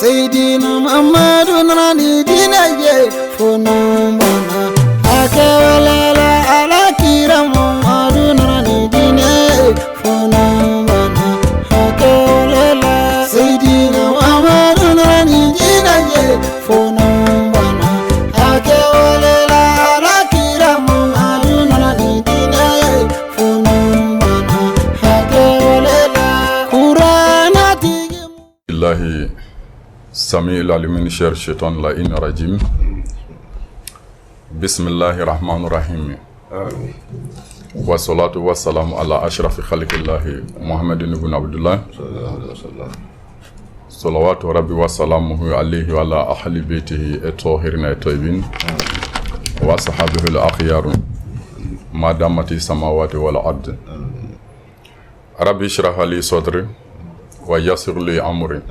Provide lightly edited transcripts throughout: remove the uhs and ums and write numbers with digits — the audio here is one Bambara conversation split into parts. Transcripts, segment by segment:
Seydina Muhammadu nani dinaye fono mana akewala ala kira Muhammadu nani dinaye fono mana akewala Seydina Muhammadu nani dinaye fono mana akewala ala kira Muhammadu nani dinaye fono mana akewala Qur'ana tigi billahi سميع العليم من شر الشيطان اللعين الرجيم بسم الله الرحمن الرحيم والصلاة والسلام على أشرف خلق الله محمد بن عبد الله صلوات ربي وسلامه عليه وعلى أهل بيته الطاهرين الطيبين وصحابه الأخيار ما دامت السماوات والأرض ربي اشرح لي صدري ويسر لي أمري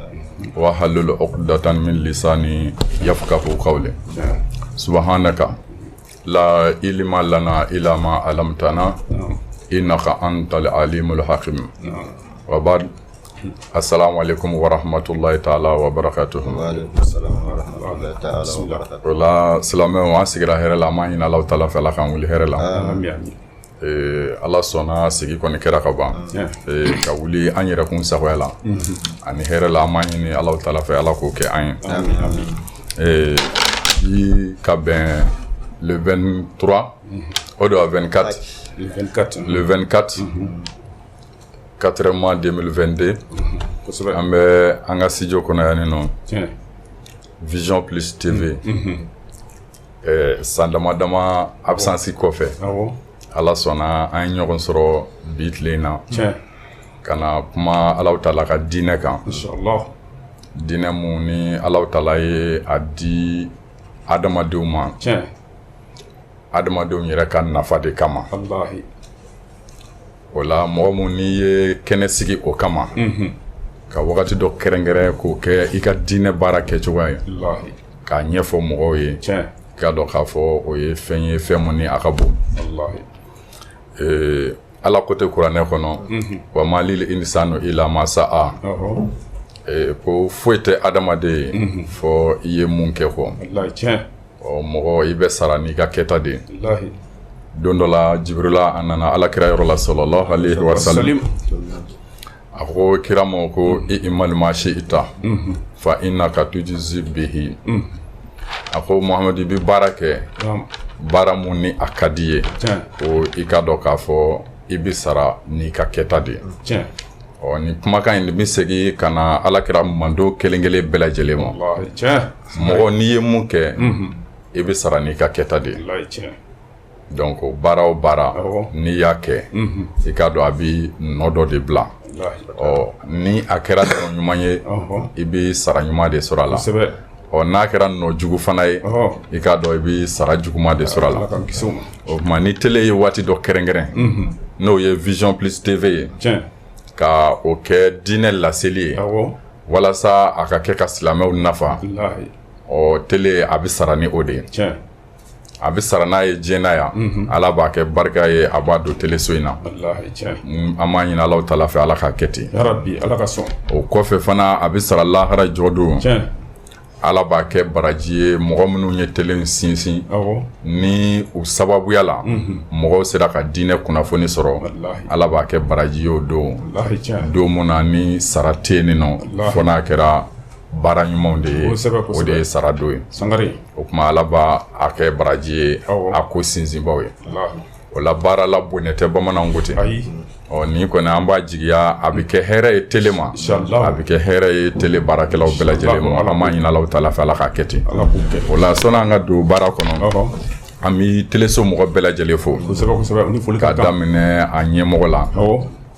وحلل عقدة من لساني يفقهوا قولي سبحانك لا علم لنا إلا ما علمتنا إنك أنت العليم الحكيم وبعد السلام عليكم ورحمة الله تعالى وبركاته. وعليكم السلام ورحمة الله تعالى وبركاته. ولا سلام واسقرا هير لا ما هنا الله تعالى فلا كان ولي هير لا. Allah sɔnna sigi kɔni kɛra ka ban ka wuli an yɛrɛ kun sagoya la ani hɛrɛ la an b'a ɲini Alahu Taala fɛ Ala k'o kɛ an ye bi ka bɛn le 23 o de wa 24 le 24 4 mois 2022 an bɛ an ka studio kɔnɔ yan nɔ Vision Plus TV san dama dama absence kɔfɛ Ala sɔnna an ye ɲɔgɔn sɔrɔ bi tile in na ka na kuma Alahu Taala ka diinɛ kan diinɛ mun ni Alahu Taala ye a di adamadenw ma adamadenw yɛrɛ ka nafa de kama o la mɔgɔ mun n'i ye kɛnɛ sigi o kama ka wagati dɔ kɛrɛnkɛrɛn k'o kɛ i ka diinɛ baara kɛcogoya ye k'a ɲɛfɔ mɔgɔw ye k'a dɔn k'a fɔ o ye fɛn ye fɛn mun ni a ka bon Ala kote kuranɛ kɔnɔ wa ma lil insanu illa ma sa'a ko foyi tɛ adamaden ye fɔ i ye mun kɛ kɔ mɔgɔ i bɛ sara n'i ka kɛta de don dɔ la Jibrila a nana Alakira yɔrɔ la sallallahu alaihi wa sallam a ko kira ma ko i'mal ma shi'ta fa innaka tujzi bihi a ko Muhamadu bi baara kɛ baara mun ni a ka di ye ko i ka dɔn k'a fɔ i bi sara n'i ka kɛta de ye ni kumakan in bi segin ka na Alakira mando kelen kelen bɛɛ lajɛlen ma mɔgɔ n'i ye mun kɛ i bi sara n'i ka kɛta de ye donc baara o baara n'i y'a kɛ i ka dɔn a bi nɔ dɔ de bila ni a kɛra nɔ ɲuman ye i bi sara ɲuman de sɔrɔ a la n'a kɛra nɔ jugu fana ye i ka dɔn i bi sara juguman de sɔrɔ a la o tuma ni télé ye waati dɔ kɛrɛnkɛrɛn n'o ye Vision Plus TV ye ka o kɛ diinɛ laseli ye walasa a ka kɛ ka silamɛw nafa télé a bi sara ni o de ye a bi sara n'a ye diɲɛ na yan Ala b'a kɛ barika ye a b'a don téléso in na an b'a ɲini Alahu Taala fɛ Ala ka kɛ ten o kɔfɛ fana a bi sara lahara jɔ don Ala b'a kɛ baraji ye mɔgɔ minnu ye télé in sinsin ni u sababuya la mɔgɔw sera ka diinɛ kunnafoni sɔrɔ Ala b'a kɛ baraji ye o don mun na ni sara tɛ yen nɔ fɔ n'a kɛra baara ɲumanw de ye o de ye sara don ye o tuma Ala b'a kɛ baraji ye a ko sinsinbaw ye o la baara la bonɲɛ tɛ bamananw ko ten ni kɔni an b'a jigiya a bɛ kɛ hɛrɛ ye télé ma a bɛ kɛ hɛrɛ ye télé baarakɛlaw bɛɛ lajɛlen ma an b'a ɲini Alahu Taala fɛ Ala ka kɛ ten o la sɔnni an ka don baara kɔnɔ an bɛ téléso mɔgɔ bɛɛ lajɛlen fo k'a daminɛ a ɲɛmɔgɔ la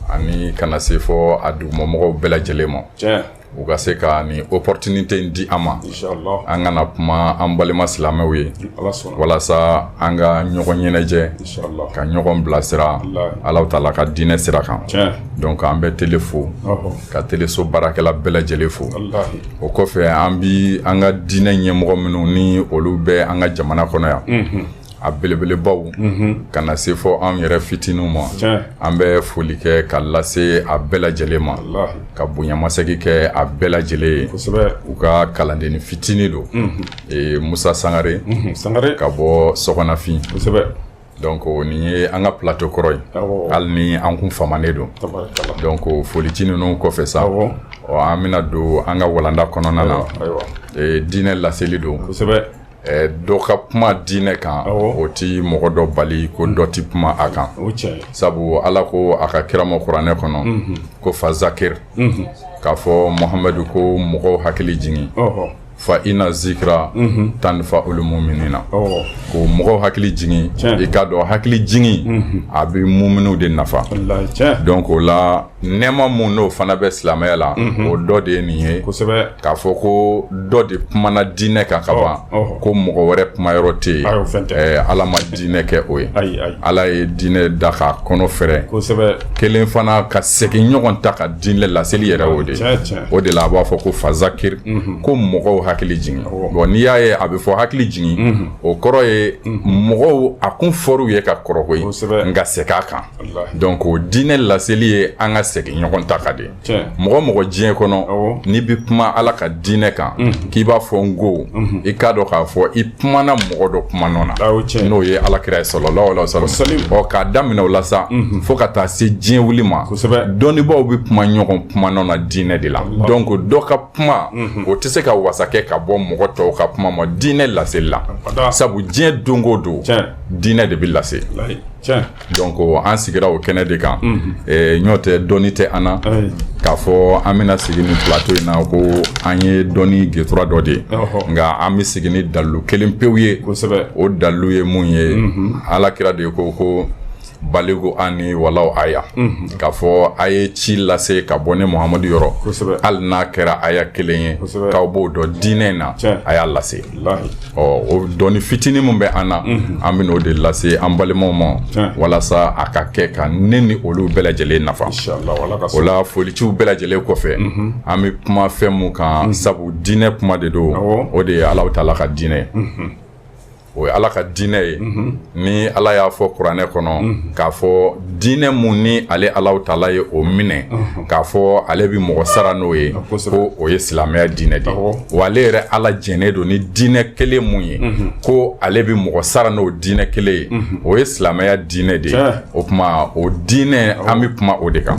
ani kana se fɔ a dugumamɔgɔw bɛɛ lajɛlen ma u ka se ka ni opportunité in di an ma an kana kuma an balima silamɛw ye walasa an ka ɲɔgɔn ɲɛnajɛ ka ɲɔgɔn bilasira Alahu Taala ka diinɛ sira kan donc an bɛ télé fo ka téléso baarakɛla bɛɛ lajɛlen fo o kɔfɛ an bi an ka diinɛ ɲɛmɔgɔ minnu ni olu bɛ an ka jamana kɔnɔ yan a belebelebaw ka na se fɔ an yɛrɛ fitininw ma an bɛ foli kɛ ka lase a bɛɛ lajɛlen ma ka bonyamasegi kɛ a bɛɛ lajɛlen ye u ka kalandenni fitinin don Musa Sangare ka bɔ Sɔgɔnafin donc nin ye an ka plateau kɔrɔ ye hali ni an kun famanen don donc folici ninnu kɔfɛ sa an bɛna don an ka walanda kɔnɔna na diinɛ laseli don dɔ ka kuma diinɛ kan o ti mɔgɔ dɔ bali ko dɔ ti kuma a kan sabu Ala ko a ka kirama kuranɛ kɔnɔ ko fa zakir k'a fɔ Muhamadu ko mɔgɔw hakili jigin fa ina zikra tanfa ul mu'minina ko mɔgɔw hakili jigin i ka dɔn hakili jigin a bɛ mu'minu de nafa donc o la nɛɛma mun n'o fana bɛ silamɛya la o dɔ de ye nin ye k'a fɔ ko dɔ de kumana diinɛ kan ka ban ko mɔgɔ wɛrɛ kumayɔrɔ tɛ yen Ala ma diinɛ kɛ o ye Ala ye diinɛ da ka kɔnɔ fɛrɛ kelen fana ka segin ɲɔgɔn ta ka diinɛ laseli yɛrɛ o de la a b'a fɔ ko fazakir ko mɔgɔw hakili jigin bon n'i y'a ye a bɛ fɔ hakili jigin o kɔrɔ ye mɔgɔw a kun fɔr'u ye ka kɔrɔ koyi nka segin a kan donc o diinɛ laseli ye an ka segin ɲɔgɔn ta ka di mɔgɔ diɲɛ kɔnɔ n'i bi kuma Ala ka diinɛ kan k'i b'a fɔ n ko i k'a dɔn k'a fɔ i kumana mɔgɔ dɔ kuma nɔ na n'o ye Alakira ye sallallahu alaihi wasallam k'a daminɛ o la sa fo ka taa se diɲɛ wuli ma dɔnnibaaw bɛ kuma ɲɔgɔn kuma nɔ na diinɛ de la donc dɔ ka kuma o tɛ se ka wasa kɛ ka bɔ mɔgɔ tɔw ka kuma ma diinɛ laseli la sabu diɲɛ don o don diinɛ de bɛ lase donc an sigira o kɛnɛ de kan ɲɔ tɛ dɔnni tɛ an na k'a fɔ an bɛna sigi ni plateau in na ko an ye dɔnni getura dɔ de nka an bɛ sigi ni dalilu kelen pewu ye o dalilu ye mun ye Alakira de ko baligo ani walaw aya k'a fɔ a ye ci lase ka bɔ ne Muhamadu yɔrɔ hali n'a kɛra aya kelen ye k'aw b'o dɔn diinɛ na a y'a lase o dɔnni fitinin min bɛ an na an bɛ n'o de lase an balimaw ma walasa a ka kɛ ka ne ni olu bɛɛ lajɛlen nafa o la foliciw bɛɛ lajɛlen kɔfɛ an bɛ kuma fɛn mun kan sabu diinɛ kuma de don o de ye Alahu Taala ka diinɛ o ye Ala ka diinɛ ye ni Ala y'a fɔ kuranɛ kɔnɔ k'a fɔ diinɛ mun ni ale Alahu Taala ye o minɛ k'a fɔ ale bɛ mɔgɔ sara n'o ye ko o ye silamɛya diinɛ de wa ale yɛrɛ Ala jɛnnen don ni diinɛ kelen mun ye ko ale bɛ mɔgɔ sara n'o diinɛ kelen ye o ye silamɛya diinɛ de ye o tuma o diinɛ an bɛ kuma o de kan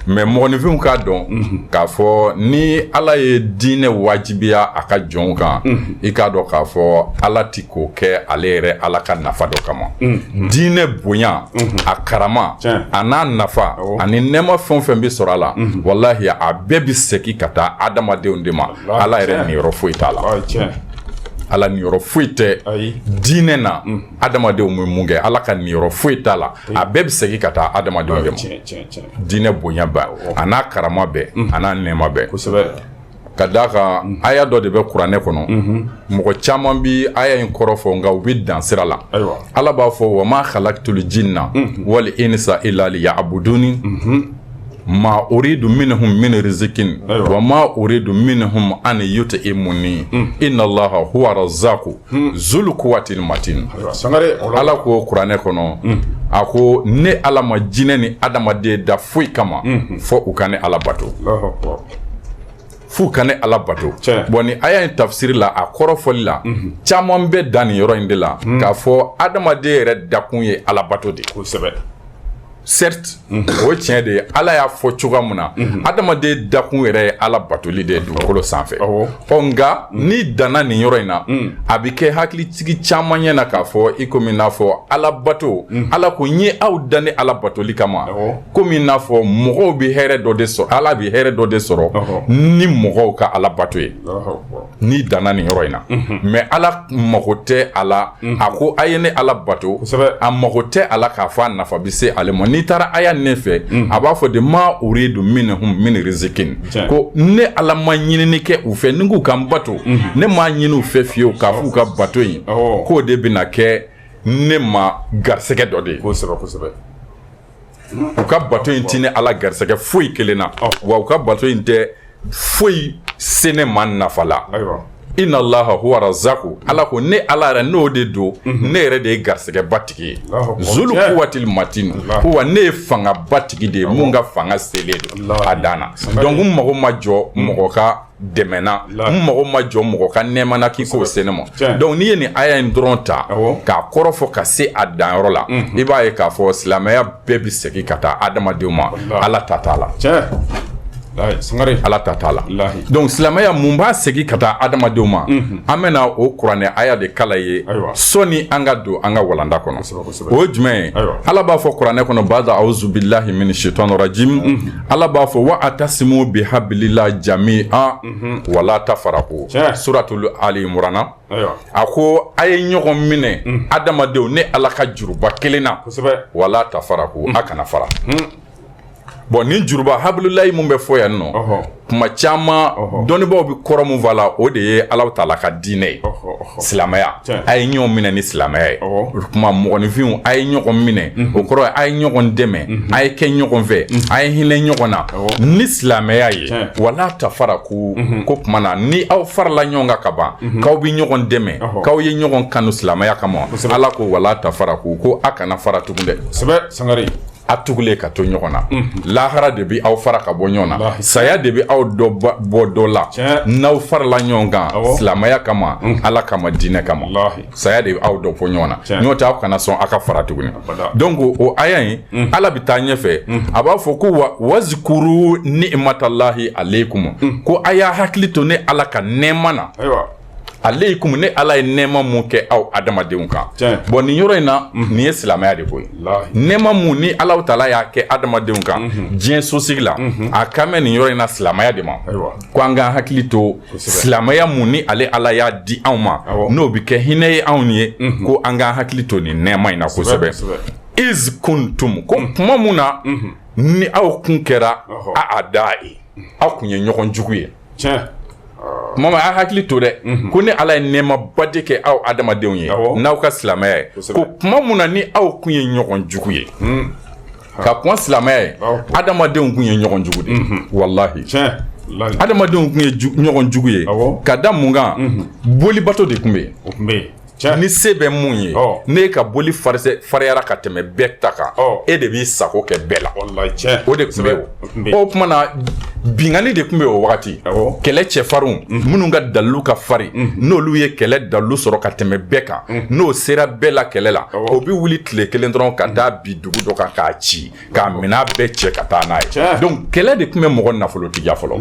mais mɔgɔninfinw k'a dɔn k'a fɔ ni Ala ye diinɛ wajibiya a ka jɔnw kan i k'a dɔn k'a fɔ Ala ti k'o kɛ ale yɛrɛ Ala ka nafa dɔ kama diinɛ bonya a karama a n'a nafa ani nɛɛma fɛn fɛn bɛ sɔrɔ a la wallahi a bɛɛ bɛ segin ka taa adamadenw de ma Ala yɛrɛ niyɔrɔ foyi t'a la Ala niyɔrɔ foyi tɛ diinɛ na adamadenw bɛ mun kɛ Ala ka niyɔrɔ foyi t'a la a bɛɛ bɛ segin ka taa adamadenw de ma diinɛ bonya bɛɛ a n'a karama bɛɛ a n'a nɛɛma bɛɛ ka d'a kan aya dɔ de bɛ kuranɛ kɔnɔ mɔgɔ caman bi aya in kɔrɔ fɔ nka u bɛ dan sira la Ala b'a fɔ wa ma khalaqtul jinna wal insa illa liya'buduni ma uridu minhum min rizqin wa ma uridu minhum an yut'imuni inna Allaha huwa razzaqu zul quwwatil matin Ala ko kuranɛ kɔnɔ a ko ne Ala ma jinɛ ni adamaden da foyi kama fɔ u ka ne Ala bato f'u ka ne Ala bato bon ni aya in tafsiri la a kɔrɔfɔli la caman bɛ dan nin yɔrɔ in de la k'a fɔ adamaden yɛrɛ dakun ye Ala bato de certes o ye tiɲɛ de ye Ala y'a fɔ cogoya min na adamaden dakun yɛrɛ ye Ala batoli de ye dugukolo sanfɛ nka n'i danna nin yɔrɔ in na a bɛ kɛ hakilitigi caman ɲɛna k'a fɔ i komi n'a fɔ Ala bato Ala ko n ye aw dan ni Ala batoli kama komi n'a fɔ mɔgɔw bɛ hɛrɛ dɔ de sɔrɔ Ala bɛ hɛrɛ dɔ de sɔrɔ ni mɔgɔw ka Ala bato ye n'i danna nin yɔrɔ in na mais Ala mago tɛ a la a ko a ye ne Ala bato a mago tɛ a la k'a fɔ a nafa bɛ se ale ma n'i taara aya ne fɛ a b'a fɔ de ma uridu minhum min rizqin ko ne Ala ma ɲinini kɛ u fɛ ni k'u ka n bato ne m'a ɲini u fɛ fiyewu k'a f'u ka bato in k'o de bɛna kɛ ne ma garisɛgɛ dɔ de ye u ka bato in tɛ ne Ala garisɛgɛ foyi kelen na wa u ka bato in tɛ foyi se ne ma nafa la inna allaha huwa razaku ala ko ne ala yɛrɛ n'o de don ne yɛrɛ de ye garisɛgɛ batigi ye zulu quwwatil matin huwa ne ye fanga batigi de ye mun ka fanga selen don a dan na donc n mago ma jɔ mɔgɔ ka dɛmɛna n mago ma jɔ mɔgɔ ka nɛɛmana k'i k'o se ne ma donc n'i ye nin aya in dɔrɔn ta k'a kɔrɔ fɔ ka se a danyɔrɔ la i b'a ye k'a fɔ silamɛya bɛɛ bi segin ka taa adamadenw ma ala ta t'a la ala ta t'a la donc silamɛya mun b'a segin ka taa adamadenw ma an bɛna o kuranɛ aya de kala ye sɔni an ka don an ka walanda kɔnɔ o ye jumɛn ye ala b'a fɔ kuranɛ kɔnɔ bada auzu billahi min shaitanir rajim ala b'a fɔ wa atasimu bihablillahi jami'an wala tafaraqu suratul ali imran a ko a ye ɲɔgɔn minɛ adamadenw ne ala ka juruba kelen na wala tafaraqu a kana fara bon ni juruba hablillahi mun bɛ fɔ yan nɔ kuma caman dɔnnibaaw bi kɔrɔ mun fɔ a la o de ye Alahu Taala ka diinɛ ye silamɛya a ye ɲɔgɔn minɛ ni silamɛya ye kuma mɔgɔninfinw a ye ɲɔgɔn minɛ o kɔrɔ ye a ye ɲɔgɔn dɛmɛ a ye kɛ ɲɔgɔn fɛ a ye hinɛ ɲɔgɔn na ni silamɛya ye wala tafaraku ko kuma na ni aw farala ɲɔgɔn kan ka ban k'aw bi ɲɔgɔn dɛmɛ k'aw ye ɲɔgɔn kanu silamɛya kama Ala ko wala tafaraku ko a kana fara tugun dɛ Sangare a tugulen ka to ɲɔgɔn na lahara de bi aw fara ka bɔ ɲɔgɔn na saya de bi aw dɔ bɔ dɔ la n'aw farala ɲɔgɔn kan silamɛya kama ala kama diinɛ kama saya de bi aw dɔ bɔ ɲɔgɔn na n'o tɛ aw kana sɔn aw ka fara tuguni donc o aya in ala bi taa ɲɛfɛ a b'a fɔ ko wazkuru ni'matallahi alaykum ko a y'a hakili to ne ala ka nɛɛma na alaykum ne ala ye nɛɛma mun kɛ aw adamadenw kan bon nin yɔrɔ in na nin ye silamɛya de ko ye nɛɛma mun ni Alahu Taala y'a kɛ adamadenw kan diɲɛ sosigi la a kan bɛ nin yɔrɔ in na silamɛya de ma ko an k'an hakili to silamɛya mun ni ale ala y'a di anw ma n'o bi kɛ hinɛ ye anw ye ko an k'an hakili to nin nɛɛma in na kosɛbɛ iz kuntum ko kuma mun na ni aw kun kɛra a ada'i aw kun ye ɲɔgɔn jugu ye mama a hakili to dɛ ko ni ala ye nɛɛmaba de kɛ aw adamadenw ye n'aw ka silamɛya ye ko kuma mun na ni aw kun ye ɲɔgɔn jugu ye ka kuma silamɛya ye adamadenw kun ye ɲɔgɔn jugu de wallahi adamadenw kun ye ɲɔgɔn jugu ye ka da mun kan boli bato de kun bɛ yen ni se bɛ mun ye ne ka boli fariyara ka tɛmɛ bɛɛ ta kan e de b'i sago kɛ bɛɛ la o de kun bɛ o kuma na bingani de kun bɛ o wagati kɛlɛ cɛfarinw minnu ka dalilu ka farin n'olu ye kɛlɛ dalilu sɔrɔ ka tɛmɛ bɛɛ kan n'o sera bɛɛ la kɛlɛ la o bi wuli tile kelen dɔrɔn ka taa bi dugu dɔ kan k'a ci k'a minɛ bɛɛ cɛ ka taa n'a ye donc kɛlɛ de kun bɛ mɔgɔ nafolotigiya fɔlɔ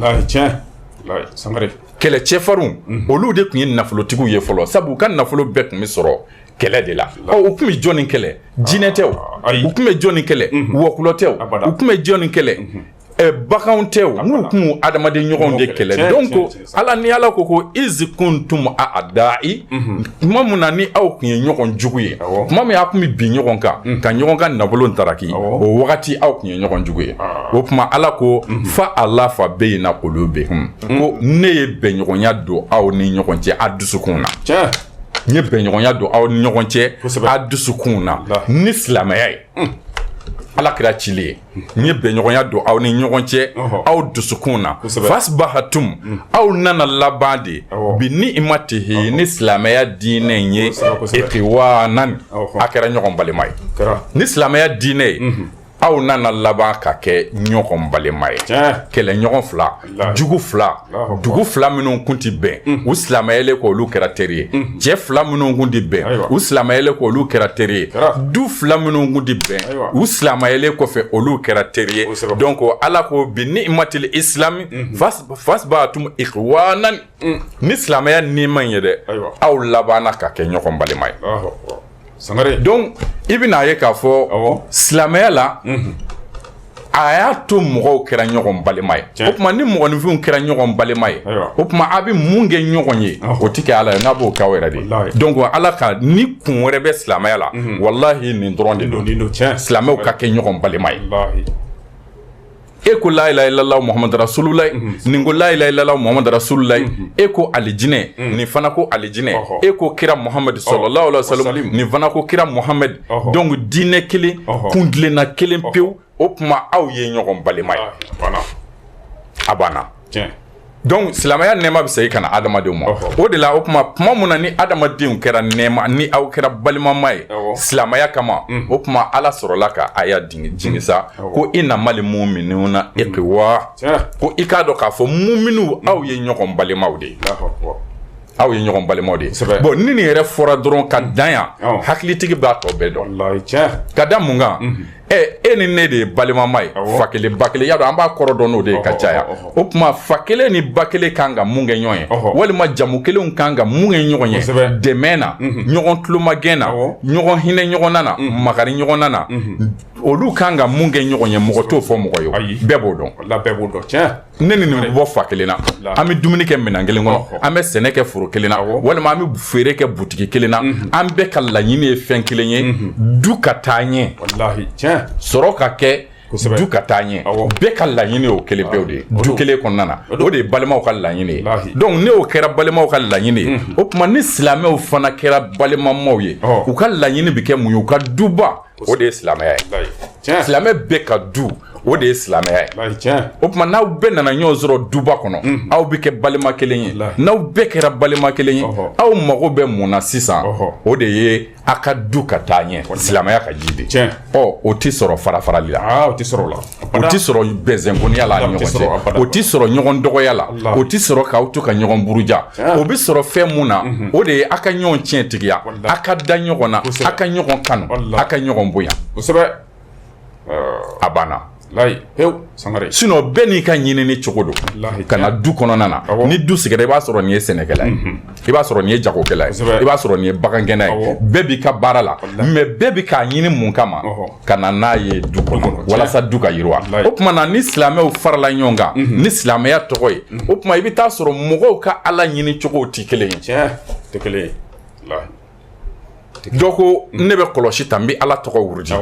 kɛlɛ cɛfarinw olu de kun ye nafolotigiw ye fɔlɔ sabu u ka nafolo bɛɛ kun bɛ sɔrɔ kɛlɛ de la u kun bɛ jɔn ni kɛlɛ jinɛ tɛ u kun bɛ jɔn ni kɛlɛ wɔkulɔ tɛ u kun bɛ jɔn ni kɛlɛ baganw tɛ n'u kun adamaden ɲɔgɔnw de kɛlɛ donc ala ni ala ko iz kuntum a'da'i kuma mun na ni aw kun ye ɲɔgɔn jugu ye kuma min a kun bɛ bin ɲɔgɔn kan ka ɲɔgɔn ka nafolo taraki o wagati aw kun ye ɲɔgɔn jugu ye o kuma ala ko fa alafa bayna qulubihim ko ne ye bɛnɲɔgɔnya don aw ni ɲɔgɔn cɛ a dusukun na n ye bɛnɲɔgɔnya don aw ni ɲɔgɔn cɛ a dusukun na ni silamɛya ye ala kira cili ye n ye bɛnɲɔgɔnya don aw ni ɲɔgɔn cɛ aw dusukun na fasbahatum aw nana laban de bi ni'matihi ni silamɛya diinɛ ye ikhwanan a kɛra ɲɔgɔn balima ye ni silamɛya diinɛ ye aw nana laban ka kɛ ɲɔgɔn balima ye kɛlɛ ɲɔgɔn fila jugu fila dugu fila minnu kun ti bɛn u silamɛyalen ko olu kɛra teri ye cɛ fila minnu kun ti bɛn u silamɛyalen ko olu kɛra teri ye du fila minnu kun ti bɛn u silamɛyalen kɔfɛ olu kɛra teri ye donc ala ko bi ni'matil islami fasbahatum ikhwanan ni silamɛya ni man ye dɛ aw labanna ka kɛ ɲɔgɔn balima ye donc i bɛna ye k'a fɔ silamɛya la a y'a to mɔgɔw kɛra ɲɔgɔn balima ye o tuma ni mɔgɔninfinw kɛra ɲɔgɔn balima ye o tuma a bɛ mun kɛ ɲɔgɔn ye o tɛ kɛ ala ye n'a b'o k'aw yɛrɛ de donc ala ka ni kun wɛrɛ bɛ silamɛya la walahi nin dɔrɔn de don silamɛw ka kɛ ɲɔgɔn balima ye e ko la ilaha illallah muhammadu rasulullah nin ko la ilaha illallah muhammadu rasulullah e ko alijinɛ nin fana ko alijinɛ e ko kira muhammad sallallahu alaihi wasallam nin fana ko kira muhammad donc diinɛ kelen kundilenna kelen pewu o kuma aw ye ɲɔgɔn balima ye a banna donc silamaya nɛɛma bɛ segin ka na adamadenw ma o de la o kuma mun na ni adamadenw kɛra nɛɛma ni aw kɛra balimama ye silamaya kama o kuma ala sɔrɔla ka aya jigin sa ko innamal mu'minuna ikhwa ko i k'a dɔn k'a fɔ muminu aw ye ɲɔgɔn balimaw de ye aw ye ɲɔgɔn balimaw de ye bon ni nin yɛrɛ fɔra dɔrɔn ka dan yan hakilitigi b'a tɔ bɛɛ dɔn ka da mun kan e ni ne de ye balimama ye fa kelen ba kelen y'a dɔn an b'a kɔrɔ dɔn n'o de ye ka caya o tuma fa kelen ni ba kelen kan ka mun kɛ ɲɔgɔn ye walima jamu kelenw kan ka mun kɛ ɲɔgɔn ye dɛmɛ na ɲɔgɔn tulomagɛn na ɲɔgɔn hinɛ ɲɔgɔn na makari ɲɔgɔn na olu kan ka mun kɛ ɲɔgɔn ye mɔgɔ t'o fɔ mɔgɔ ye bɛɛ b'o dɔn ne ni nin bɛ bɔ fa kelen na an bɛ dumuni kɛ minɛn kelen kɔnɔ an bɛ sɛnɛ kɛ foro kelen na walima an bɛ feere kɛ butigi kelen na an bɛɛ ka laɲini ye fɛn kelen ye du ka taa ɲɛ sɔrɔ ka kɛ du ka taa ɲɛ bɛɛ ka laɲini o kelen pewu de ye du kelen kɔnɔna na o de ye balimaw ka laɲini ye donc ne o kɛra balimaw ka laɲini ye o tuma ni silamɛw fana kɛra balimamaw ye u ka laɲini bɛ kɛ mun ye u ka duba o de ye silamɛya ye silamɛ bɛɛ ka du o de ye silamɛya ye o tuma n'aw bɛɛ nana ɲɔgɔn sɔrɔ duba kɔnɔ aw bɛ kɛ balima kelen ye n'aw bɛɛ kɛra balima kelen ye aw mago bɛ mun na sisan o de ye a ka du ka taa ɲɛ silamɛya ka ji de o tɛ sɔrɔ farafarali la o tɛ sɔrɔ bɛnzɛnkoniya la ni ɲɔgɔn cɛ o tɛ sɔrɔ ɲɔgɔn dɔgɔya la o tɛ sɔrɔ k'aw to ka ɲɔgɔn buruja o bɛ sɔrɔ fɛn mun na o de ye a ka ɲɔgɔn tiɲɛ tigiya a ka da ɲɔgɔn na a ka ɲɔgɔn kanu a ka ɲɔgɔn bonya a banna sinon bɛɛ n'i ka ɲinini cogo don ka na du kɔnɔna na ni du sigira i b'a sɔrɔ nin ye sɛnɛkɛla ye i b'a sɔrɔ nin ye jagokɛla ye i b'a sɔrɔ nin ye bagankɛna ye bɛɛ b'i ka baara la mais bɛɛ bɛ k'a ɲini mun kama ka na n'a ye du kɔnɔ walasa du ka yiriwa o tuma na ni silamɛw farala ɲɔgɔn kan ni silamɛya tɔgɔ ye o tuma i bɛ taa sɔrɔ mɔgɔw ka ala ɲini cogow tɛ kelen ye dɔ ko ne bɛ kɔlɔsi ta n bɛ ala tɔgɔ wuruji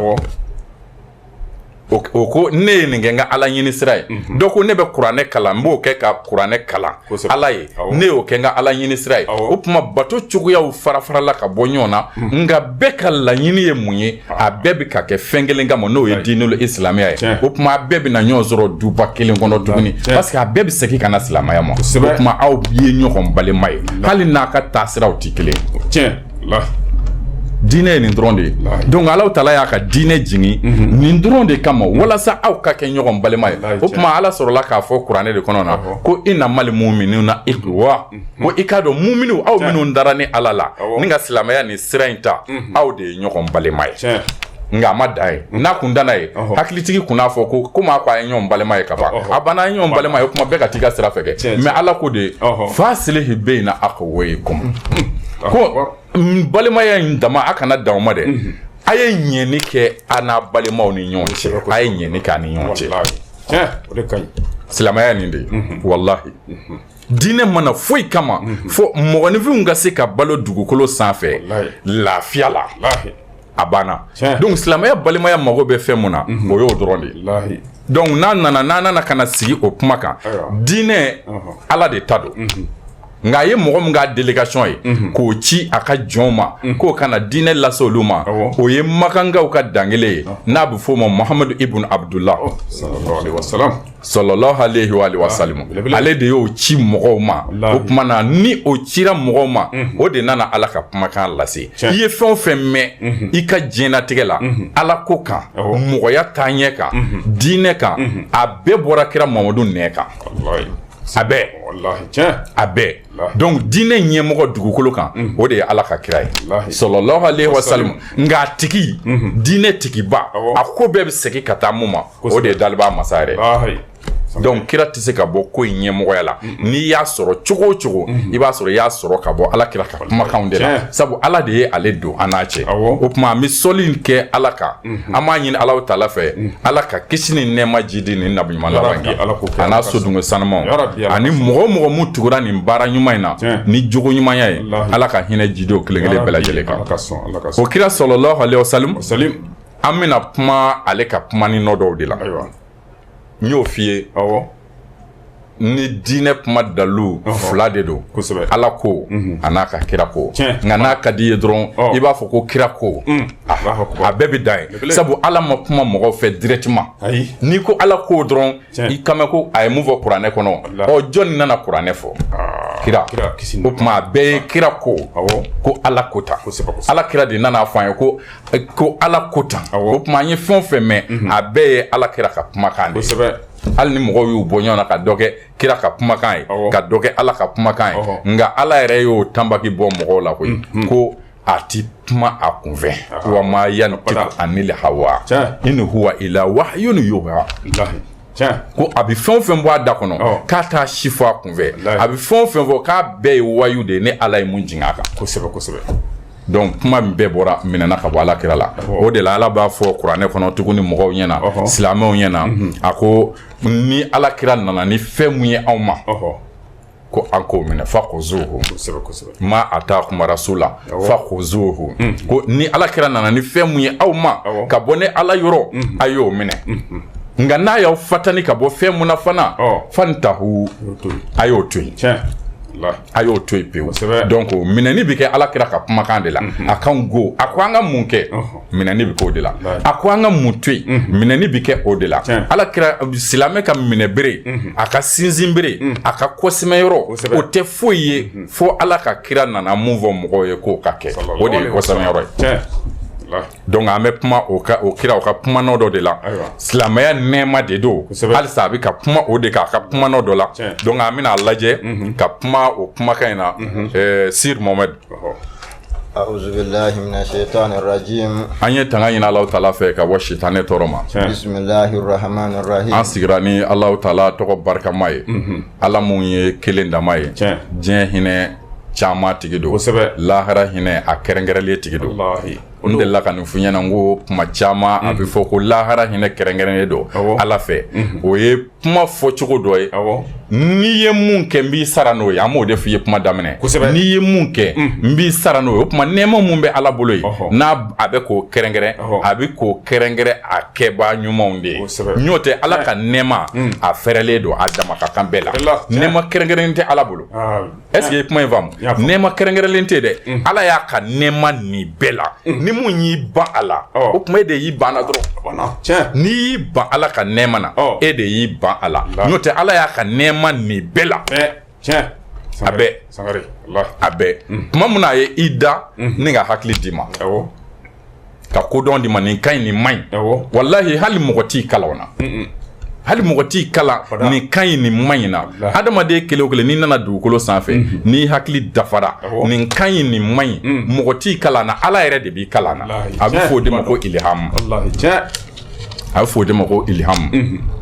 o ko ne ye nin kɛ n ka ala ɲini sira ye dɔ ko ne bɛ kuranɛ kalan n b'o kɛ ka kuranɛ kalan ala ye ne y'o kɛ n ka ala ɲini sira ye o tuma bato cogoyaw fara-farala ka bɔ ɲɔgɔn na nka bɛɛ ka laɲini ye mun ye a bɛɛ bɛ ka kɛ fɛn kelen kama n'o ye diinul isilamɛya ye o tuma a bɛɛ bɛ na ɲɔgɔn sɔrɔ duba kelen kɔnɔ tuguni parce que a bɛɛ bɛ segin ka na silamɛya ma o tuma aw ye ɲɔgɔn balima ye hali n'a ka taasiraw tɛ kelen diinɛ ye nin dɔrɔn de ye donc Alahu Taala y'a ka diinɛ jigin nin dɔrɔn de kama walasa aw ka kɛ ɲɔgɔn balima ye o tuma Ala sɔrɔla k'a fɔ kuranɛ de kɔnɔ na ko innamal mu'minuna ikhwa ko i k'a dɔn muminu aw minnu dara ni Ala la ni ka silamɛya nin sira in ta aw de ye ɲɔgɔn balima ye nka a ma dan ye n'a kun danna ye hakilitigi kun n'a fɔ ko komi a ko a ye ɲɔgɔn balima ye ka ban a banna a ye ɲɔgɔn balima ye o tuma bɛɛ ka t'i ka sira fɛ kɛ mais Ala ko de fasilihi bayna akhawaykum ko balimaya in dama a kana dan o ma dɛ a ye ɲɛni kɛ a n'a balimaw ni ɲɔgɔn cɛ a ye ɲɛni kɛ a ni ɲɔgɔn cɛ silamɛya nin de ye walahi diinɛ mana foyi kama fo mɔgɔninfinw ka se ka balo dugukolo sanfɛ lafiya la a banna donc silamɛya balimaya mago bɛ fɛn mun na o y'o dɔrɔn de ye donc n'a nana ka na sigi o kuma kan diinɛ Ala de ta don nka a ye mɔgɔ min ka délégation ye k'o ci a ka jɔnw ma k'o kana diinɛ lase olu ma o ye makangaw ka dangele ye n'a bɛ f'o ma Muhamadu ibn Abdullah sallallahu alayhi wa sallam ale de y'o ci mɔgɔw ma o tuma na ni o cira mɔgɔw ma o de nana Ala ka kumakan lase i ye fɛn o fɛn mɛn i ka diɲɛlatigɛ la Ala ko kan mɔgɔya taaɲɛ kan diinɛ kan a bɛɛ bɔra kira Mamadu nɛ kan a bɛɛ donc diinɛ ɲɛmɔgɔ dugukolo kan o de ye Ala ka kira ye sallallahu alayhi wa sallam nka a tigi diinɛ tigiba a ko bɛɛ bɛ segin ka taa mun ma o de ye daliba masa yɛrɛ donc kira tɛ se ka bɔ ko in ɲɛmɔgɔya la n'i y'a sɔrɔ cogo o cogo i b'a sɔrɔ i y'a sɔrɔ ka bɔ Ala kira ka kumakanw de la sabu Ala de ye ale don an n'a cɛ o tuma an bɛ sɔli kɛ Ala kan an b'a ɲini Alahu Taala fɛ Ala ka kisi ni nɛɛma jidi ni nabiɲuman laban kan a n'a sodungo sanumanw ani mɔgɔ o mɔgɔ mun tugura nin baara ɲuman in na ni jogo ɲumanya ye Ala ka hinɛ jidenw kelen-kelen bɛɛ lajɛlen kan o kira sallallahu alayhi wa sallam an bɛna kuma ale ka kuma ni nɔ dɔw de la n y'o f'i ye ni diinɛ kuma dalu fila de don ala ko a n'a ka kira ko nka n'a ka di ye dɔrɔn i b'a fɔ ko kira ko a bɛɛ bɛ dan ye sabu ala ma kuma mɔgɔw fɛ directement n'i ko ala ko dɔrɔn i kama ko a ye mun fɔ kuranɛ kɔnɔ ɔ jɔnni nana kuranɛ fɔ kira o tuma a bɛɛ ye kira ko ko ala ko tan ala kira de nana fɔ an ye ko ala ko tan o tuma an ye fɛn o fɛn mɛn a bɛɛ ye ala kira ka kumakan de ye hali ni mɔgɔw y'u bɔ ɲɔgɔn na ka dɔ kɛ kira ka kumakan ye ka dɔ kɛ ala ka kumakan ye nka ala yɛrɛ y'o tanbaki bɔ mɔgɔw la koyi ko a ti kuma a kunfɛ wa ma yantiqu anil hawa in huwa illa wahyun yuha ko a bɛ fɛn o fɛn bɔ a da kɔnɔ k'a t'a si fɔ a kunfɛ a bɛ fɛn o fɛn fɔ k'a bɛɛ ye wayu de ye ni ala ye mun jigin a kan kosɛbɛ donc kuma min bɛɛ bɔra minɛna ka bɔ ala kira la o de la ala b'a fɔ kuranɛ kɔnɔ tuguni mɔgɔw ɲɛna silamɛw ɲɛna a ko ni ala kira nana ni fɛn mun ye anw ma ko an k'o minɛ fa khuzuhu ma ataakum rasula fa khuzuhu ko ni ala kira nana ni fɛn mun ye aw ma ka bɔ ni ala yɔrɔ a y'o minɛ nka n'a y'aw fatani ka bɔ fɛn mun na fana fantahu a y'o to yen a y'o to yen pewu donc minɛni bɛ kɛ ala kira ka kumakan de la a kan go a ko an ka mun kɛ minɛni bɛ kɛ o de la a ko an ka mun to yen minɛni bɛ kɛ o de la ala kira silamɛ ka minɛ bere a ka sinsin bere a ka kɔsɛmɛyɔrɔ o tɛ foyi ye fo ala ka kira nana mun fɔ mɔgɔw ye k'o ka kɛ o de ye kɔsɛmɛyɔrɔ ye donc an bɛ kuma o kira o ka kumanɔ dɔ de la silamɛya nɛɛma de don halisa a bɛ ka kuma o de kan a ka kumanɔ dɔ la donc an bɛna lajɛ ka kuma o kumakan in na Sir Mohamɛd أعوذ بالله من الشيطان الرجيم an ye tanga ɲini Alahu Taala fɛ ka bɔ sitanɛ tɔɔrɔ ma بسم الله الرحمن الرحيم an sigira ni Alahu Taala tɔgɔ barikama ye ala mun ye kelen dama ye diɲɛ hinɛ caman tigi don lahara hinɛ a kɛrɛnkɛrɛnlen tigi don n delila ka nin fɔ ɲɛna n ko kuma caman a bɛ fɔ ko lahara hinɛ kɛrɛnkɛrɛnlen don ala fɛ o ye kuma fɔcogo dɔ ye n'i ye mun kɛ n b'i sara n'o ye an m'o de f'i ye kuma daminɛ n'i ye mun kɛ n b'i sara n'o ye o tuma nɛɛma mun bɛ ala bolo ye n'a a bɛ k'o kɛrɛnkɛrɛn a bɛ k'o kɛrɛnkɛrɛn a kɛbaa ɲumanw de ye n'o tɛ ala ka nɛɛma a fɛrɛlen don a dama ka kan bɛɛ la nɛɛma kɛrɛnkɛrɛnnen tɛ ala bolo est-ce que i ye kuma in faamu nɛɛma kɛrɛnkɛrɛnlen tɛ dɛ ala y'a ka nɛɛma nin bɛɛ la ni mun y'i ban a la o tuma e de y'i ban a dɔrɔn n'i y'i ban ala ka nɛɛma na e de y'i ban a la n'o tɛ ala y'a ka nɛɛma nin bɛɛ la a bɛɛ a bɛɛ tuma min na a ye i da ni ka hakili d'i ma ka kodɔn d'i ma nin ka ɲi nin man ɲi walahi hali mɔgɔ t'i kalan o na hali mɔgɔ t'i kalan nin ka ɲi nin man ɲi na adamaden kelen o kelen n'i nana dugukolo sanfɛ n'i hakili dafara nin ka ɲi nin man ɲi mɔgɔ t'i kalan na ala yɛrɛ de b'i kalan na a bɛ fɔ o de ma ko ilham a bɛ fɔ o de ma ko ilham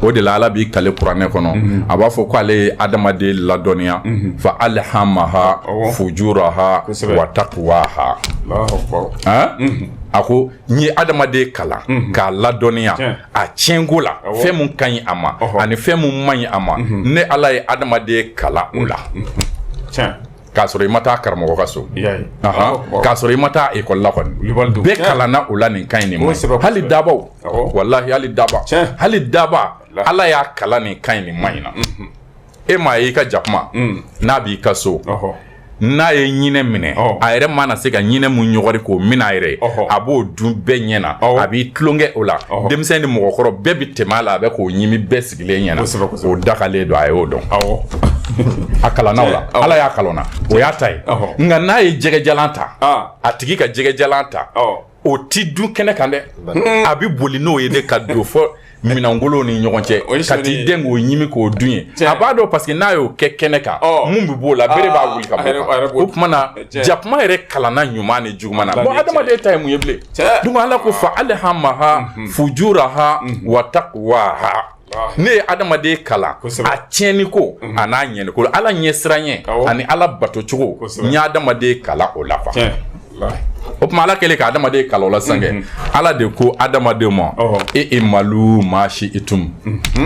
o de la ala b'i kale kuranɛ kɔnɔ a b'a fɔ ko ale ye adamaden ladɔnniya fa alhamaha fujuraha wa taqwaha a ko n ye adamaden kalan k'a ladɔnniya a tiɲɛnko la fɛn mun ka ɲi a ma ani fɛn mun man ɲi a ma ne ala ye adamaden kalan o la k'a sɔrɔ i ma taa karamɔgɔ ka so k'a sɔrɔ i ma taa ekɔli la kɔni bɛɛ kalanna o la nin ka ɲi nin ma hali dabaw walahi hali daba ala y'a kalan nin ka ɲi nin ma ɲi na e ma ye i ka jakuma n'a b'i ka so n'a ye ɲinɛ minɛ a yɛrɛ mana se ka ɲinɛ mun ɲɔgɔri k'o minɛ a yɛrɛ a b'o dun bɛɛ ɲɛna a b'i tulonkɛ o la denmisɛn ni mɔgɔkɔrɔ bɛɛ bi tɛmɛ a la a bɛ k'o ɲimi bɛɛ sigilen ɲɛna o dakalen don a y'o dɔn a kalanna o la ala y'a kalanna o y'a ta ye nka n'a ye jɛgɛjalan ta a tigi ka jɛgɛjalan ta o ti dun kɛnɛ kan dɛ a bɛ boli n'o ye de ka don fɔ minangolo ni ɲɔgɔn cɛ ka t'i den k'o ɲimi k'o dun ye a b'a dɔn parce que n'a y'o kɛ kɛnɛ kan mun bɛ b'o la bere b'a wuli ka bɔ o tuma na jakuma yɛrɛ kalanna ɲuman ni juguman na bon adamaden ta ye mun ye bilen donc ala ko fa alhamaha fujuraha wa taqwaha ne ye adamaden kalan a tiɲɛni ko a n'a ɲɛni ko ala ɲɛsiranɲɛ ani ala bato cogo n ye adamaden kalan o la fa o tuma ala kɛlen ka adamaden kalan o la sisan kɛ ala de ko adamadenw ma e malu maa si itum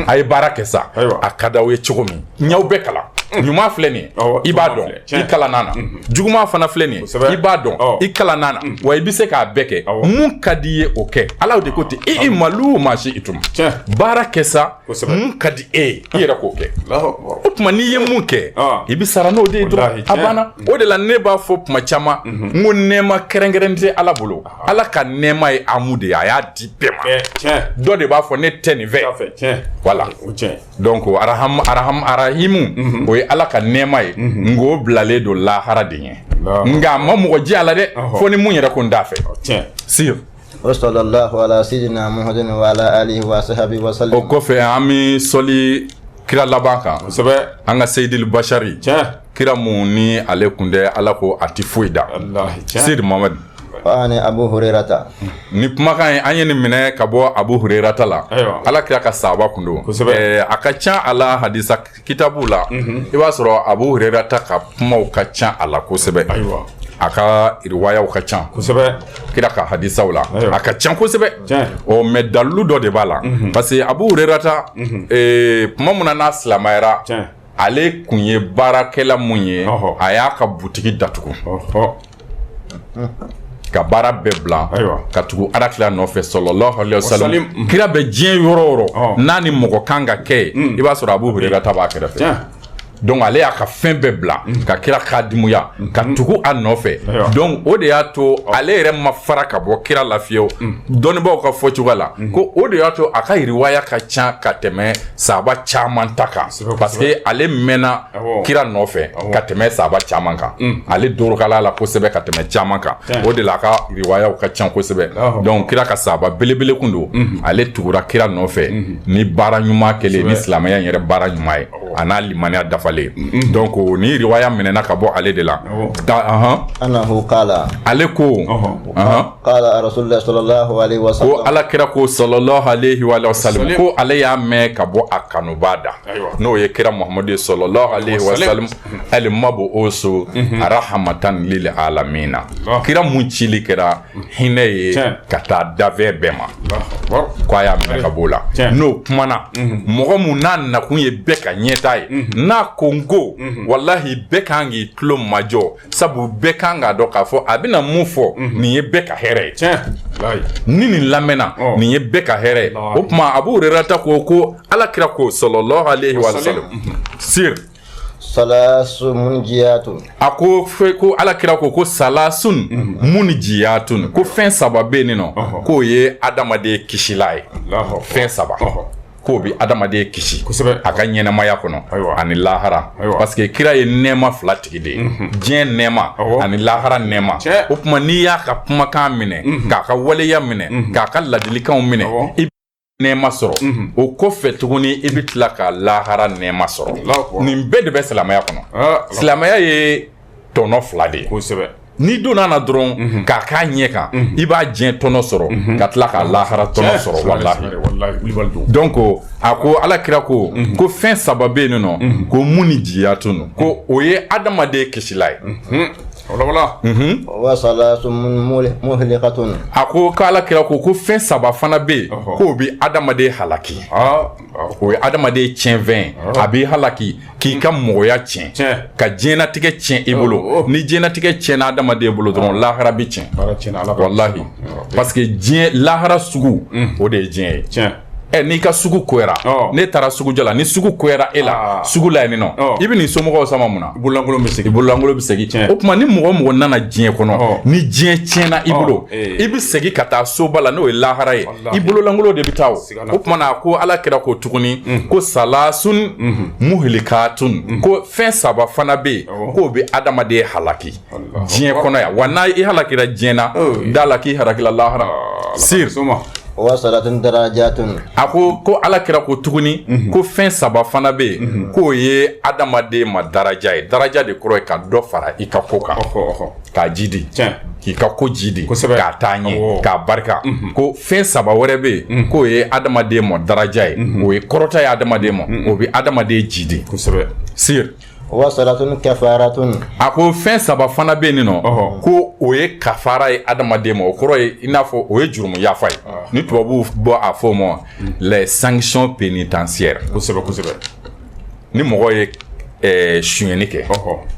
a ye baara kɛ sa a ka d'aw ye cogo min n y'aw bɛɛ kalan ɲuman filɛ nin ye i b'a dɔn i kalanna na juguman fana filɛ nin ye i b'a dɔn i kalanna na wa i bɛ se k'a bɛɛ kɛ mun ka di ye o kɛ Ala de ko ten i'malu ma shi'tum baara kɛ sa mun ka di e ye i yɛrɛ k'o kɛ o tuma n'i ye mun kɛ i bɛ sara n'o de ye dɔrɔn a banna o de la ne b'a fɔ tuma caman n ko nɛɛma kɛrɛnkɛrɛn tɛ Ala bolo Ala ka nɛɛma ye amu de ye a y'a di bɛɛ ma dɔ de b'a fɔ ne tɛ nin fɛ voilà donc arahimu o ye Ala ka nɛɛma ye ngo bilalen don lahara de ɲɛ nka a ma mɔgɔ diya la dɛ fo ni mun yɛrɛ ko n t'a fɛ sire sallallahu ala sayyidina muhammadin wa ala alihi wa sahbihi wa sallam. O kɔfɛ an bɛ sɔli kira laban kan kosɛbɛ an ka Seyidil Bashari kira mun ni ale kun tɛ Ala ko a tɛ foyi da Seydi Muhamadi ani Abu Hurairata ni kumakan an ye nin minɛ ka bɔ Abu Hurairata la Ala kira ka sahaba kun don a ka ca a la hadisa kitabu la i b'a sɔrɔ Abu Hurairata ka kumaw ka ca a la kosɛbɛ a ka riwayaw ka ca kosɛbɛ kira ka hadisaw la a ka ca kosɛbɛ mais dalilu dɔ de b'a la parce que Abu Hurairata kuma mun na n'a silamayara ale kun ye baarakɛla mun ye a y'a ka butigi datugu ka baara bɛɛ bila ka tugu Alakira nɔfɛ sallallahu alaihi wasallam kira bɛ diɲɛ yɔrɔ o yɔrɔ n'a ni mɔgɔ kan ka kɛ i b'a sɔrɔ Abu Hurairata b'a kɛrɛfɛ donc ale y'a ka fɛn bɛɛ bila ka kira kadimuya ka tugu a nɔfɛ donc o de y'a to ale yɛrɛ ma fara ka bɔ kira la fiyewu dɔnnibaaw ka fɔcogo la ko o de y'a to a ka riwaya ka ca ka tɛmɛ sahaba caman ta kan parce que ale mɛnna kira nɔfɛ ka tɛmɛ sahaba caman kan ale dorokala la kosɛbɛ ka tɛmɛ caman kan o de la a ka riwayaw ka ca kosɛbɛ donc kira ka sahaba belebele kun don ale tugura kira nɔfɛ ni baara ɲuman kɛlen ni silamɛya yɛrɛ baara ɲuman ye a n'a limaniya dafalen donc ni riwaya minɛna ka bɔ ale de la anahu qala ale ko qala rasulullah sallallahu alaihi wasallam ko ala kira ko sallallahu alaihi wa sallam ko ale y'a mɛn ka bɔ a kanuba da n'o ye kira Muhammadu sallallahu alaihi wa sallam ale mabu oso rahmatan lil alamina kira mun cili kɛra hinɛ ye ka taa dafɛ bɛɛ ma ko a y'a mɛn ka bɔ la n'o kumana mɔgɔ mun n'a nakun ye bɛɛ ka ɲɛta ye n'a kongo wallahi bɛɛ kan k'i tulo majɔ sabu bɛɛ kan k'a dɔn k'a fɔ a bɛna mun fɔ nin ye bɛɛ ka hɛrɛ ye ni nin lamɛnna nin ye bɛɛ ka hɛrɛ ye o tuma Abu Hurairata ko ala kira ko sallallahu alaihi wa sallam sir salasun munjiyatun a ko ala kira ko salasun munjiyatun ko fɛn saba bɛ yen nɔ k'o ye adamaden kisila ye fɛn saba k'o bi adamaden kisi a ka ɲɛnamaya kɔnɔ ani lahara parce que kira ye nɛɛma fila tigi de ye diɲɛ nɛɛma ani lahara nɛɛma o tuma n'i y'a ka kumakan minɛ k'a ka waleya minɛ k'a ka ladilikanw minɛ i nɛɛma sɔrɔ o kɔfɛ tuguni i bɛ tila ka lahara nɛɛma sɔrɔ nin bɛɛ de bɛ silamɛya kɔnɔ silamɛya ye tɔnɔ fila de ye ni donna na dɔrɔn k'a k'a ɲɛ kan i b'a diɲɛ tɔnɔ sɔrɔ ka tila ka lahara tɔnɔ sɔrɔ wallahi donc a ko ala kira ko fɛn saba bɛ yen nɔ ko mun ni jiya tun ko o ye adamaden kisila ye wa salasun muhliqatun a ko k'ala kira ko fɛn saba fana bɛ yen k'o bɛ adamaden halaki o ye adamaden tiɲɛfɛn a b'i halaki k'i ka mɔgɔya tiɲɛ ka diɲɛlatigɛ tiɲɛ i bolo ni diɲɛlatigɛ tiɲɛna adamaden bolo dɔrɔn lahara bɛ tiɲɛ wallahi parce que diɲɛ lahara sugu o de ye diɲɛ ye n'i ka sugu koyara ne taara sugu jala ni sugu koyara e la sugu la yen nɔ i bɛ nin somɔgɔw sama mun na i bololankolon bɛ segin o tuma ni mɔgɔ nana diɲɛ kɔnɔ ni diɲɛ tiɲɛna i bolo i bɛ segin ka taa soba la n'o ye lahara ye i bololankolon de bɛ taa o tuma na ko ala kira ko tuguni ko salasun muhlikatun ko fɛn saba fana bɛ yen k'o bɛ adamaden halaki diɲɛ kɔnɔ yan wa n'a i halakira diɲɛ na da la k'i halakila lahara sir wa salatun darajatun a ko ala kira ko tuguni ko fɛn saba fana bɛ yen k'o ye adamaden ma daraja ye daraja de kɔrɔ ye ka dɔ fara i ka ko kan k'a jidi k'i ka ko jidi k'a taa ɲɛ k'a barika ko fɛn saba wɛrɛ bɛ yen k'o ye adamaden ma daraja ye o ye kɔrɔta ye adamaden ma o bɛ adamaden jidi sir wa salatun kafaratun a ko fɛn saba fana bɛ yen nɔ ko o ye kafara ye adamaden ma o kɔrɔ ye i n'a fɔ o ye jurumu yafa ye ni tubabuw bɔ a fɔ o ma les sanctions pénitentiaires kosɛbɛ ni mɔgɔ ye suyɛni kɛ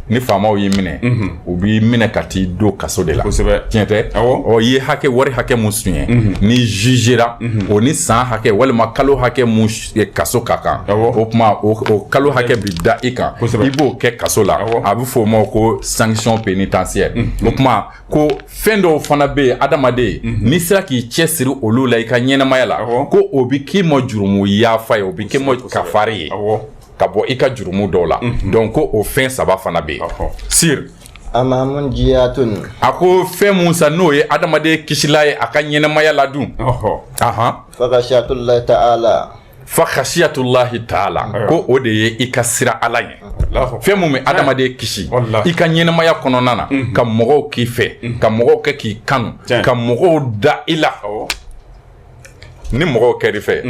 ni faamaw y'i minɛ u b'i minɛ ka t'i don kaso de la tiɲɛ tɛ ɔ i ye wari hakɛ mun suɲɛ ni jugera o ni san hakɛ walima kalo hakɛ mun kaso ka kan o tuma o kalo hakɛ bi da i kan i b'o kɛ kaso la a bɛ fɔ o ma ko sanction pénitentiaire o tuma ko fɛn dɔw fana bɛ yen adamaden n'i sera k'i cɛsiri olu la i ka ɲɛnamaya la ko o bi k'i ma jurumu yafa ye o bi k'i ma kafari ye ka bɔ i ka jurumu dɔw la donc ko o fɛn saba fana bɛ yen sir amamun jiyatun a ko fɛn mun sa n'o ye adamaden kisila ye a ka ɲɛnamaya la dun fakashatullahi ta'ala fakhashiyatullahi ta'ala ko o de ye i ka sira ala ye fɛn mun bɛ adamaden kisi i ka ɲɛnamaya kɔnɔna na ka mɔgɔw k'i fɛ ka mɔgɔw kɛ k'i kanu ka mɔgɔw da i la ni mɔgɔw kɛr'i fɛ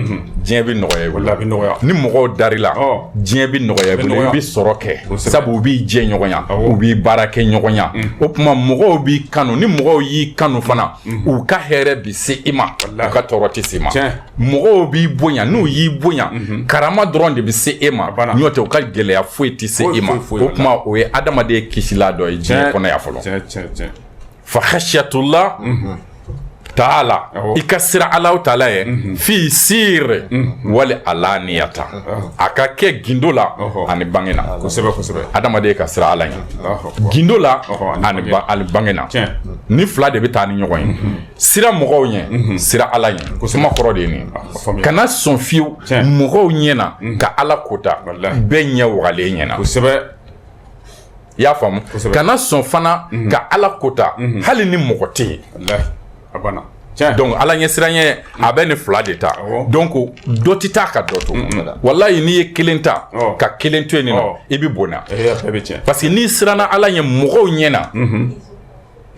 diɲɛ bɛ nɔgɔya i bolo ni mɔgɔw dar'i la diɲɛ bɛ nɔgɔya i bolo i bɛ sɔrɔ kɛ sabu u b'i jɛ ɲɔgɔn ya u b'i baara kɛ ɲɔgɔn ya o tuma mɔgɔw b'i kanu ni mɔgɔw y'i kanu fana u ka hɛrɛ bi se i ma u ka tɔɔrɔ tɛ se i ma mɔgɔw b'i bonya n'u y'i bonya karama dɔrɔn de bɛ se e ma n'o tɛ u ka gɛlɛya foyi tɛ se i ma o tuma o ye adamaden kisila dɔ ye diɲɛ kɔnɔ yan fɔlɔ fakhashiyatullah ta'ala i ka sira Alahu Taala ye fi sir wali alaniyata a ka kɛ gindo la ani bange na kosɛbɛ adamaden ka sira Ala ye gindo la ani bange na ni fila de bɛ taa ni ɲɔgɔn ye sira mɔgɔw ɲɛ sira Ala ɲɛ kuma kɔrɔ de ye nin kana sɔn fiyewu mɔgɔw ɲɛna ka Ala kota bɛɛ ɲɛ wagalen ɲɛna kosɛbɛ i y'a faamu kana sɔn fana ka Ala kota hali ni mɔgɔ tɛ yen donc ala ɲɛ siranya a bɛ ni fila de ta donc dɔ ti taa ka dɔ to wallahi n'i ye kelen ta ka kelen to yen nɔ i bɛ bonya parce que n'i siranna ala ɲɛ mɔgɔw ɲɛna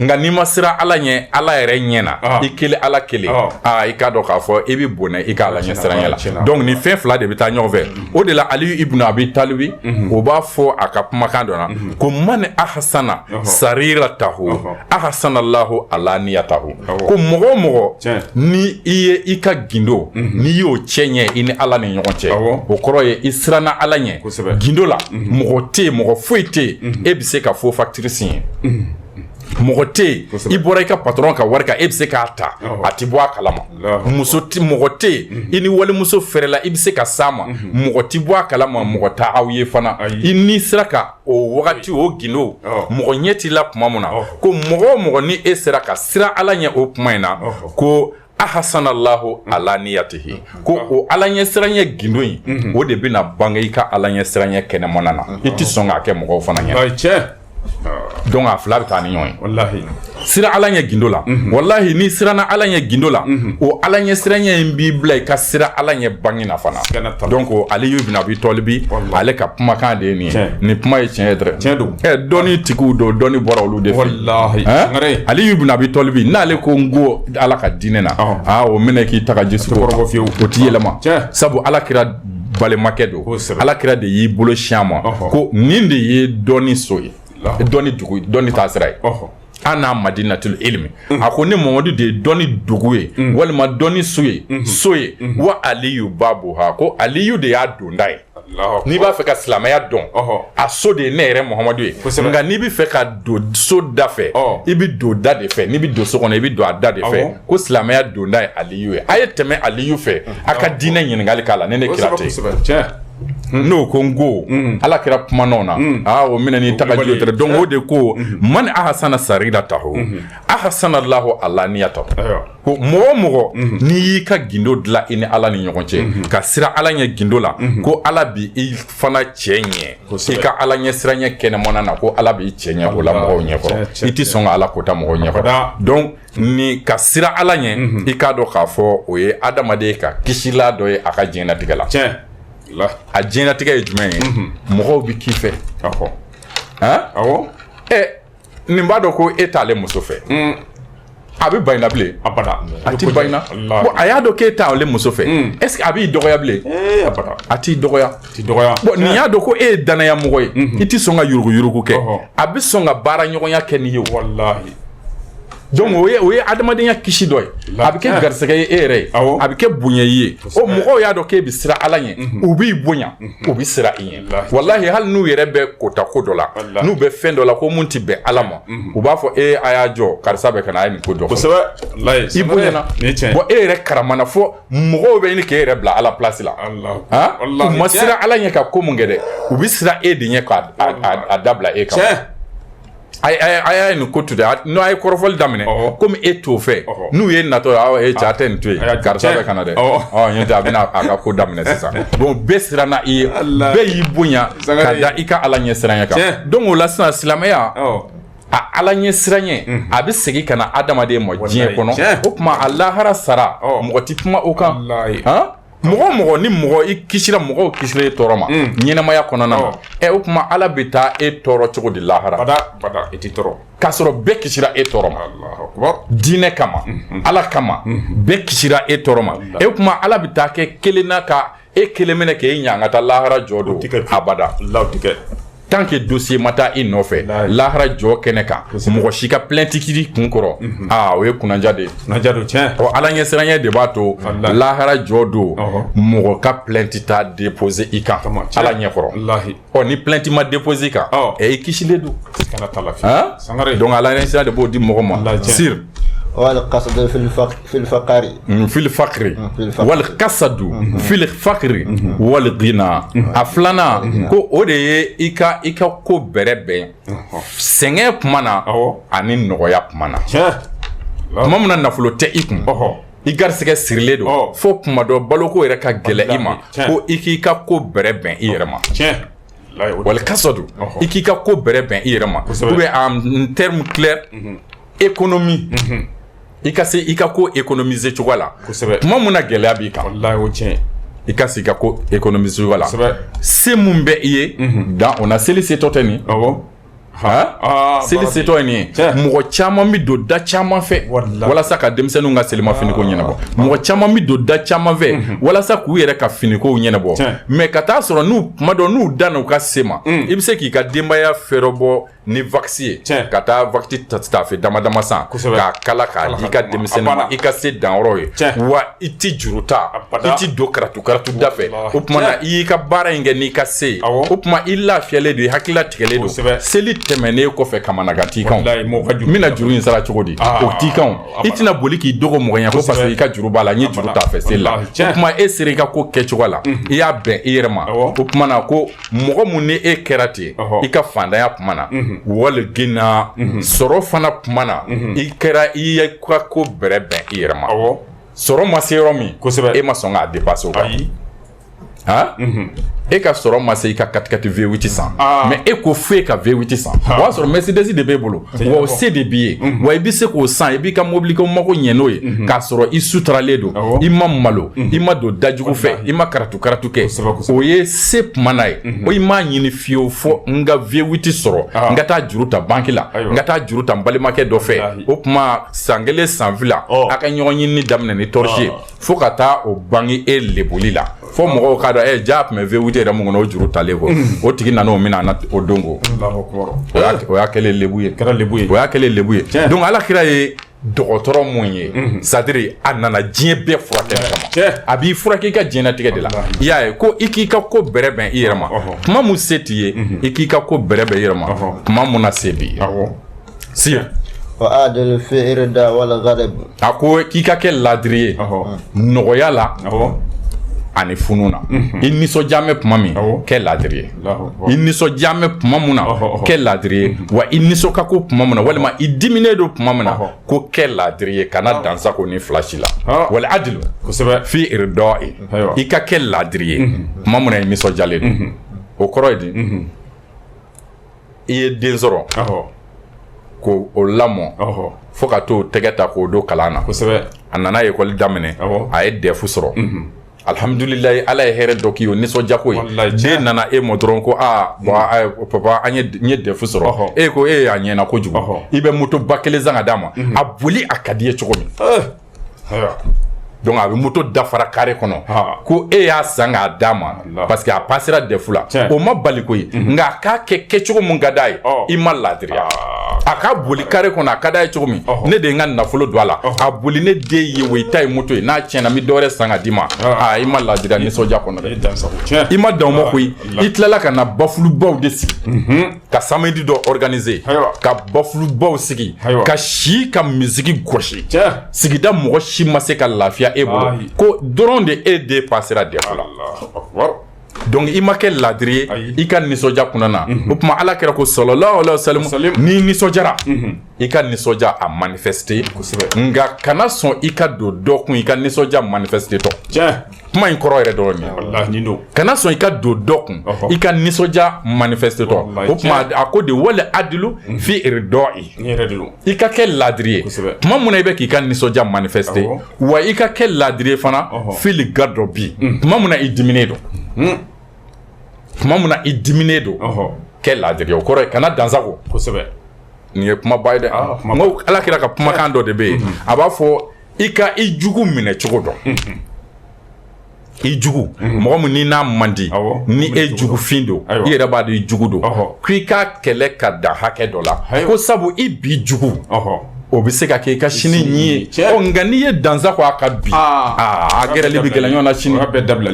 nka n'i ma siran ala ɲɛ ala yɛrɛ ɲɛna i kelen ala kelen i k'a dɔn k'a fɔ i bɛ bonya i ka ala ɲɛ siranya la donc ni fɛn fila de bɛ taa ɲɔgɔn fɛ o de la Aliyu ibn Abi Talibi o b'a fɔ a ka kumakan dɔ la ko man ahsana sariratahu ahsanallahu alaniyatahu ko mɔgɔ o mɔgɔ ni i ye i ka gindo n'i y'o cɛ ɲɛ i ni ala ni ɲɔgɔn cɛ o kɔrɔ ye i siranna ala ɲɛ gindo la mɔgɔ tɛ yen mɔgɔ foyi tɛ yen e bɛ se ka fo facture signer mɔgɔ tɛ yen i bɔra i ka patron ka wari kan e bɛ se k'a ta a tɛ bɔ a kalama mɔgɔ tɛ yen i ni walimuso fɛrɛla i bɛ se ka s'a ma mɔgɔ tɛ bɔ a kalama mɔgɔ t'a aw ye fana i n'i sera ka o wagati o gindo mɔgɔ ɲɛ t'i la tuma min na ko mɔgɔ o mɔgɔ ni e sera ka siran ala ɲɛ o tuma in na ko ahsanallahu alaniyatihi ko o ala ɲɛ siranya gindo in o de bɛna bange i ka ala ɲɛ siranya kɛnɛmana na i tɛ sɔn k'a kɛ mɔgɔw fana ɲɛ donc a fila bɛ taa ni ɲɔgɔn ye wallahi sira ala ɲɛ gindo la wallahi ni siranna ala ɲɛ gindo la o ala ɲɛ siranya in b'i bila i ka sira ala ɲɛ bange na fana donc Aliyu ibn Abi Talibi ale ka kumakan de ye nin ye nin kuma ye tiɲɛ ye dɔrɔn dɔnni tigiw don dɔnni bɔra olu de fɛ wallahi Aliyu ibn Abi Talibi n'ale ko n ko ala ka diinɛ na o minɛ k'i ta ka Jesu kɔrɔbɔ fiyewu o t'i yɛlɛma sabu ala kira balimakɛ don ala kira de y'i bolo siɲɛ ma ko nin de ye dɔnni so ye dɔnni dugu dɔnni taa sira ye an n'a madinatul ilmi a ko ne Mamadu de ye dɔnni dugu ye walima dɔnni so ye wa Aliyu babuha ko Aliyu de y'a donda ye n'i b'a fɛ ka silamɛya dɔn a so de ye ne yɛrɛ Muhamadu ye nka n'i bɛ fɛ ka don so da fɛ i bɛ don da de fɛ n'i bɛ don so kɔnɔ i bɛ don a da de fɛ ko silamɛya donda ye Aliyu ye a ye tɛmɛ Aliyu fɛ a ka diinɛ ɲininkali k'a la ne kira tɛ n'o ko n ko ala kira kumananw na o minɛ ni tagaji o tɛ donc o de ko man ahsana sariratahu ahsanallahu alaniyatahu ko mɔgɔ o mɔgɔ n'i y'i ka gindo dilan i ni ala ni ɲɔgɔn cɛ ka sira ala ɲɛ gindo la ko ala bi i fana cɛ ɲɛ i ka ala ɲɛ siranya kɛnɛmana na ko ala b'i cɛ ɲɛ o la mɔgɔw ɲɛkɔrɔ i tɛ sɔn ka ala kota mɔgɔw ɲɛkɔrɔ donc ni ka sira ala ɲɛ i k'a dɔn k'a fɔ o ye adamaden ka kisila dɔ ye a ka diɲɛlatigɛ la a diɲɛlatigɛ ye jumɛn ye mɔgɔw bɛ k'i fɛ nin b'a dɔn ko e t'ale muso fɛ a bɛ bayina bilen a t'i bayina bon a y'a dɔn k'e t'ale muso fɛ est ce que a b'i dɔgɔya bilen a t'i dɔgɔya bon nin y'a dɔn ko e ye danaya mɔgɔ ye i tɛ sɔn ka yurugu yurugu kɛ a bɛ sɔn ka baara ɲɔgɔnya kɛ n'i ye wallahi donc o ye adamadenya kisi dɔ ye a bɛ kɛ garisɛgɛ ye e yɛrɛ ye a bɛ kɛ bonya ye o mɔgɔw y'a dɔn k'e bɛ siran Ala ɲɛ u b'i bonya u bɛ siran i ɲɛ walahi hali n'u yɛrɛ bɛ kota ko dɔ la n'u bɛ fɛn dɔ la ko mun ti bɛn Ala ma u b'a fɔ a y'a jɔ karisa bɛ ka na a ye nin ko dɔ kosɛbɛ i bonyana bon e yɛrɛ karamana fɔ mɔgɔw bɛ ɲini k'e yɛrɛ bila Ala place la u ma siran Ala ɲɛ ka ko mun kɛ dɛ u bɛ siran e de ɲɛ k'a dabila e kama a y'a nin ko to dɛ n'o a ye kɔrɔfɔli daminɛ komi e t'o fɛ n'u ye natɔ ye cɛ a tɛ nin to yen karisa bɛ ka na dɛ ɲɔ tɛ a bɛna a ka ko daminɛ sisan donc bɛɛ siranna i ye bɛɛ y'i bonya ka da i ka Ala ɲɛ siranɲɛ kan donc o la sisan silamɛya a Ala ɲɛ siranɲɛ a bɛ segin ka na adamaden ma diɲɛ kɔnɔ o tuma a lahara sara mɔgɔ tɛ kuma o kan mɔgɔ ni mɔgɔ i kisira mɔgɔw kisira e tɔɔrɔ ma ɲɛnamaya kɔnɔna na o tuma Ala bɛ taa e tɔɔrɔ cogo di lahara bada e tɛ tɔɔrɔ k'a sɔrɔ bɛɛ kisira e tɔɔrɔ ma diinɛ kama Ala kama bɛɛ kisira e tɔɔrɔ ma o tuma Ala bɛ taa kɛ kelen na ka e kelen minɛ k'e ɲa an ka taa lahara jɔ don abada tant que dossier ma taa i nɔfɛ lahara jɔ kɛnɛ kan mɔgɔ si ka plainte kiri kun kɔrɔ o ye kunanja de ye tiɲɛ Ala ɲɛ siranɲɛ de b'a to lahara jɔ don mɔgɔ ka plainte t'a déposer i kan Ala ɲɛ kɔrɔ ni plainte ma déposer i kan i kisilen don donc Ala ɲɛ siranɲɛ de b'o di mɔgɔ ma sir والقصد في الفقر في الفقر والقصد في الفقر والغنى aflana ko o de ye i ka ko bɛrɛ bɛn sɛgɛn kuma na ani nɔgɔya kuma na tuma min na nafolo tɛ i kun i garisɛgɛ sirilen don fo kuma dɔ baloko yɛrɛ ka gɛlɛ i ma ko i k'i ka ko bɛrɛ bɛn i yɛrɛ ma wal kasadu i k'i ka ko bɛrɛ bɛn i yɛrɛ ma ou bien en terme clair économie i ka se i ka ko économiser cogo la tuma mun na gɛlɛya b'i kan i ka se i ka ko économiser cogo la se mun bɛ i ye dan o na seli setɔ tɛ nin seli setɔ ye nin ye mɔgɔ caman bi don da caman fɛ walasa ka denmisɛnninw ka selima finiko ɲɛnabɔ mɔgɔ caman bi don da caman fɛ walasa k'u yɛrɛ ka finikow ɲɛnabɔ mais ka taa sɔrɔ n'u kuma dɔ n'u dan n'u ka se ma i bɛ se k'i ka denbaya fɛrɛ bɔ ni vaccin ye ka taa vaccin ta fɛ dama dama san k'a kala k'a di i ka denmisɛnnin ma i ka se danyɔrɔ ye wa i ti juru ta i ti don karatu da fɛ o tuma na i y'i ka baara in kɛ n'i ka se ye o tuma i lafiyalen don i hakilila tigɛlen don seli tɛmɛnen kɔfɛ kamanagan t'i kan n bɛna juru in sara cogo di o t'i kan i tɛna boli k'i dogo mɔgɔ ɲɛ ko parce que i ka juru b'a la n ye juru t'a fɛ seli la o tuma e sera i ka ko kɛcogo la i y'a bɛn i yɛrɛ ma o tuma na ko mɔgɔ mun ni e kɛra ten i ka fandanya kuma na wali gina sɔrɔ fana kuma na i kɛra i ye ka ko bɛrɛ bɛn i yɛrɛ ma sɔrɔ ma se yɔrɔ min e ma sɔn k'a dépasser o kan e ka sɔrɔ ma se i ka 4x4 V8 san mais e ko fo e ka V8 san o y'a sɔrɔ Mercedes de b'e bolo wa o se de b'i ye wa i bɛ se k'o san i b'i ka mobili kɛ mago ɲɛ n'o ye k'a sɔrɔ i suturalen don i ma malo i ma don dajugu fɛ i ma karatu kɛ o ye se tuma na ye o i m'a ɲini fiyewu fɔ n ka V8 sɔrɔ n ka taa juru ta banki la n ka taa juru ta n balimakɛ dɔ fɛ o tuma san kelen san fila a ka ɲɔgɔn ɲinini daminɛ ni tɔrɔsi ye fo ka taa o bange e leboli la fo mɔgɔw k'a dɔn jaa tun bɛ V8 yɛrɛ mun kɔnɔ o juru talen kɔ o tigi nana o mina o don ko o y'a kɛlen lebu ye o y'a kɛlen lebu ye donc ala kira ye dɔgɔtɔrɔ mun ye c'est-à-dire a nana diɲɛ bɛɛ furakɛ kama a b'i furakɛ i ka diɲɛlatigɛ de la i y'a ye ko i k'i ka ko bɛrɛ bɛn i yɛrɛ ma tuma mun se t'i ye i k'i ka ko bɛrɛ bɛn i yɛrɛ ma tuma mun na se b'i ye si وعادل في إردا والغضب a ko k'i ka kɛ ladiri ye nɔgɔya la ani funu na i nisɔndiya mɛn tuma min kɛ ladiri ye i nisɔndiya mɛn tuma min na kɛ ladiri ye wa i nisɔn ka ko tuma min na walima i diminen don tuma min na ko kɛ ladiri ye kana dansago ni fila si la wali adilu fi iridɔ i ka kɛ ladiri ye tuma min na i nisɔndiyalen don o kɔrɔ ye di i ye den sɔrɔ ko o lamɔ fo ka t'o tɛgɛ ta k'o don kalan na a nana ekɔli daminɛ a ye dɛfu sɔrɔ alhamdulilayi ala ye hɛrɛ dɔ k'i ye o nisɔndiyako ye den nana e ma dɔrɔn ko papa n ye dɛfu sɔrɔ e ko e y'a ɲɛna kojugu i bɛ moto ba kelen san ka d'a ma a boli a ka di ye cogo min donc a bɛ moto dafara carré kɔnɔ ko e y'a san k'a d'a ma parce que a passera dɛfu la o ma bali ko ye nka a k'a kɛ kɛcogo min ka d'a ye i ma ladiriya a ka boli kare kɔnɔ a ka da ye cogo min ne de n ka nafolo don a la a boli ne den ye o i ta ye moto ye n'a tiɲɛna mi dɔwɛrɛ san ka d'i ma i ma ladira nisɔndiya kɔnɔ dɛ i ma dan o ma koyi i tilala ka na bafulubaw de sigi ka samedi dɔ organiser ka bafulubaw sigi ka si ka misiki gosi sigida mɔgɔ si ma se ka lafiya e bolo ko dɔrɔn de e den passera défaut la donc i ma kɛ ladiri ye i ka nisɔndiya kunna na o tuma ala kɛra ko sallallahu alaihi wasallam ni nisɔndiyara i ka nisɔndiya a manifester nka kana sɔn i ka don dɔ kun i ka nisɔndiya manifester tɔ kuma in kɔrɔ yɛrɛ dɔrɔn ye kana sɔn i ka don dɔ kun i ka nisɔndiya manifester tɔ o tuma a ko de wale adilu fi iridɔ'i i ka kɛ ladiri ye tuma mun na i bɛ k'i ka nisɔndiya manifester wa i ka kɛ ladiri ye fana fili gadɔ bi tuma mun na i diminen don tuma mun na i diminen don kɛ ladiri ye o kɔrɔ ye kana dansago nin ye kumaba ye dɛ n ko ala kira ka kumakan dɔ de bɛ yen a b'a fɔ i ka i jugu minɛ cogo dɔn i jugu mɔgɔ min n'i n'a man di ni e jugufin don i yɛrɛ b'a dɔn i jugu don k'i ka kɛlɛ ka dan hakɛ dɔ la ko sabu i bi jugu o bɛ se ka kɛ i ka sini ɲi ye nka n'i ye dansa ko a ka bi a gɛrɛli bɛ gɛlɛn ɲɔgɔn na sini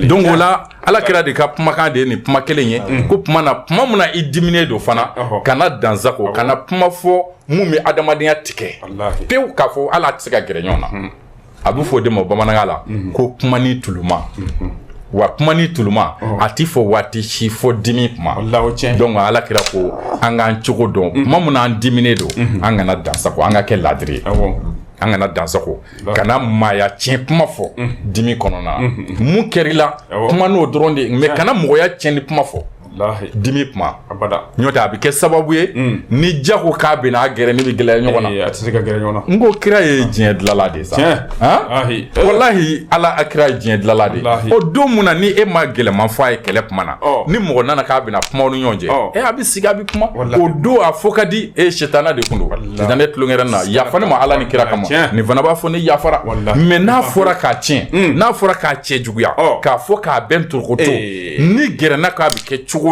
donc o la ala kira de ka kumakan de ye nin kuma kelen ye ko tuma min na i diminen don fana kana dansa ko kana kuma fɔ mun bɛ adamadenya tigɛ pewu k'a fɔ ala tɛ se ka gɛrɛ ɲɔgɔn na a bɛ fɔ o de ma bamanankan la ko kuma ni tuluma wa kuma ni tuluma a ti fɔ waati si fɔ dimi kuma donc ala kira ko an k'an cogo dɔn kuma mun n'an diminen don an kana dansago an ka kɛ ladiri ye an kana dansago kana maaya tiɲɛ kuma fɔ dimi kɔnɔna na mun kɛra i la kuma n'o dɔrɔn de mais kana mɔgɔya tiɲɛ ni kuma fɔ dimi kuma n'o tɛ a bɛ kɛ sababu ye ni jago k'a bɛna a gɛrɛ ni bɛ gɛlɛya ɲɔgɔn na a tɛ se ka gɛrɛ ɲɔgɔn na n ko kira ye diɲɛ dilala de sa walahi ala a kira ye diɲɛ dilala de o don mun na ni e ma gɛlɛman fɔ a ye kɛlɛ kuma na ni mɔgɔ nana k'a bɛna kuma ni ɲɔgɔn cɛ a bɛ sigi a bɛ kuma o don a fɔ ka di sitana de kun don sitana tulonkɛrɛn na yafa ne ma ala ni kira kama nin fana b'a fɔ ne yafara mais n'a fɔra k'a tiɲɛ n'a fɔra k'a cɛ juguya k'a fɔ k'a bɛn turukoto ni gɛrɛna k'a bɛ kɛ cogo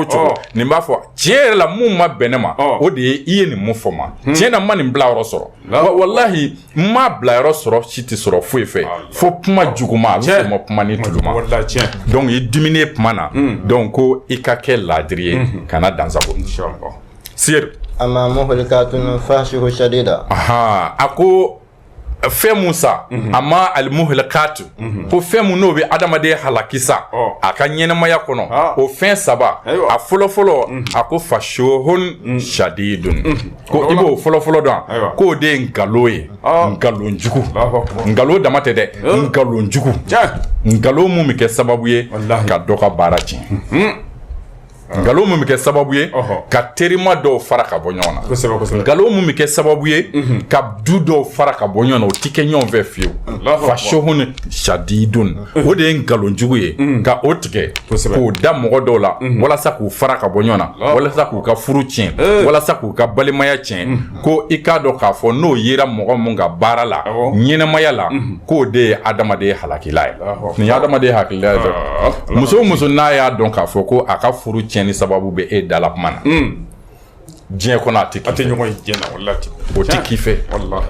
nin b'a fɔ tiɲɛ yɛrɛ la mun ma bɛn ne ma o de ye i ye nin mun fɔ ma tiɲɛ na ma nin bila yɔrɔ sɔrɔ wallahi n ma bila yɔrɔ sɔrɔ si tɛ sɔrɔ foyi fɛ fo kuma juguma a bɛ fɔ ma kuma ni tuluma donc i diminen kuma na donc ko i ka kɛ ladiri ye kana dansago sir amma muhlikatun fashihu shadida a ko fɛn mun sa amma almuhlakatu ko fɛn mun n'o bɛ adamaden halakisa a ka ɲɛnamaya kɔnɔ o fɛn saba a fɔlɔfɔlɔ a ko fashohun shadidun ko i b'o fɔlɔfɔlɔ dɔn k'o de ye nkalon ye nkalon jugu nkalon dama tɛ dɛ nkalon jugu nkalon mun bɛ kɛ sababu ye ka dɔ ka baara tiɲɛ nkalon mun bɛ kɛ sababu ye ka terima dɔw fara ka bɔ ɲɔgɔn na nkalon mun bɛ kɛ sababu ye ka du dɔw fara ka bɔ ɲɔgɔn na o ti kɛ ɲɔgɔn fɛ fiyewu fashohun shadidun o de ye nkalon jugu ye ka o tigɛ k'o da mɔgɔ dɔw la walasa k'u fara ka bɔ ɲɔgɔn na walasa k'u ka furu tiɲɛ walasa k'u ka balimaya tiɲɛ ko i k'a dɔn k'a fɔ n'o yera mɔgɔ mun ka baara la ɲɛnamaya la k'o de ye adamaden halakila ye nin ye adamaden hakilila ye dɛ muso o muso n'a y'a dɔn k'a fɔ ko a ka furu tiɲɛ ni sababu bɛ e dala kuma na diɲɛ kɔnɔ a tɛ ɲɔgɔn ye diɲɛ na wallahi o tɛ k'i fɛ wallahi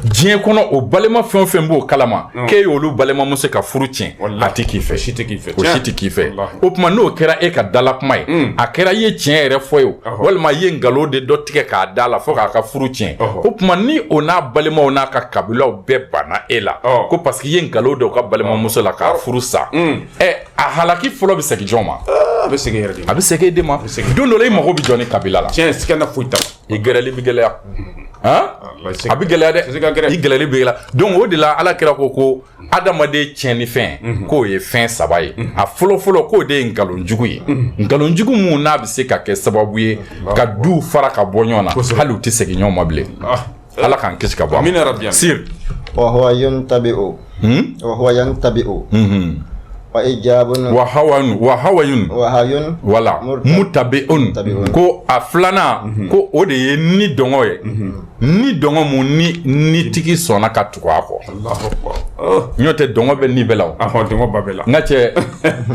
diɲɛ kɔnɔ o balima fɛn o fɛn b'o kalama k'e y'olu balimamuso ka furu tiɲɛ a tɛ k'i fɛ o si tɛ k'i fɛ o tuma n'o kɛra e ka dala kuma ye a kɛra i ye tiɲɛ yɛrɛ fɔ ye o walima i ye nkalon de dɔ tigɛ k'a da la fo k'a ka furu tiɲɛ o tuma ni o n'a balimaw n'a ka kabilaw bɛɛ banna e la ko parce que i ye nkalon da o ka balimamuso la k'a furu sa a halaki fɔlɔ bɛ segin jɔn ma a bɛ segin yɛrɛ de ma a bɛ segin e de ma don dɔ la i mago bɛ jɔ ni kabila la tiɲɛ sikana foyi t'a la i gɛrɛli bɛ gɛlɛya a bɛ gɛlɛya dɛ i gɛlɛyali bɛ gɛlɛya donc o de la ala kira ko adamaden tiɲɛnifɛn k'o ye fɛn saba ye a fɔlɔfɔlɔ k'o de ye nkalon jugu ye nkalon jugu mun n'a bɛ se ka kɛ sababu ye ka du fara ka bɔ ɲɔgɔn na hali u tɛ segin ɲɔgɔn ma bilen ala k'an kisi ka bɔ a ma sir wa huwa yantabi'u wa ijabun wa hawayun wala mutabi'un ko a filanan ko o de ye ni dɔngɔ ye ni dɔngɔ mun ni tigi sɔnna ka tugu a kɔ n'o tɛ dɔngɔ bɛ ni bɛɛ la o dɔngɔ ba bɛɛ la n ka cɛ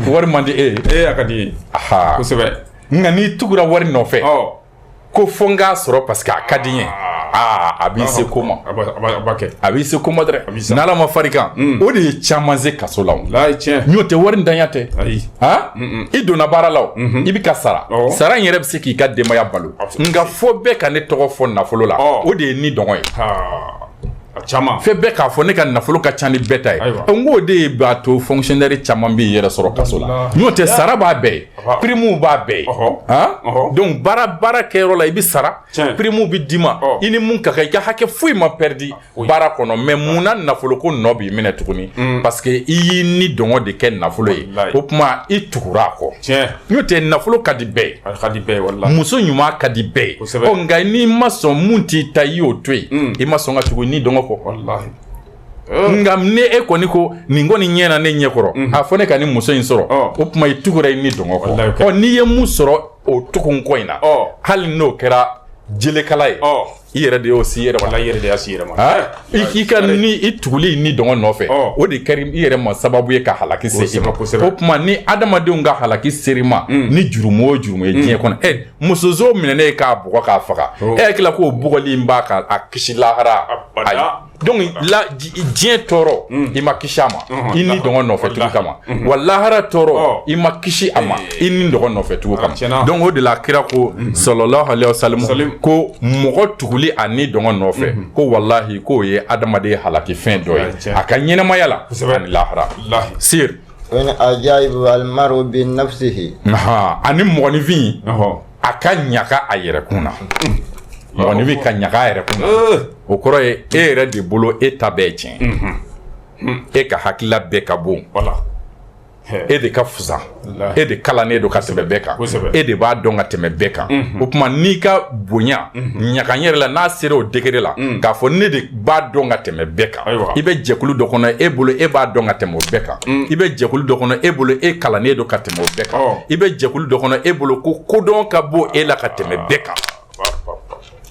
wari man di e ye a ka di ye kosɛbɛ nka n'i tugura wari nɔfɛ ko fo n k'a sɔrɔ parce que a ka di n ye a b'i se ko ma a b'i se ko ma dɛ n'ala ma far'i kan o de ye caman se kaso la n'o tɛ wari ntanya tɛ i donna baara la i bɛ ka sara sara in yɛrɛ bɛ se k'i ka denbaya balo nka fo bɛɛ ka ne tɔgɔ fɔ nafolo la o de ye ni dɔngɔ ye fɛn bɛɛ k'a fɔ ne ka nafolo ka ca ni bɛɛ ta ye n k'o de ye b'a to fonctionnaire caman b'i yɛrɛ sɔrɔ kaso la n'o tɛ sara b'a bɛɛ ye prime b'a bɛɛ ye donc baara kɛyɔrɔ la i bɛ sara prime bɛ d'i ma i ni mun ka kan i ka hakɛ foyi ma perdre baara kɔnɔ mais munna nafolo ko nɔ b'i minɛ tuguni parce que i y'i ni dɔngɔ de kɛ nafolo ye o tuma i tugura a kɔ n'o tɛ nafolo ka di bɛɛ ye muso ɲuman ka di bɛɛ ye nka n'i ma sɔn mun t'i ta i y'o to yen i ma sɔn ka tugu ni dɔngɔ wallahi nga ne e kɔni ko nin kɔni ɲɛna ne ɲɛkɔrɔ a fɔ ne ka ni muso in sɔrɔ o tuma i tugura i ni dɔngɔ kɔ n'i ye mun sɔrɔ o tugun ko in na hali n'o kɛra jelekala ye i yɛrɛ de y'o si yɛrɛ ma i yɛrɛ de y'a si yɛrɛ ma i ka ni i tuguli ni dɔngɔ nɔfɛ o de kɛra i yɛrɛ ma sababu ye ka halaki se i ma o tuma ni adamadenw ka halaki seri ma ni jurumu o jurumu ye diɲɛ kɔnɔ musozo minɛ ne k'a bugɔ k'a faga e hakili k'o bugɔli in b'a ka a kisi lahara ayi donc diɲɛ tɔɔrɔ i ma kisi a ma i ni dɔngɔ nɔfɛ tugu kama wa lahara tɔɔrɔ i ma kisi a ma i ni dɔngɔ nɔfɛ tugu kama donc o de la kira ko sallallahu alaihi wasallam ko mɔgɔ tuguli a ni dɔngɔ nɔfɛ ko wallahi k'o ye adamaden halaki fɛn dɔ ye a ka ɲɛnamaya la ani lahara sir in ajaibu almaru bi nafsihi ani mɔgɔninfin a ka ɲaga a yɛrɛ kun na mɔgɔninfin ka ɲaga a yɛrɛ kun na o kɔrɔ ye e yɛrɛ de bolo e ta bɛɛ tiɲɛ e ka hakilila bɛɛ ka bon e de ka fusa e de kalannen don ka tɛmɛ bɛɛ kan e de b'a dɔn ka tɛmɛ bɛɛ kan o tuma n'i ka bonya ɲaga yɛrɛ la n'a sera o degré la k'a fɔ ne de b'a dɔn ka tɛmɛ bɛɛ kan i bɛ jɛkulu dɔ kɔnɔ e bolo e b'a dɔn ka tɛmɛ o bɛɛ kan i bɛ jɛkulu dɔ kɔnɔ e bolo e kalannen don ka tɛmɛ o bɛɛ kan i bɛ jɛkulu dɔ kɔnɔ e bolo ko kodɔn ka bɔ e la ka tɛmɛ bɛɛ kan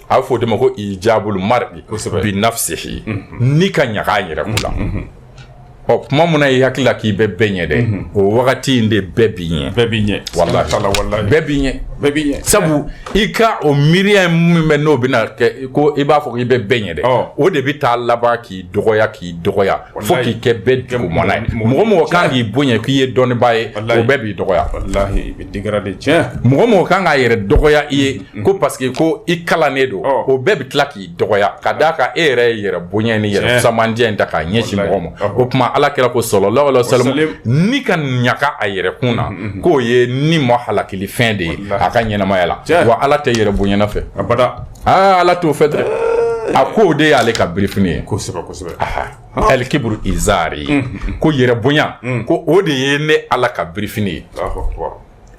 a bɛ fɔ o de ma ko ijabul mar'i bi nafsihi n'i ka ɲaga a yɛrɛ kun la kuma mun na i hakili la k'i bɛ bɛɛ ɲɛ dɛ o wagati in de bɛɛ b'i ɲɛ wallahi bɛɛ b'i ɲɛ sabu i ka o miiriya min bɛ n'o bɛna kɛ ko i b'a fɔ k'i bɛ bɛɛ ɲɛ dɛ o de bɛ taa laban k'i dɔgɔya fo k'i kɛ bɛɛ dugumana ye mɔgɔ mɔgɔ kan k'i bonya k'i ye dɔnnibaa ye o bɛɛ b'i dɔgɔya mɔgɔ mɔgɔ kan k'a yɛrɛ dɔgɔya i ye ko parce que ko i kalannen don o bɛɛ bɛ tila k'i dɔgɔya ka d'a kan e yɛrɛ ye yɛrɛ bonya ni yɛrɛ fusamandiya in ta k'a ɲɛsin mɔgɔ ma o tuma ala kira ko sallallahu alaihi wasallam ni ka ɲaga a yɛrɛ kun na k'o ye ni mɔ halakili fɛn de ye a ka ɲɛnamaya la wa ala tɛ yɛrɛ bonyana fɛ ala t'o fɛ dɛ a ko o de y'ale ka birifini ye kosɛbɛ el kibru izari ko yɛrɛ bonya ko o de ye ne ala ka birifini ye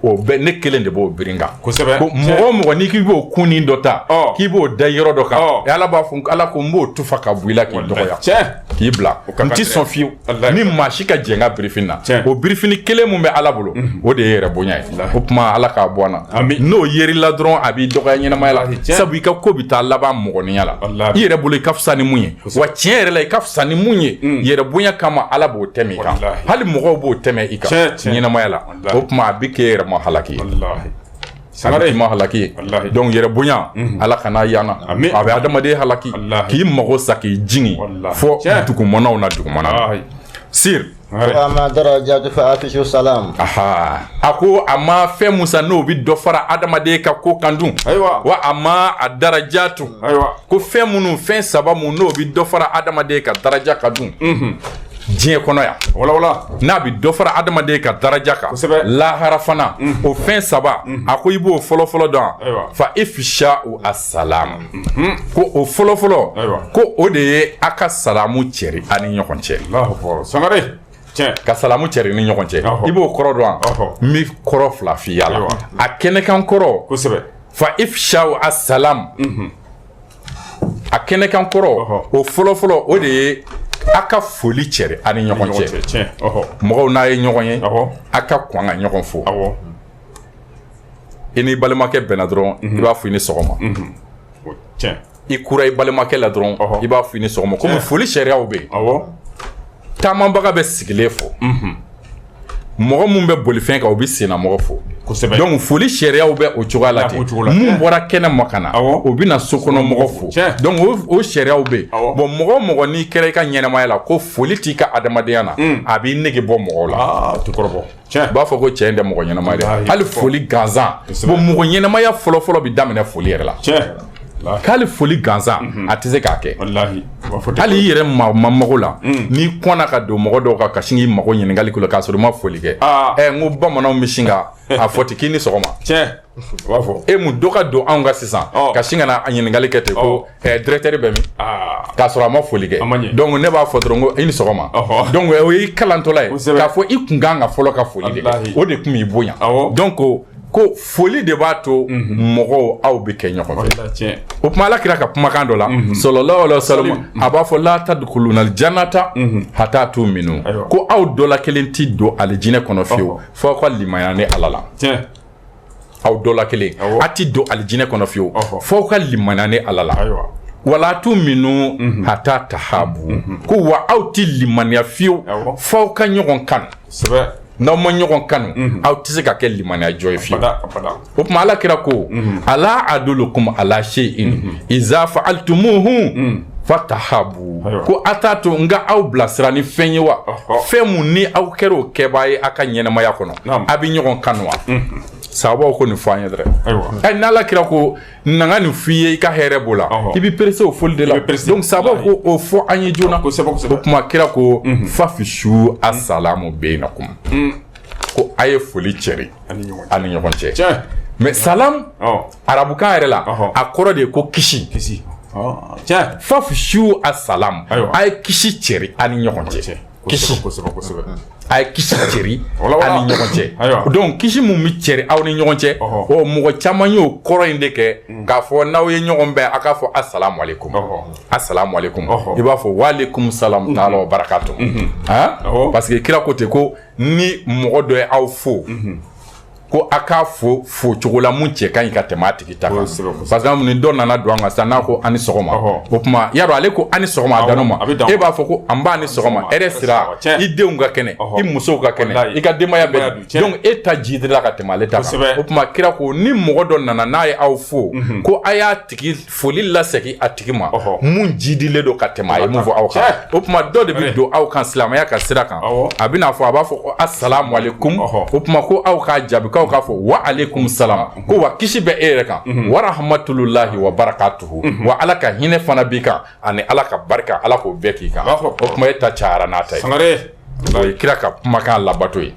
o bɛ ne kelen de b'o birin kan kosɛbɛ ko mɔgɔ n'i k'i b'o kunnin dɔ ta k'i b'o da yɔrɔ dɔ kan ala b'a fɔ ala ko n b'o tufa ka bɔ i la k'i dɔgɔya k'i bila n ti sɔn fiyewu ni maa si ka jɛ n ka birifini na o birifini kelen mun bɛ ala bolo o de ye yɛrɛ bonya ye o tuma ala k'a bɔ an na n'o yerila dɔrɔn a b'i dɔgɔya ɲɛnamaya la sabu i ka ko bɛ taa laban mɔgɔninya la i yɛrɛ bolo i ka fisa ni mun ye wa tiɲɛ yɛrɛ la i ka fisa ni mun ye yɛrɛ bonya kama ala b'o tɛmɛ i kan hali mɔgɔw b'o tɛmɛ i kan ɲɛnamaya la o tuma a bɛ kɛ yɛrɛ ma halaki sangare ma halaki donc yɛrɛ bonya ala kana yana a bɛ adamaden halaki k'i mago sa k'i jigin fo dugumanaw na dugumana sir ama darajatu fa afishu salam a ko a ma fɛn musa n'o bi dɔ fara adamaden ka ko kan dun wa a ma a darajatu ko fɛn minnu fɛn saba mun n'o bi dɔ fara adamaden ka daraja ka dun diɲɛ kɔnɔ yan wala n'a bi dɔ fara adamaden ka daraja kan lahara fana o fɛn saba a ko i b'o fɔlɔfɔlɔ dɔn fa ifisha u asalamu ko o fɔlɔfɔlɔ ko o de ye a ka salamu cɛri ani ɲɔgɔn cɛ sangare ka salamu cɛri ni ɲɔgɔn cɛ i b'o kɔrɔ dɔn n bɛ kɔrɔ fila f'i yala a kɛnɛkan kɔrɔ fa ifisha u asalamu a kɛnɛkan kɔrɔ o fɔlɔfɔlɔ o de ye a ka foli cɛri ani ɲɔgɔn cɛ mɔgɔw n'a ye ɲɔgɔn ye a ka kɔn ka ɲɔgɔn fo i n'i balimakɛ bɛnna dɔrɔn i b'a fɔ i ni sɔgɔma i kura i balimakɛ la dɔrɔn i b'a fɔ i ni sɔgɔma komi foli sariyaw bɛ yen taamabaga bɛ sigilen fɔ mɔgɔ mun bɛ bolifɛn kan o bɛ senna mɔgɔ fo donc foli sariyaw bɛ o cogoya la ten mun bɔra kɛnɛ ma ka na o bɛ na so kɔnɔ mɔgɔ fo donc o sariyaw bɛ bon mɔgɔ o mɔgɔ n'i kɛra i ka ɲɛnamaya la ko foli t'i ka adamadenya na a b'i nege bɔ mɔgɔw la u b'a fɔ ko cɛ in tɛ mɔgɔ ɲɛnama ye hali foli gansan bon mɔgɔ ɲɛnamaya fɔlɔ-fɔlɔ bɛ daminɛ foli yɛrɛ la k'ale foli gansan a tɛ se k'a kɛ hali i yɛrɛ ma mago la n'i kɔnna ka don mɔgɔ dɔw kan ka sin k'i mago ɲininkali k'o la k'a sɔrɔ i ma foli kɛ n ko bamananw bɛ sin ka a fɔ ten k'i ni sɔgɔma e mun dɔ ka don anw ka sisan ka sin ka na a ɲininkali kɛ ten ko directeur bɛ min k'a sɔrɔ a ma foli kɛ donc ne b'a fɔ dɔrɔn ko i ni sɔgɔma donc o y'i kalantɔla ye k'a fɔ i kun kan ka fɔlɔ ka foli kɛ o de tun b'i bonya donc ko foli de b'a to mɔgɔw aw bɛ kɛ ɲɔgɔn fɛ o tuma ala kira ka kumakan dɔ la sallallahu alaihi wasallam a b'a fɔ la tadkhuluna aljannata hatta tu'minu ko aw dɔ la kelen ti don alijinɛ kɔnɔ fiyewu fo aw ka limaniya ni ala la aw dɔ la kelen a ti don alijinɛ kɔnɔ fiyewu fo aw ka limaniya ni ala la wala tu'minu hatta tahabu ko wa aw ti limaniya fiyewu fo aw ka ɲɔgɔn kanu n'aw ma ɲɔgɔn kanu aw tɛ se ka kɛ limaniya jɔ ye fiyewu o tuma ala kira ko ala adulukum ala shay'in iza fa'altumuhu fatahabu ko a t'a to n ka aw bilasira ni fɛn ye wa fɛn mun ni aw kɛra o kɛbaa ye a ka ɲɛnamaya kɔnɔ a bɛ ɲɔgɔn kanu wa sababu ko nin fɔ an ye dɛrɛ n'ala kira ko nanga nin f'i ye i ka hɛrɛ b'o la i bɛ perese o foli de la donc sababu ko o fɔ an ye joona o kuma kira ko fafishu asalamu beinakum ko a ye foli cɛri ani ɲɔgɔn cɛ mais salam arabukan yɛrɛ la a kɔrɔ de ye ko kisi fafishu asalamu a ye kisi cɛri ani ɲɔgɔn cɛ kisi a ye kisi cɛri ani ɲɔgɔn cɛ donc kisi mun bɛ cɛri aw ni ɲɔgɔn cɛ o mɔgɔ caman y'o kɔrɔ in de kɛ k'a fɔ n'aw ye ɲɔgɔn bɛn a k'a fɔ asalamu aleykum asalamu aleykum i b'a fɔ waaleykum salam taala wa barakatu parce que kira ko ten ko ni mɔgɔ dɔ ye aw fo ko a k'a fo cogo la mun cɛ ka ɲi ka tɛmɛ a tigi ta kan parce que ni dɔ nana don an kan sisan n'a ko ani sɔgɔma o tuma y'a dɔn ale ko ani sɔgɔma a danno ma e b'a fɔ ko an b'a ni sɔgɔma hɛrɛ sira i denw ka kɛnɛ i musow ka kɛnɛ i ka denbaya bɛɛ donc e ta jidira ka tɛmɛ ale ta kan o tuma kira ko ni mɔgɔ dɔ nana n'a ye aw fo ko a y'a tigi foli lasegin a tigi ma mun jidilen don ka tɛmɛ a ye mun fɔ aw kan o tuma dɔ de bɛ don aw kan silamɛya ka sira kan a bɛna fɔ a b'a fɔ ko asalamu aleykum o tuma ko aw k'a jaabi k'aw k'a fɔ wa aleykum salam ko wa kisi bɛ e yɛrɛ kan wa rahmatulahi wa barakatuhu wa ala ka hinɛ fana b'i kan ani ala ka barika ala k'o bɛɛ k'i kan o tuma e ta cayara n'a ta ye o ye kira ka kumakan labato ye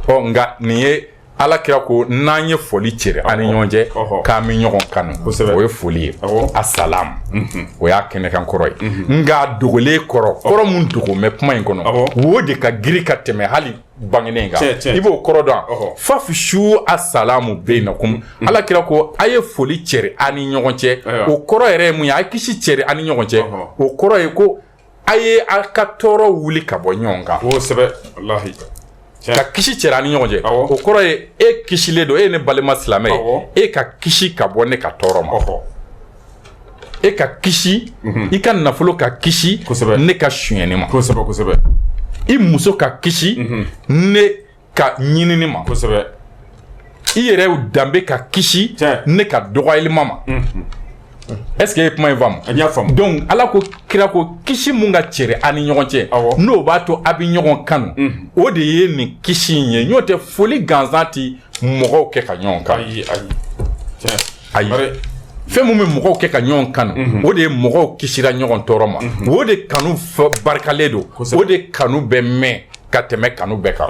nka nin ye ala kira ko n'an ye foli cɛri ani ɲɔgɔn cɛ k'an bɛ ɲɔgɔn kanu o ye foli ye asalamu o y'a kɛnɛkan kɔrɔ ye nka dogolen kɔrɔ mun dogo mɛ kuma in kɔnɔ o de ka giri ka tɛmɛ hali bangenen in kan i b'o kɔrɔ dɔn fafishu asalamu beinakum ala kira ko a ye foli cɛri ani ɲɔgɔn cɛ o kɔrɔ yɛrɛ ye mun ye a ye kisi cɛri ani ɲɔgɔn cɛ o kɔrɔ ye ko a ye a ka tɔɔrɔ wuli ka bɔ ɲɔgɔn kan kosɛbɛ walahi ka kisi cɛri ani ɲɔgɔn cɛ o kɔrɔ ye e kisilen don e ye ne balima silamɛ ye e ka kisi ka bɔ ne ka tɔɔrɔ ma e ka kisi i ka nafolo ka kisi ne ka sonyɛni ma kosɛbɛ i muso ka kisi ne ka ɲinini ma kosɛbɛ i yɛrɛ danbe ka kisi ne ka dɔgɔyalima ma est-ce que e kuma in faamu a y'a faamu donc ala ko kira ko kisi mun ka cɛri ani ɲɔgɔn cɛ n'o b'a to a bɛ ɲɔgɔn kanu o de ye nin kisi in ye n'o tɛ foli gansan tɛ mɔgɔw kɛ ka ɲɔgɔn kan ayi fɛn mun bɛ mɔgɔw kɛ ka ɲɔgɔn kanu o de ye mɔgɔw kisira ɲɔgɔn tɔɔrɔ ma o de kanu barikalen don o de kanu bɛ mɛn ka tɛmɛ kanu bɛɛ kan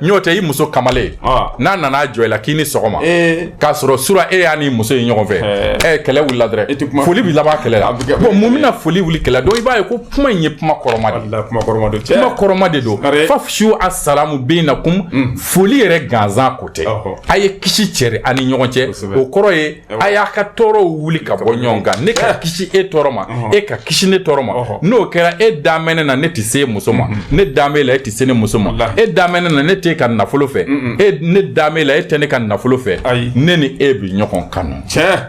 n'o tɛ i muso kamalen n'a nana jɔ i la k'i ni sɔgɔma k'a sɔrɔ sura e y'a ni muso ye ɲɔgɔn fɛ kɛlɛ wulila dɛrɛ foli bɛ laban kɛlɛ la bon mun bɛna foli wuli kɛlɛ donc i b'a ye ko kuma in ye kuma kɔrɔma de ye kuma kɔrɔma de don fafishu asalamu beinakum foli yɛrɛ gansan ko tɛ a ye kisi cɛri ani ɲɔgɔn cɛ o kɔrɔ ye a y'a ka tɔɔrɔw wuli ka bɔ ɲɔgɔn kan ne ka kisi e tɔɔrɔ ma e ka kisi ne tɔɔrɔ ma n'o kɛra e damɛ ne na ne tɛ se muso ma ne damɛ la e tɛ se ne muso ma e damɛ ne na ne tɛ ka nafolo fɛ e ne damɛ la e tɛ ne ka nafolo fɛ ne ni e bɛ ɲɔgɔn kanu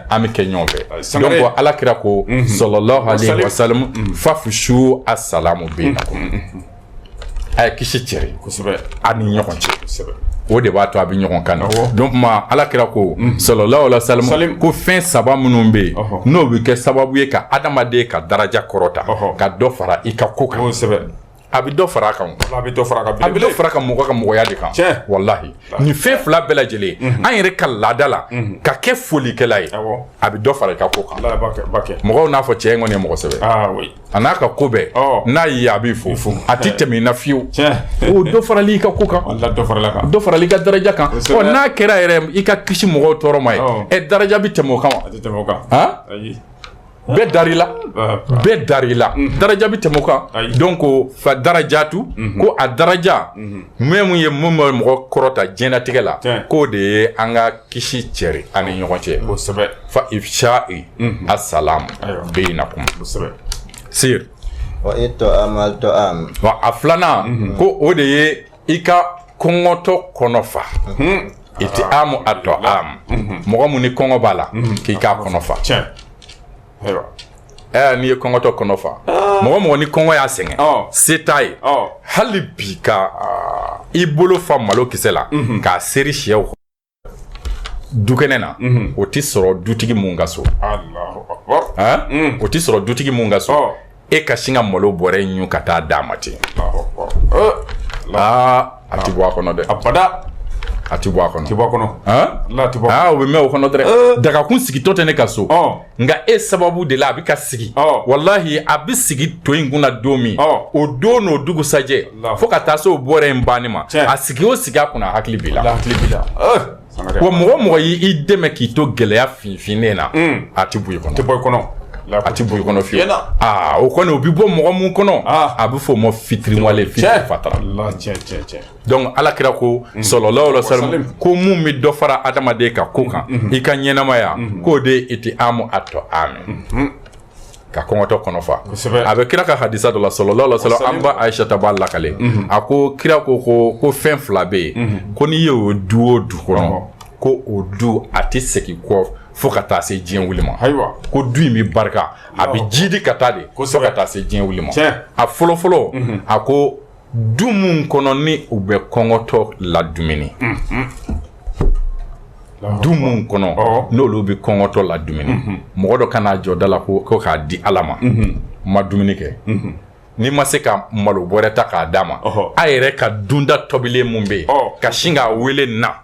an bɛ kɛ ɲɔgɔn fɛ donc ala kira ko sallallahu alayhi wa sallam fafishu asalamu beinakum a ye kisi cɛri kosɛbɛ a ni ɲɔgɔn cɛ kosɛbɛ o de b'a to a bɛ ɲɔgɔn kan na donc kuma ala kira ko sallallahu alaihi wasallam ko fɛn saba minnu bɛ yen n'o bɛ kɛ sababu ye ka adamaden ka daraja kɔrɔta ka dɔ fara i ka ko kan kosɛbɛ a bɛ dɔ fara a kan a bɛ dɔ fara a kan a bɛ dɔ fara ka mɔgɔ ka mɔgɔya de kan Tiɲɛ. walahi nin fɛn fila bɛɛ lajɛlen an yɛrɛ ka laada la ka kɛ folikɛla ye a bɛ dɔ fara i ka ko kan Allah ba kɛ mɔgɔw n'a fɔ cɛ in kɔni ye mɔgɔ sɛbɛ ah oui a n'a ka ko bɛɛ n'a y'i ye a b'i fo a tɛ tɛmɛ i na fiyewu Tiɲɛ. o dɔ farali i ka ko kan Allah dɔ fara la kan dɔ farali i ka daraja kan Kosɛbɛ. n'a kɛra yɛrɛ i ka kisi mɔgɔw tɔɔrɔ ma ye daraja bɛ tɛmɛ o kan wa a tɛ tɛmɛ o kan han ayi bɛɛ dar'i la bɛɛ dar'i la daraja bɛ tɛmɛ o kan Ayi. donc fa darajatu ko a daraja mun ye mun bɛ mɔgɔ kɔrɔta diɲɛlatigɛ la Tiɲɛ. k'o de ye an ka kisi cɛri ani ɲɔgɔn cɛ kosɛbɛ fa ifsha'i assalamu Ayiwa. bainakum kosɛbɛ sir wa it'am al-ta'am wa a filanan ko o de ye i ka kɔngɔtɔ kɔnɔ fa iti amu atɔ am mɔgɔ mun ni kɔngɔ b'a la k'i k'a kɔnɔ fa Tiɲɛ. Ayiwa n'i ye kɔngɔtɔ kɔnɔ fa mɔgɔ ni kɔngɔ y'a sɛgɛn se t'a ye hali bi ka i bolo fa malo kisɛ la k'a seri sɛw dukɛnɛ na o tɛ sɔrɔ dutigi mun ka so Allahu akbar o tɛ sɔrɔ dutigi mun ka so e ka sin ka malo bɔrɛ ɲun ka taa d'a ma ten Allahu akbar a ti bɔ a kɔnɔ dɛ abada a ti bɔ a kɔnɔ ti bɔ a kɔnɔ Allah ti bɔ o bɛ mɛn o kɔnɔ dɛrɛ dagakun sigitɔ tɛ ne ka so nka e sababu de la a bɛ ka sigi walahi a bɛ sigi to in kunna don min o don n'o dugusajɛ fo ka taa se o bɔrɛ in banni ma a sigi o sigi a kunna a hakili b'i la wa mɔgɔ mɔgɔ y'i dɛmɛ k'i to gɛlɛya finfinnen na a ti bɔ i kɔnɔ ti bɔ i kɔnɔ a ti bɔ i kɔnɔ fiyewu o kɔni o bɛ bɔ mɔgɔ mun kɔnɔ a bɛ fɔ o ma fitiriwale fitiri fatara donc ala kira ko sallallahu alaihi wasallam ko mun bɛ dɔ fara adamaden ka ko kan i ka ɲɛnamaya k'o de ye iti amu atɔ ami ka kɔngɔtɔ kɔnɔ fa a bɛ kira ka hadisa dɔ la sallallahu alaihi wasallam an ba Aisha b'a lakale a ko kira ko fɛn fila bɛ yen ko n'i ye o du o du kɔnɔ ko o du a tɛ segin kɔ fo ka taa se diɲɛ wuli ma ko du in bɛ barika a bɛ jidi ka taa de fo ka taa se diɲɛ wuli ma a fɔlɔfɔlɔ a ko du mun kɔnɔ ni u bɛ kɔngɔtɔ ladumuni du mun kɔnɔ n'olu bɛ kɔngɔtɔ ladumuni mɔgɔ dɔ kan'a jɔ da la ko k'a di ala ma ma dumuni kɛ n'i ma se ka malo bɔrɛ ta k'a d'a ma a yɛrɛ ka dunda tobilen mun bɛ yen ka sin k'a wele na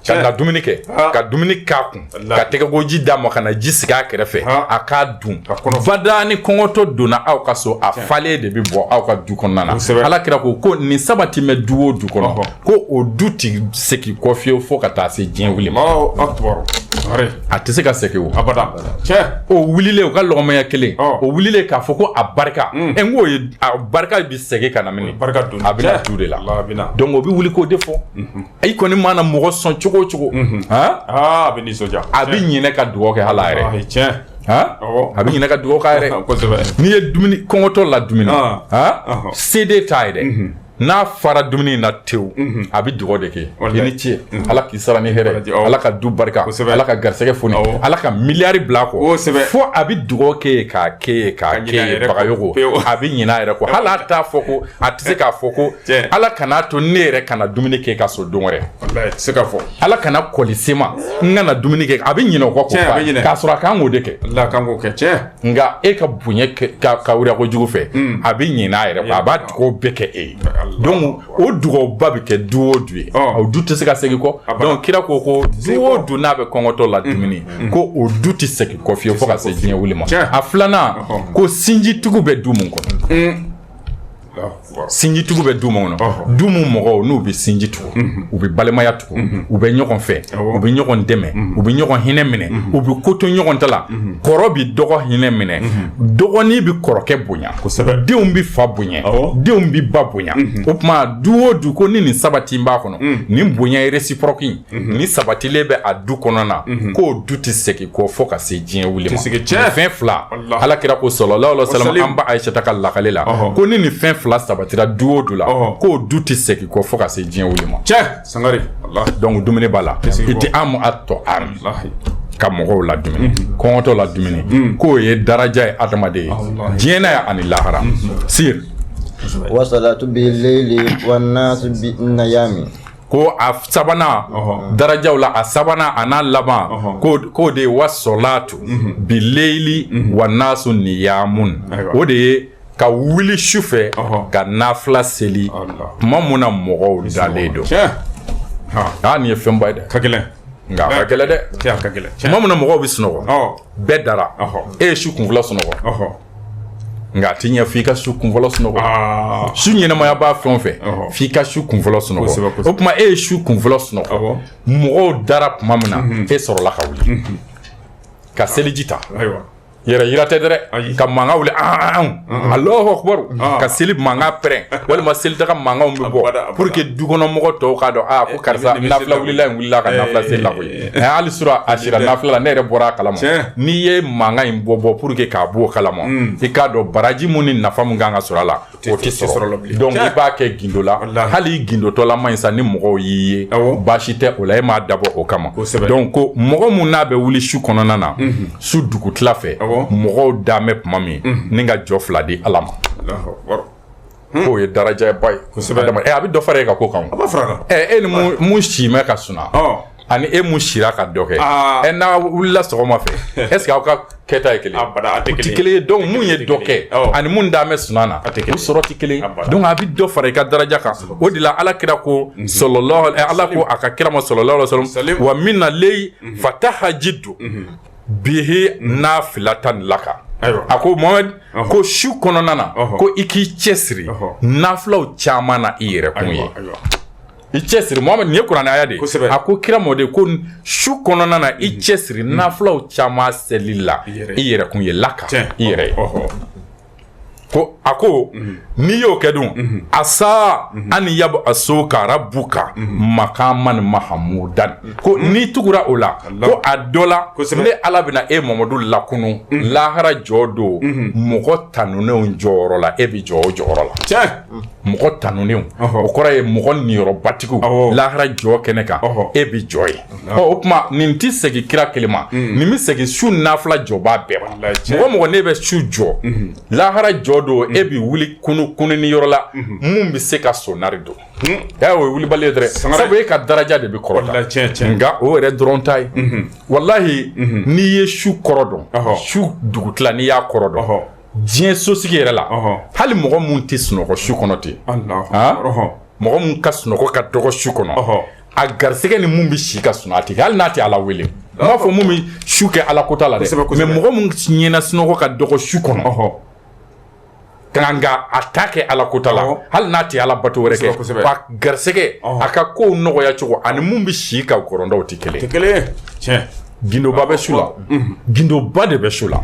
ka na dumuni kɛ ka dumuni k'a kun ka tɛgɛkoji d'a ma ka na ji sigi a kɛrɛfɛ a k'a dun bada ni kɔngɔtɔ donna aw ka so a falen de bɛ bɔ aw ka du kɔnɔna na ala kira ko nin sabati mɛ du o du kɔnɔ ko o du tɛ segin kɔ fiyewu fo ka taa se diɲɛ wuli ma a tɛ se ka segin o o wulilen o ka lɔgɔmanya kelen o wulilen k'a fɔ ko a barika n ko a barika bɛ segin ka na mini a bɛna du de la donc o bɛ wuli k'o de fɔ i kɔni mana mɔgɔ sɔn cogo o cogo a bɛ nisɔndiya a bɛ ɲinɛ ka dugawu kɛ hali a yɛrɛ a bɛ ɲinɛ ka dugawu k'a yɛrɛ n'i ye dumuni kɔngɔtɔ la dumuni seden t'a ye dɛ n'a fara dumuni in na tewu a bɛ dugawu de kɛ i ni ce ala k'i sara ni hɛrɛ ala ka du barika ala ka garisɛgɛ foni ala ka miliyari bila a kɔ fo a bɛ dugawu kɛ ye k'a kɛ ye k'a kɛ ye bagayogo a bɛ ɲinɛ a yɛrɛ kɔ hali a t'a fɔ ko a tɛ se k'a fɔ ko ala kan'a to ne yɛrɛ kana dumuni kɛ ka so don wɛrɛ ala kana kɔli se ma n kana dumuni kɛ a bɛ ɲinɛ o kɔ k'a sɔrɔ a kan k'o de kɛ nka e ka bonya ka wuli ko jugu fɛ a bɛ ɲinɛ a yɛrɛ kɔ a b'a dugawu bɛɛ kɛ e ye donc o dugawuba bɛ kɛ du o du ye o du tɛ se ka segin kɔ donc kira ko du o du n'a bɛ kɔngɔtɔ la dumuni ko o du tɛ segin kɔ fiyewu fo ka se diɲɛ wuli ma a filanan ko sinjitigiw bɛ du mun kɔnɔ sinjitigiw bɛ du mun kɔnɔ du mun mɔgɔw n'u bɛ sinji tugu u bɛ balimaya tugu u bɛ ɲɔgɔn fɛ u bɛ ɲɔgɔn dɛmɛ u bɛ ɲɔgɔn hinɛ minɛ u bɛ ko to ɲɔgɔn ta la kɔrɔ bɛ dɔgɔ hinɛ minɛ dɔgɔnin bɛ kɔrɔkɛ bonya denw bɛ fa bonya denw bɛ ba bonya o tuma du o du ko ni nin sabati b'a kɔnɔ nin bonya ye réciproque ni sabatilen bɛ a du kɔnɔ na k'o du tɛ segin kɔ fo ka se diɲɛ wuli ma fɛn fila ala kira ko sallallahu alaihi wasallam an ba Aisha ka lakale la ko ni nin fɛn fila sabatira du o du la k'o du tɛ segin kɔ fo ka se diɲɛ wuli ma donc dumuni b'a la i tɛ amu atɔ ami ka mɔgɔw la dumuni kɔngɔtɔ la dumuni k'o ye daraja ye adamaden ye diɲɛ na ani lahara sir والصلاة بالليل والناس بالنيام ko a sabana darajaw la a sabana ana laban ko de wasolatu bileili wa nasu niyamun o de ka wuli sufɛ ka nafila seli tuma mun na mɔgɔw dalen don nin ye fɛnba ye dɛ ka gɛlɛn nka a ka gɛlɛn dɛ tuma mun na mɔgɔw bɛ sunɔgɔ bɛɛ dara e ye su kunfɔlɔ sunɔgɔ nka a ti ɲɛ f'i ka su kunfɔlɔ sunɔgɔ su ɲɛnamaya b'a fɛn o fɛn f'i ka su kunfɔlɔ sunɔgɔ o tuma e ye su kunfɔlɔ sunɔgɔ mɔgɔw dara tuma min na e sɔrɔla ka wuli ka seliji ta yɛrɛ yira tɛ dɛ ka mankan wuli Allahu akbar ka seli mankan pɛrɛn walima seli daga mankanw bɛ bɔ pour que dukɔnɔmɔgɔ tɔw k'a dɔn ko karisa nafila wulila in wulila ka nafila seli la koyi hali sura a sira nafila la ne yɛrɛ bɔra a kalama n'i ye mankan in bɔ pour que k'a bɔ o kalama i k'a dɔn baraji mun ni nafa mun kan ka sɔrɔ a la o tɛ sɔrɔ donc i b'a kɛ gindo la hali gindotɔlama in sa ni mɔgɔw y'i ye baasi tɛ o la e m'a dabɔ o kama donc ko mɔgɔ mun n'a bɛ wuli su kɔnɔna na su dugutila fɛ mɔgɔw dan bɛ tuma min ni ka jɔ fila di Ala ma k'o ye daraja ba ye a bɛ dɔ fara e ka ko kan e ni mun si mɛ ka suna ani e mun sira ka dɔ kɛ n'a wulila sɔgɔma fɛ est ce que aw ka kɛta ye kelen o tɛ kelen ye donc mun ye dɔ kɛ ani mun dan bɛ suna na o sɔrɔ tɛ kelen donc a bɛ dɔ fara i ka daraja kan o de la Ala kira ko Ala ko a ka kira ma sallallahu alaihi wasallam wa mina leyi fatahajidu bihi nafilatan laka a ko Mohamed ko su kɔnɔna na ko i k'i cɛsiri nafilaw caman na i yɛrɛ kun ye i cɛsiri Mohamed nin ye kuranɛ aya de a ko kira mɔ de ko su kɔnɔna na i cɛsiri nafilaw caman seli la i yɛrɛ kun ye laka i yɛrɛ ye ko a ko n'i y'o kɛ dun asa an yabu asoka rabbuka makaman mahamudan ko n'i tugura o la ko a dɔ la ne Ala bɛna e Mamadu lakunu lahara jɔ don mɔgɔ tanunenw jɔyɔrɔ la e bɛ jɔ o jɔyɔrɔ la mɔgɔ tanunenw o kɔrɔ ye mɔgɔ niyɔrɔbatigiw lahara jɔ kɛnɛ kan e bɛ jɔ ye o tuma nin tɛ segin kira kelen ma nin bɛ segin su nafila jɔbaa bɛɛ ma mɔgɔ mɔgɔ ne bɛ su jɔ lahara jɔ don e bɛ wuli kunu ni yɔrɔ la mun bɛ se ka sonari don o ye wulibali ye dɛrɛ sabu e ka daraja de bɛ kɔrɔta nka o yɛrɛ dɔrɔn ta ye walahi n'i ye su kɔrɔ dɔn su dugutila n'i y'a kɔrɔ dɔn diɲɛ sosigi yɛrɛ la hali mɔgɔ mun tɛ sunɔgɔ su kɔnɔ ten mɔgɔ mun ka sunɔgɔ ka dɔgɔ su kɔnɔ a garisɛgɛ ni mun bɛ si ka sunɔgɔ a tɛ hali n'a tɛ Ala wele n b'a fɔ mun bɛ su kɛ Ala kota la dɛ mais mɔgɔ mun ɲɛna sunɔgɔ ka dɔgɔ su kɔnɔ nka a t'a kɛ Ala kota la hali n'a tɛ Ala bato wɛrɛ kɛ a garisɛgɛ a ka kow nɔgɔya cogo ani mun bɛ si ka kɔrɔndaw tɛ kelen gindoba bɛ su la gindoba de bɛ su la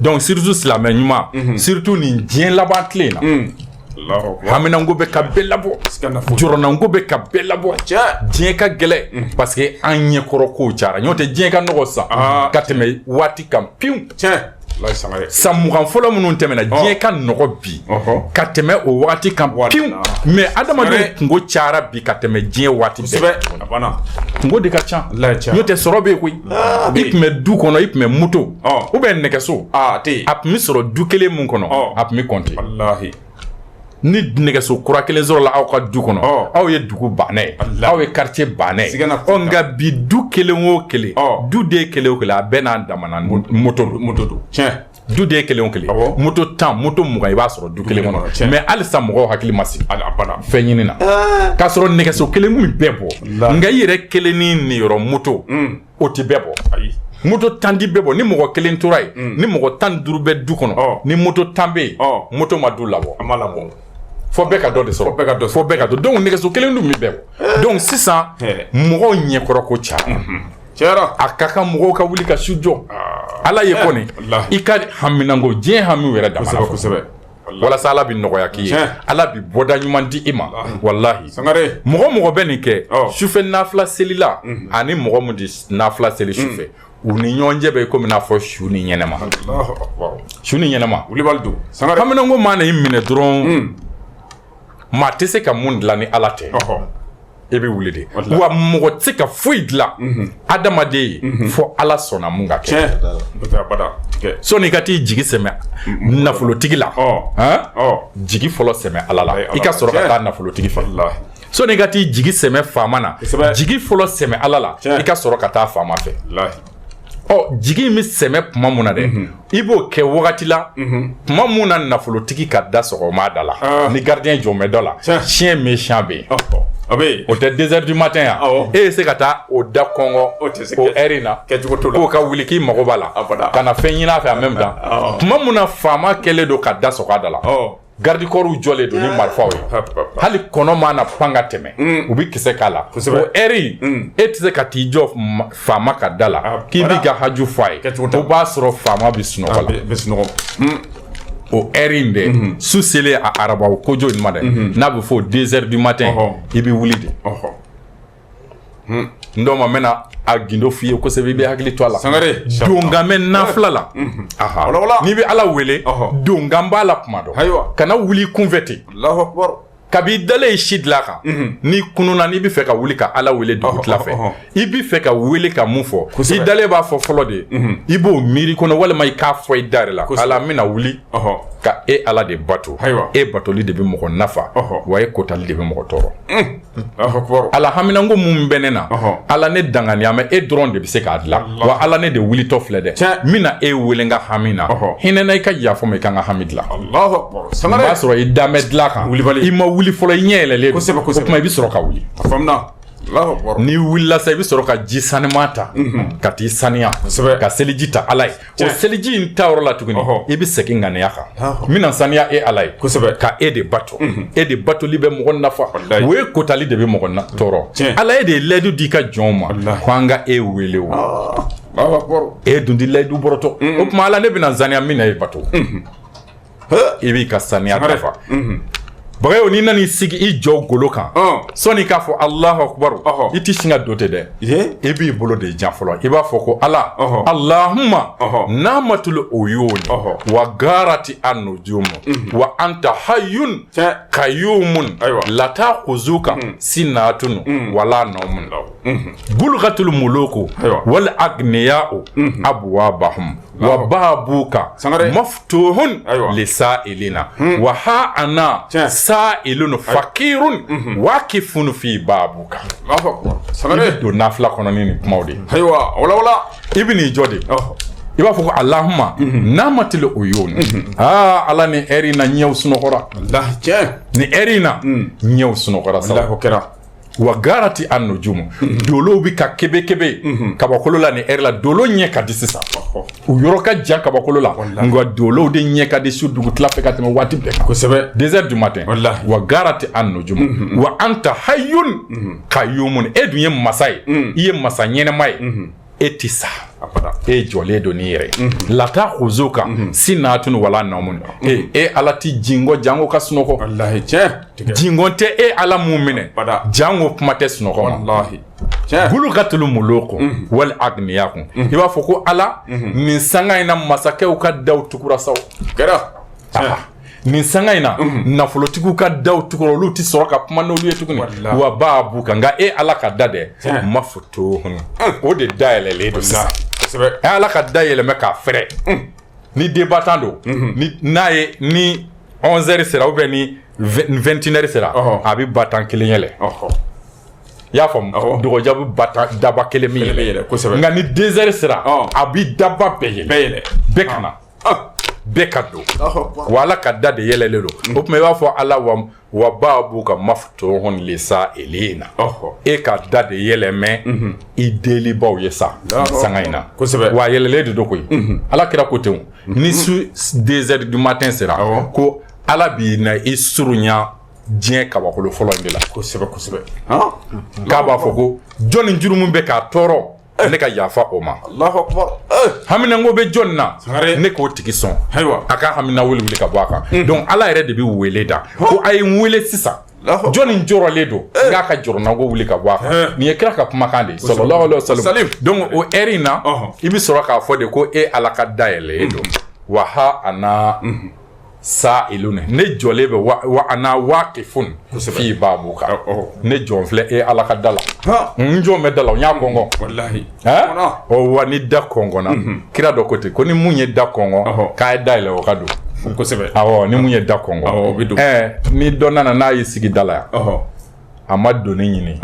donc surtout silamɛ ɲuman surtout nin diɲɛ laban tile in na haminanko bɛ ka bɛɛ labɔ jɔrɔnanko bɛ ka bɛɛ labɔ diɲɛ ka gɛlɛ parce que an ɲɛkɔrɔ kow cayara n'o tɛ diɲɛ ka nɔgɔ san ka tɛmɛ waati kan pewu san mugan fɔlɔ minnu tɛmɛna diɲɛ ka nɔgɔ bi ka tɛmɛ o waati kan pewu mais adamadenw kungo cayara bi ka tɛmɛ diɲɛ waati bɛɛ kungo de ka ca n'o tɛ sɔrɔ bɛ yen koyi i tun bɛ du kɔnɔ i tun bɛ moto ou bien nɛgɛso a tun bɛ sɔrɔ du kelen mun kɔnɔ a tun bɛ kɔnte ni nɛgɛso kura kelen sɔrɔ la aw ka du kɔnɔ aw ye dugu banɛ aw ye quartier banɛ nka bi du kelen o kelen du de ye kelen o kelen a bɛɛ n'a damana moto don du de ye kelen o kelen moto 10 moto 20 i b'a sɔrɔ du kelen kɔnɔ mais halisa mɔgɔw hakili ma sigi fɛn ɲini na k'a sɔrɔ nɛgɛso kelen min bɛɛ bɔ nka i yɛrɛ kelen ni niyɔrɔ moto o tɛ bɛɛ bɔ moto 10 di bɛɛ bɔ ni mɔgɔ kelen tora yen ni mɔgɔ 15 bɛ du kɔnɔ ni moto 10 bɛ yen moto ma du labɔ fo bɛɛ ka dɔ de sɔrɔ fo bɛɛ ka dɔ donc nɛgɛso kelen dun mi bɛɛ bɔ donc sisan mɔgɔw ɲɛkɔrɔ ko cayara a ka kan mɔgɔw ka wuli ka su jɔ Ala ye kɔni i ka haminanko diɲɛ hami yɛrɛ dama na kosɛbɛ walasa Ala bɛ nɔgɔya k'i ye Ala bɛ bɔda ɲuman di i ma walahi mɔgɔ bɛ nin kɛ sufɛ nafila seli la ani mɔgɔ mun di nafila seli sufɛ u ni ɲɔgɔn cɛ bɛ komi n'a fɔ su ni ɲɛnɛma haminanko mana i minɛ dɔrɔn maa tɛ se ka mun dilan ni Ala tɛ e bɛ wuli de wa mɔgɔ tɛ se ka foyi dilan adamaden fo ala sɔnna mun ka kɛ sɔni ka t'i jigi sɛmɛ nafolotigi la jigi fɔlɔ sɛmɛ ala la i ka sɔrɔ ka taa nafolotigi fɛ sɔni ka t'i jigi sɛmɛ faama na jigi fɔlɔ sɛmɛ ala la i ka sɔrɔ ka taa faama fɛ jigi in bɛ sɛmɛ tuma mun na dɛ i b'o kɛ wagati la tuma mun na nafolotigi ka da sɔgɔma da la ni gardien jɔn bɛ dɔ la chien méchant bɛ yen o tɛ 2 heures du matin yan e ye se ka taa o da kɔngɔ o heure in na k'o ka wuli k'i mago b'a la ka na fɛn ɲini a fɛ en même temps tuma mun na faama kɛlen don ka da sɔgɔ a da la garde corps jɔlen don ni marifaw ye hali kɔnɔ ma na pan ka tɛmɛ u bɛ kisɛ k'a la o heure e tɛ se ka t'i jɔ faama ka da la k'i b'i ka haju fɔ a ye o b'a sɔrɔ faama bɛ sunɔgɔ la o heure in dɛ su selen a arabaw kojo in ma dɛ n'a bɛ fɔ 2 heures du matin i bɛ wuli de n dɔw ma n bɛna a gindo f'i ye kosɛbɛ i bɛ hakili to a la donkan bɛ nafila la n'i bɛ ala wele donkan b'a la kuma dɔ kana wuli kunfɛ ten kabi dalen si dilan kan n'i kununa n'i bɛ fɛ ka wuli ka ala wele dugu tila fɛ i bɛ fɛ ka wele ka mun fɔ i dalen b'a fɔ fɔlɔ de i b'o miiri kɔnɔ walima i k'a fɔ i da yɛrɛ la ala n bɛna wuli ka e ala de bato e batoli de bɛ mɔgɔ nafa wa e kotali de bɛ mɔgɔ tɔɔrɔ ala haminanko mun bɛ ne na ala ne danganiya mɛ e dɔrɔn de bɛ se k'a dilan wa ala ne de wulitɔ filɛ dɛ n bɛna e wele n ka hami na hinɛ na i ka yafa ma i ka n ka hami dilan o b'a sɔrɔ i da mɛ dilan kan i ma wuli fɔlɔ i ɲɛ yɛlɛlen o kuma i bɛ sɔrɔ ka wuli n'i wulila sa i bɛ sɔrɔ ka ji sanima ta ka t'i saniya ka seliji ta ala ye o seliji in ta yɔrɔ la tuguni i bɛ segin ŋaniya kan n bɛna saniya e ala ye ka e de bato e de batoli bɛ mɔgɔ nafa o ye kotali de bɛ mɔgɔ tɔɔrɔ ala ye de ye layidu di i ka jɔnw ma ko an ka e wele o e dun di layidu bɔrɔtɔ o tuma ala ne bɛna saniya min na e bato i b'i ka saniya dafa bagayo n'i nan'i sigi i jɔ golo kan sɔnni k'a fɔ alahu akubaru i t'i sin ka don ten dɛ i b'i bolo de jan fɔlɔ i b'a fɔ ko ala allahumma namatul uyuni wa garati an-nujumu wa anta hayyun qayyumun la ta'khuzuka sinatun wala nawmun bulghatul muluku wal agniya'u abwabahum wa babuka maftuhun lisa'ilina wa ha'ana sa'ilun fakirun wakifun fi babuka ibi don nafila kɔnɔ ni kumaw de wala i bɛ n'i jɔ de i b'a fɔ ko allahumma namatil uyun ala ni eri na ɲɛw sunɔgɔra ni eri na ɲɛw sunɔgɔra sa o kɛra wa garati an-nujumu dolo bi ka kebe kabakolo la ni eri la dolo ɲɛ ka di sisan u yɔrɔ ka jan kabakolo la nka dolo de ɲɛ ka di su dugu tila fɛ ka tɛmɛ waati bɛɛ kan kosɛbɛ 2 heures du matin wa garati an-nujumu wa anta hayyun qayyumun e dun ye masa ye i ye masa ɲɛnɛma ye e ti sa e jɔlen don n'i yɛrɛ lata khuzuka sinatun wala nawmun e ala ti jingo jango ka sunɔgɔ wallahi jingo tɛ e ala mun minɛ jango kuma tɛ sunɔgɔ wallahi bulghatul muluku wal agniyakum i b'a fɔ ko ala nin sanga in na masakɛw ka daw tukura saw nin sanga in na nafolotigiw ka daw tukura olu ti sɔrɔ ka kuma n'olu ye tuguni wa baabu kan nka e ala ka da dɛ ma foto o de da yɛlɛlen don sisan e ala ka da yɛlɛmɛ k'a fɛrɛ ni débattant don n'a ye ni 11 heures sera ou bien ni 21 heures sera a bɛ batan kelen yɛlɛ i y'a faamu dɔgɔja bɛ batan daba kelen min yɛlɛ nka ni 2 heures sera a bɛ daba bɛɛ yɛlɛ bɛɛ ka na bɛɛ ka don wa ala ka da de yɛlɛlen don o tuma i b'a fɔ ala wa baabu ka maftuhun lisa'ilina e ka da de yɛlɛmɛ i delibaw ye sa sanga in na wa yɛlɛlen de don koyi ala kira ko ten ni su 2 heures du matin sera ko ala b'i na i surunya diɲɛ kabakolo fɔlɔ in de la kosɛbɛ k'a b'a fɔ ko jɔnni jurumu bɛ k'a tɔɔrɔ ne ka yafa o ma Allahu akbar haminanko bɛ jɔn na ne k'o tigi sɔn a ka hamina wuli ka bɔ a kan donc ala yɛrɛ de bɛ wele da ko a ye n wele sisan jɔnni jɔrɔlen don n'a ka jɔrɔnako wuli ka bɔ a kan nin ye kira ka kumakan de sallallahu alaihi wasallam donc o heure in na i bɛ sɔrɔ k'a fɔ de ko e ala ka dayɛlɛ don wa ha ana sa'ilun ne jɔlen bɛ wa ana waqifun fi babuka ne jɔn filɛ e ala ka dala n jɔn bɛ dala n y'a kɔngɔ wallahi wa ni da kɔngɔna kira dɔ ko ten ko ni mun ye da kɔngɔ k'a ye da yɛlɛ o ka don kosɛbɛ awɔ ni mun ye da kɔngɔ o bɛ don ni dɔ nana n'a y'i sigi da la yan a ma doni ɲini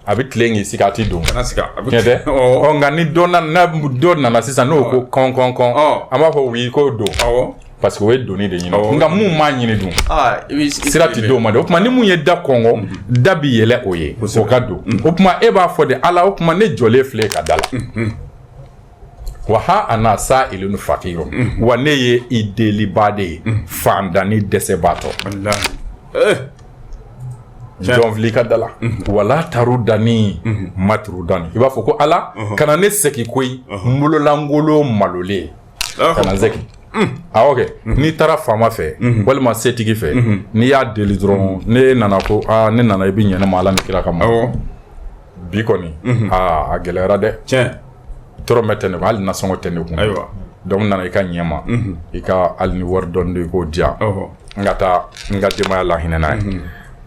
a bɛ tile k'i sigi a tɛ don tiɲɛ tɛ nka ni dɔ nana sisan n'o ko kɔn an b'a fɔ wi k'o don parce que o ye doni de ɲini nka mun m'a ɲini dun sira tɛ d'o ma de o tuma ni mun ye da kɔngɔ da bi yɛlɛ o ye o ka don o tuma e b'a fɔ de ala o tuma ne jɔlen filɛ ka da la wa ha ana sa'ilun faqirun wa ne ye i deliba de ye fandani dɛsɛbaatɔ jɔn fili ka da la wala tarudani maturudani i b'a fɔ ko ala kana ne segi koyi n bololangolo malolen kana zɛki awɔ kɛ n'i taara faama fɛ walima setigi fɛ n'i y'a deli dɔrɔn ne nana ko ne nana i bɛ ɲɛnɛ ma ala ni kira kama bi kɔni a gɛlɛyara dɛ tiɲɛ tɔrɔmɛ tɛ ne kun hali nasɔngɔ tɛ ne kun donc nana i ka ɲɛ ma i ka hali ni wari dɔɔni i k'o di yan n ka taa n ka denbaya la hinɛ n'a ye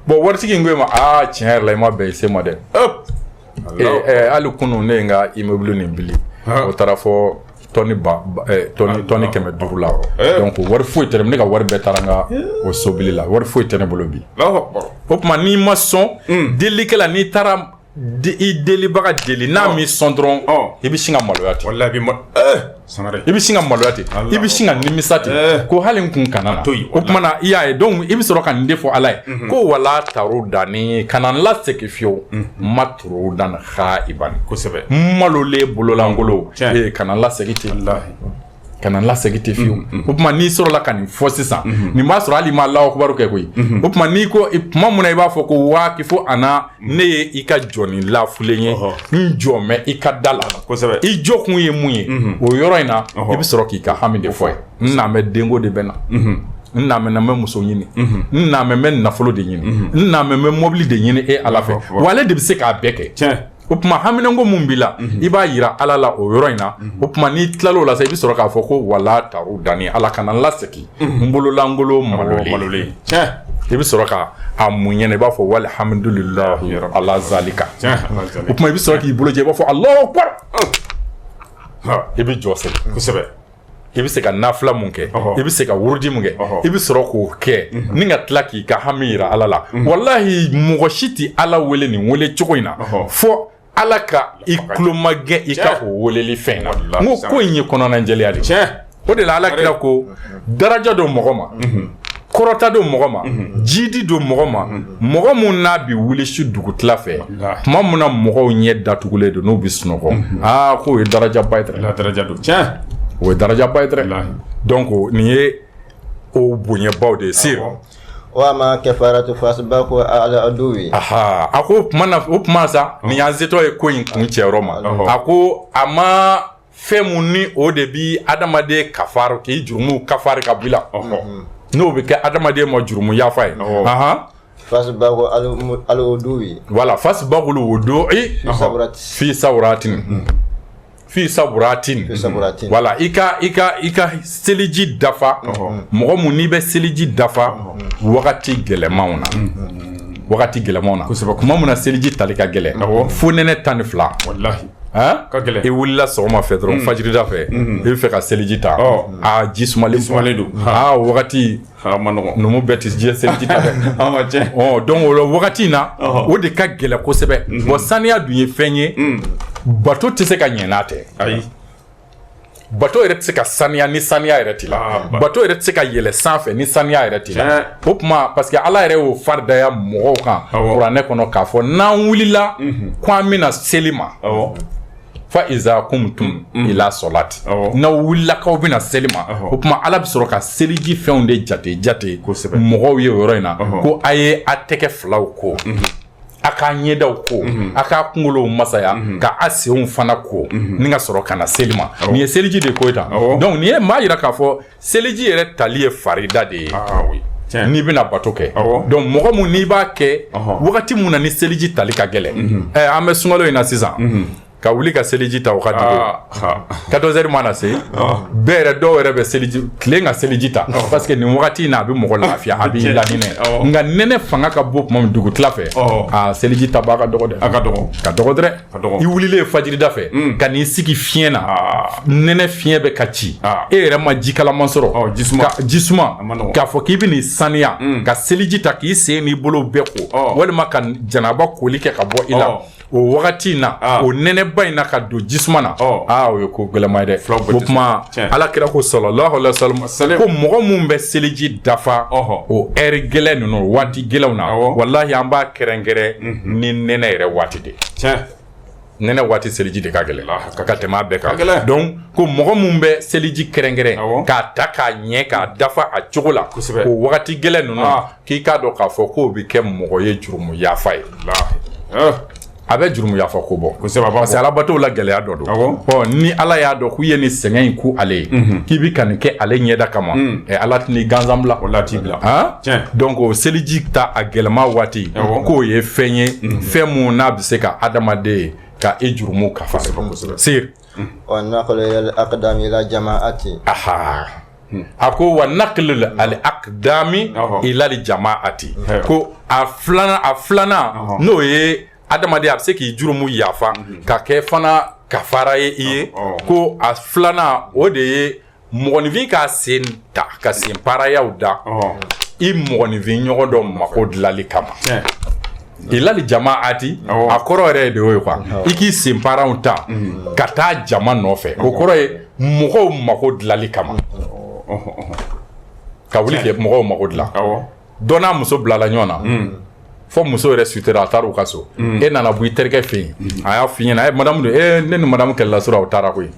bon waritigi in ko e ma tiɲɛ yɛrɛ la i ma bɛn i se ma dɛ hali kunun ne ye n ka immeuble nin bili o taara fɔ tɔni 500 la donc wari foyi tɛ ne ka wari bɛɛ taara n ka o sobili la wari foyi tɛ ne bolo bi o tuma n'i ma sɔn delikɛla n'i taara i delibaga deli n'a m'i sɔn dɔrɔn i bɛ sin ka maloya ten i bɛ sin ka maloya ten i bɛ sin ka nimisa ten ko hali n kun kana na o tuma na i y'a ye donc i bɛ sɔrɔ ka nin de fɔ ala ye ko wala tarudani kana n lasegin fiyewu maturudan khaibani kosɛbɛ n malolen bololangolo kana n lasegin ten kana n lasegin ten fiyewu o tuma n'i sɔrɔla ka nin fɔ sisan nin b'a sɔrɔ hali i ma Alahu akibaru kɛ koyi o tuma n'i ko tuma mun na i b'a fɔ ko waaqifo ana ne ye i ka jɔni lafulen ye n jɔ mɛ i ka da la kosɛbɛ i jɔ kun ye mun ye o yɔrɔ in na i bɛ sɔrɔ k'i ka hami de fɔ ye n na mɛ denko de bɛ na n na mɛ n bɛ muso ɲini n na mɛ n bɛ nafolo de ɲini n na mɛ n bɛ mobili de ɲini e ala fɛ wa ale de bɛ se k'a bɛɛ kɛ o tuma haminanko mun b'i la i b'a yira ala la o yɔrɔ in na o tuma n'i tilal'o la sa i bɛ sɔrɔ k'a fɔ ko wala tarudani ala kana n lasegin n bololangolo malolen i bɛ sɔrɔ ka a mun ɲɛna i b'a fɔ walhamdulilahi ala zalika o tuma i bɛ sɔrɔ k'i bolo jɛ i b'a fɔ Alahu akbar i bɛ jɔ seli kosɛbɛ i bɛ se ka nafila mun kɛ i bɛ se ka wurudi mun kɛ i bɛ sɔrɔ k'o kɛ ni ka tila k'i ka hami yira ala la walahi mɔgɔ si tɛ ala wele nin wele cogo in na fɔ ala ka i tulo ma gɛn i ka o weleli fɛn na n ko ko in ye kɔnɔnajɛlenya de o de la ala kira ko daraja don mɔgɔ ma kɔrɔta don mɔgɔ ma jidi don mɔgɔ ma mɔgɔ mun n'a bi wuli su dugutila fɛ tuma mun na mɔgɔw ɲɛ datugulen don n'u bi sunɔgɔ k'o ye darajaba ye dɛ o ye darajaba ye dɛ donc nin ye o bonyabaw de ye sire wa ma kafaratu fasbaku ala aduwi a ko o tuma sa nin y'an setɔ ye ko in kun cɛyɔrɔ ma a ko a ma fɛn mun ni o de bi adamaden kafari k'i jurumu kafari ka bɔ i la n'o bɛ kɛ adamaden ma jurumu yafa ye fasbaku ala aduwi voilà fasbaku wudu'i fi saburatin voilà i ka seliji dafa mɔgɔ mun n'i bɛ seliji dafa wagati gɛlɛmanw na kuma mun na seliji tali ka gɛlɛn fo nɛnɛ 12 wallahi i wulila sɔgɔma fɛ dɔrɔn fajirida fɛ i bɛ fɛ ka seliji ta ji sumalen don wagati numu bɛɛ tɛ seliji ta dɛ donc o la wagati in na o de ka gɛlɛn kosɛbɛ bon saniya dun ye fɛn ye bato tɛ se ka ɲɛ n'a tɛ bato yɛrɛ tɛ se ka saniya ni saniya yɛrɛ t'i la bato yɛrɛ tɛ se ka yɛlɛ sanfɛ ni saniya yɛrɛ t'i la o tuma parce que ala yɛrɛ y'o faridaya mɔgɔw kan kuranɛ kɔnɔ k'a fɔ n'an wulila ko an bɛna seli ma fa iza kumtum ila solati n'aw wulila k'aw bɛna seli ma o tuma ala bɛ sɔrɔ ka seliji fɛnw de jate mɔgɔw ye o yɔrɔ in na ko a ye a tɛgɛ filaw ko a k'a ɲɛdaw ko a k'a kunkolow masaya ka a senw fana ko ni ka sɔrɔ ka na seli ma nin ye seliji de ko ye tan donc nin ye maa yira k'a fɔ seliji yɛrɛ tali ye farida de ye n'i bɛna bato kɛ donc mɔgɔ mun n'i b'a kɛ wagati mun na ni seliji tali ka gɛlɛn an bɛ sunkalo in na sisan ka wuli ka seliji ta o ka dugu 14h mana se bɛɛ yɛrɛ dɔw yɛrɛ bɛ seliji tile ka seliji ta parce que nin wagati in na a bɛ mɔgɔ lafiya a b'i lahinɛ nka nɛnɛ fanga ka bɔ tuma min dugutila fɛ seliji ta b'a ka dɔgɔ dɛ ka dɔgɔ dɛ i wulilen fajirida fɛ ka n'i sigi fiɲɛ na nɛnɛ fiɲɛ bɛ ka ci e yɛrɛ ma ji kalaman sɔrɔ jisuma k'a fɔ k'i bɛ nin saniya ka seliji ta k'i sen n'i bolo bɛɛ ko walima ka janaba koli kɛ ka bɔ i la o wagati in na o nɛnɛba in na ka don jisuma na o ye ko gɛlɛma ye dɛ o kuma ala kira ko sallallahu alaihi wasallam ko mɔgɔ minnu bɛ seliji dafa o ɛri gɛlɛn ninnu waati gɛlɛnw na walahi an b'a kɛrɛnkɛrɛn ni nɛnɛ yɛrɛ waati de nɛnɛ waati seliji de ka gɛlɛn ka tɛmɛ a bɛɛ kan donc ko mɔgɔ minnu bɛ seliji kɛrɛnkɛrɛn k'a ta k'a ɲɛ k'a dafa a cogo la o wagati gɛlɛn ninnu k'i k'a dɔn k'a fɔ k'o bɛ kɛ mɔgɔ ye jurumu yafa ye a bɛ jurumu yafa ko bɔ parce que alabato la gɛlɛya dɔ don ni ala y'a dɔn k'u ye nin sɛgɛn in ku ale ye k'i bi ka nin kɛ ale ɲɛda kama ala t'i gansan bila o la t'i bila donc o seliji ta a gɛlɛma waati k'o ye fɛn ye fɛn mun n'a bɛ se ka adamaden ka e jurumu kafa sir wa naqlu al aqdam ila jama'ati a ko wa naqlu al aqdami ila al jama'ati ko a filana n'o ye adamaden a bɛ se k'i jurumu yafa ka kɛ fana kafara ye i ye ko a filanan o de ye mɔgɔninfin ka sen ta ka sen parayaw da i mɔgɔninfin ɲɔgɔn dɔ mako dilanli kama ilali jama'ati a kɔrɔ yɛrɛ de y'o ye quoi i k'i sen paraw ta ka taa jama nɔfɛ o kɔrɔ ye mɔgɔw mako dilanli kama ka wuli kɛ mɔgɔw mako dilan dɔ n'a muso bilala ɲɔgɔn na fo muso yɛrɛ sutura a taara u ka so e nana bɔ i terikɛ fɛ yen a y'a f'i ɲɛna madamu ne ni madamu kɛlɛla sɔrɔ aw taara koyi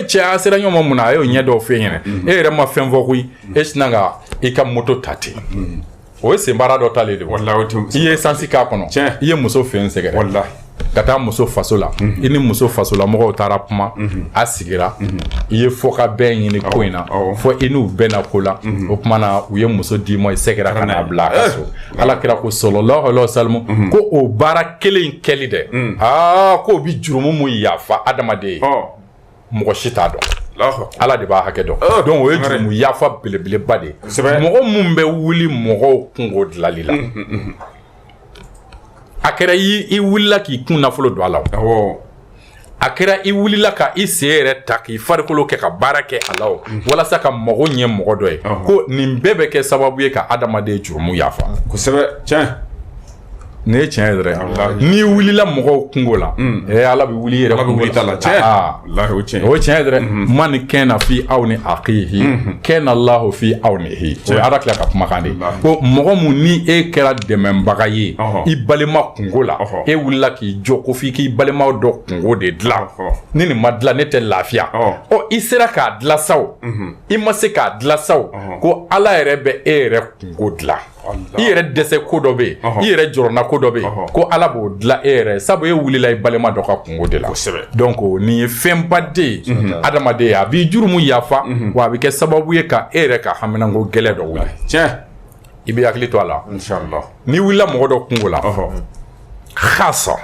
cɛ a sera ɲɔgɔn ma mun na a y'o ɲɛ dɔw f'e ɲɛna e yɛrɛ ma fɛn fɔ koyi e sina ka i ka moto ta ten o ye senbaara dɔ t'ale de i ye esansi k'a kɔnɔ i ye muso fɛn sɛgɛrɛ ka taa muso faso la i ni muso fasola mɔgɔw taara kuma a sigira i ye fɔ ka bɛn ɲini ko in na fɔ i n'u bɛnna ko la o kuma na u ye muso d'i ma i sɛgɛra ka n'a bila a ka so ala kira ko sallallahu alaihi wasallam ko o baara kelen in kɛli dɛ k'o bi jurumu mun yafa adamaden ye mɔgɔ si t'a dɔn ala de b'a hakɛ dɔn donc o ye jurumu yafa belebeleba de ye mɔgɔ mun bɛ wuli mɔgɔw kungo dilanli la a kɛra i wulila k'i kun nafolo don a la a kɛra i wulila ka i sen yɛrɛ ta k'i farikolo kɛ ka baara kɛ a la walasa ka mago ɲɛ mɔgɔ dɔ ye ko nin bɛɛ bɛ kɛ sababu ye ka adamaden jurumu yafa kosɛbɛ tiɲɛ nin ye tiɲɛ ye dɛrɛ n'i wulila mɔgɔw kungo la ala bɛ wuli yɛrɛ kungo la tiɲɛ o ye tiɲɛ ye dɛrɛ man kana fi aw ni akhihi kana Allahu fi awnihi o ye ala tila ka kumakan de ko mɔgɔ mun ni e kɛra dɛmɛbaga ye i balima kungo la e wulila k'i jɔ ko f'i k'i balimaw dɔ kungo de dilan ni nin ma dilan ne tɛ lafiya i sera k'a dilan saw i ma se k'a dilan saw ko ala yɛrɛ bɛ e yɛrɛ kungo dilan i yɛrɛ dɛsɛ ko dɔ bɛ yen i yɛrɛ jɔrɔna ko dɔ bɛ yen ko ala b'o dilan e yɛrɛ sabu e wulila i balima dɔ ka kungo de la donc nin ye fɛnba de ye adamaden ye a b'i jurumu yafa wa a bɛ kɛ sababu ye ka e yɛrɛ ka haminanko gɛlɛ dɔ wuli tiɲɛ i bɛ hakili to a la n'i wulila mɔgɔ dɔ kungo la xasa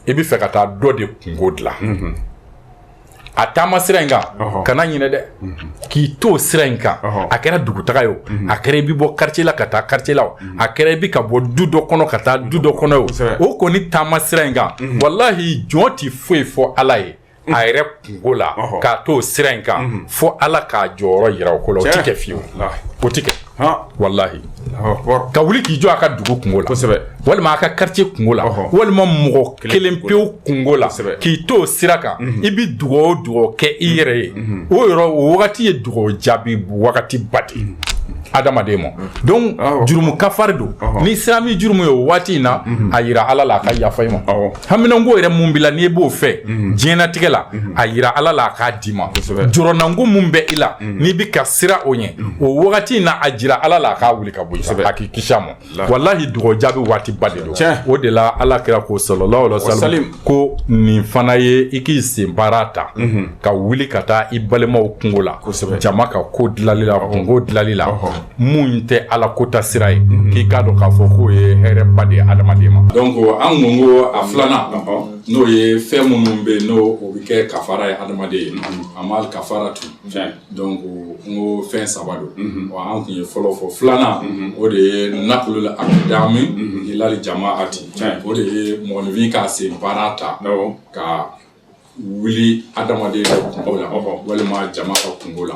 i bɛ fɛ ka taa dɔ de kungo dilan a taama sira in kan kana ɲinɛ dɛ k'i to sira in kan a kɛra dugutaga ye a kɛra i bɛ bɔ quartier la ka taa quartier la a kɛra i bɛ ka bɔ du dɔ kɔnɔ ka taa du dɔ kɔnɔ o kɔni taama sira in kan walahi jɔn ti foyi fɔ ala ye a yɛrɛ kungo la k'a to sira in kan fo ala k'a jɔyɔrɔ yira o ko la o ti kɛ fiyewu o ti kɛ walahi ka wuli k'i jɔ a ka dugu kungo la walima a ka quartier kungo la walima mɔgɔ kelen pewu kungo la k'i to sira kan i bi dugawu o dugawu kɛ i yɛrɛ ye o yɔrɔ o wagati ye dugawu jaabi wagati ba de adamaden ma donc jurumu kafari don ni sira min jurumu ye o waati in na a yira ala la a ka yafa i ma haminanko yɛrɛ mun b'i la n'i b'o fɛ diɲɛnatigɛ la a yira ala la a k'a d'i ma jɔrɔnanko mun bɛ i la n'i bi ka sira o ɲɛ o wagati in na a jira ala la a k'a wuli ka bɔ i a k'i kisi a ma walahi dugawu jaabi waati ba de don o de la ala kira ko sallallahu alaihi wasallam ko nin fana ye i k'i sen baara ta ka wuli ka taa i balimaw kungo la jama ka ko dilanli la kungo dilanli la mun tɛ ala kota sira ye k'i k'a dɔn k'a fɔ k'o ye hɛrɛba de ye adamaden ma donc an ko ko a filanan n'o ye fɛn minnu bɛ n'o o bɛ kɛ kafara ye adamaden ye a ma kafara tu donc n ko fɛn saba don wa an kun ye fɔlɔ fɔ filanan o de ye naqlul aqdami ila jamaati o de ye mɔgɔninfin k'a sen baara ta ka wuli adamaden dɔ kungo la walima jama ka kungo la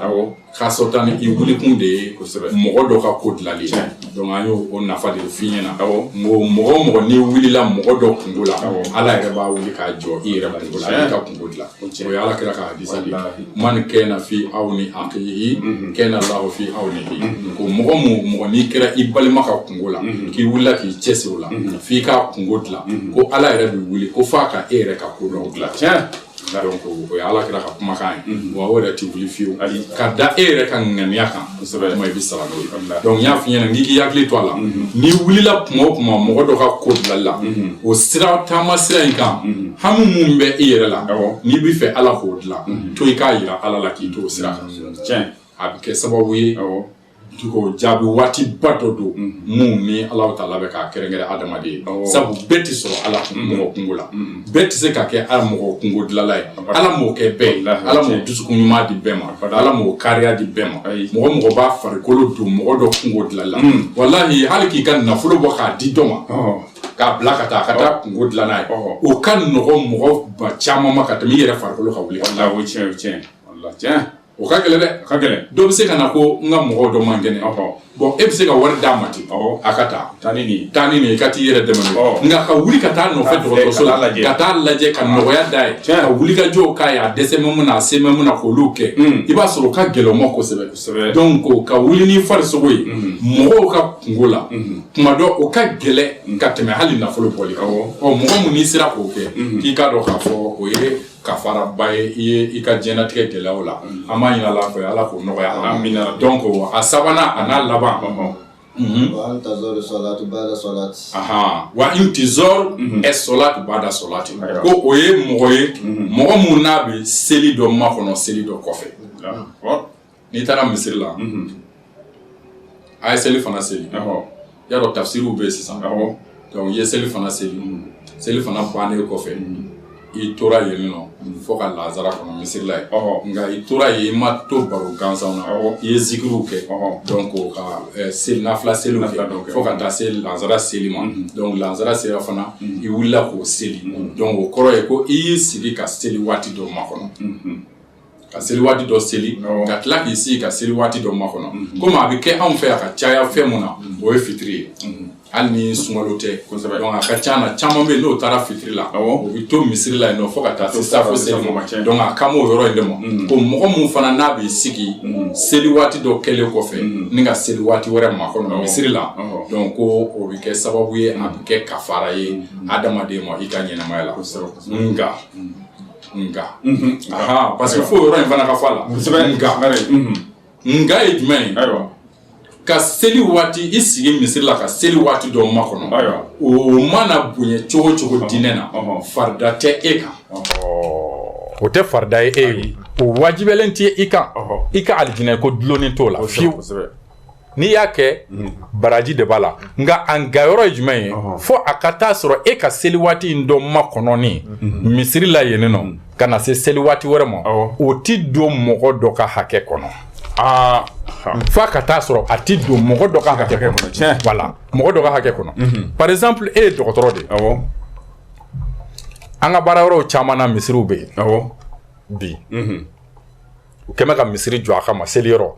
k'a sɔrɔ tan ni i wulikun de ye mɔgɔ dɔ ka ko dilali donc an y'o o nafa de f'i ɲɛna mɔgɔ o mɔgɔ n'i wulila mɔgɔ dɔ kungo la ala yɛrɛ b'a wuli k'a jɔ i yɛrɛ kungo la i ka kungo dilan o ye ala kira ka hadisa de man kana fi aw ni akhihi kana lahu fi awnihi ko mɔgɔ n'i kɛra i balima ka kungo la k'i wulila k'i cɛsiri o la f'i ka kungo dilan ko ala yɛrɛ bɛ wuli ko f'a ka e yɛrɛ ka ko dɔw dilan donc o ye ala kira ka kumakan ye wa o yɛrɛ tɛ wuli fiyewu ka da e yɛrɛ ka ŋaniya kan kuma i bɛ sara n'o ye donc n y'a f'i ɲɛna n'i k'i hakili to a la n'i wulila kuma o kuma mɔgɔ dɔ ka ko bilali la o sira taama sira in kan hami mun bɛ i yɛrɛ la n'i bɛ fɛ ala k'o dilan to i k'a yira ala la k'i to o sira kan a bɛ kɛ sababu ye ko jaabi waati ba dɔ don mun ni ala ta'ala bɛ k'a kɛrɛnkɛrɛn adamaden ye sabu bɛɛ tɛ sɔrɔ ala mɔgɔ kungo la bɛɛ tɛ se ka kɛ ala mɔgɔ kungo dilanla ye ala m'o kɛ bɛɛ ye ala m'o dusukun ɲuman di bɛɛ ma ala m'o kariya di bɛɛ ma mɔgɔ b'a farikolo don mɔgɔ dɔ kungo dilanla walahi hali k'i ka nafolo bɔ k'a di dɔ ma k'a bila ka taa kungo dilan n'a ye o ka nɔgɔ mɔgɔ ba caman ma ka tɛmɛ i yɛrɛ farikolo ka wuli o ye tiɲɛ o ka gɛlɛn dɛ ka gɛlɛn dɔ bɛ se ka na ko n ka mɔgɔ dɔ man kɛnɛ bon e bɛ se ka wari d'a ma ten a ka taa ni nin i ka t'i yɛrɛ dɛmɛ nka ka wuli ka taa nɔfɛ dɔgɔtɔrɔso la ka taa lajɛ ka nɔgɔya d'a ye ka wuli ka jɔw k'a ye a dɛsɛ mɛ mun na a se mɛ mun na k'olu kɛ i b'a sɔrɔ o ka gɛlɛn o ma kosɛbɛ donc ka wuli ni farisogo ye mɔgɔw ka kungo la kuma dɔ o ka gɛlɛn ka tɛmɛ hali nafolo bɔli kan mɔgɔ mun n'i sera k'o kɛ k'i k'a dɔn k'a fɔ o ye kafaraba ye i ka diɲɛnatigɛ gɛlɛyaw la an b'a ɲini ala fɛ ala k'o nɔgɔya amina donc a sabanan a n'a laban wa in tizor solat bada solati ko o ye mɔgɔ mun n'a bɛ seli dɔ makɔnɔ seli dɔ kɔfɛ n'i taara misiri la a ye seli fana seli y'a dɔn tafsiriw bɛ yen sisan donc i ye seli fana seli fana bannen kɔfɛ i tora yen nɔ fo ka lazara kɔnɔ misiri la ye nka i tora yen i ma to baro gansanw na i ye zikiriw kɛ donc ka nafila seliw kɛ fo ka taa se lazara seli ma donc lazara seli fana i wulila k'o seli donc o kɔrɔ ye ko i y'i sigi ka seli waati dɔ makɔnɔ ka seli waati dɔ seli ka tila k'i sigi ka seli waati dɔ makɔnɔ komi a bɛ kɛ anw fɛ a ka caya fɛn mun na o ye fitiri ye hali ni sunkalo tɛ donc a ka ca na caman bɛ n'o taara fitiri la o bɛ to misiri la yen nɔ fo ka taa se safo seli ma donc a kan b'o yɔrɔ in de ma ko mɔgɔ mun fana n'a bɛ sigi seli waati dɔ kɛlen kɔfɛ ni ka seli waati wɛrɛ makɔnɔ misiri la donc ko o bɛ kɛ sababu ye a bɛ kɛ kafara ye adamaden ma i ka ɲɛnamaya la nka parce que fo yɔrɔ in fana ka fɔ a la nka ye jumɛn ye ka seli waati i sigi misiri la ka seli waati dɔ makɔnɔ o mana bonya cogo cogo diinɛ na farida tɛ e kan o tɛ farida ye e ye o wajibɛlen tɛ i kan i ka alijinɛ ko dulonin t'o la fiyewu n'i y'a kɛ baraji de b'a la nka a nga yɔrɔ ye jumɛn ye fo a ka taa sɔrɔ e ka seli waati in dɔ makɔnɔni misiri la yen nɔ ka na se seli waati wɛrɛ ma o ti don mɔgɔ dɔ ka hakɛ kɔnɔ f'a ka taa sɔrɔ a ti don mɔgɔ dɔ ka hakɛ kɔnɔ voilà mɔgɔ dɔ ka hakɛ kɔnɔ par exemple e ye dɔgɔtɔrɔ de an ka baara yɔrɔw caman na misiriw bɛ yen bi u kɛmɛ ka misiri jɔ a kama seli yɔrɔ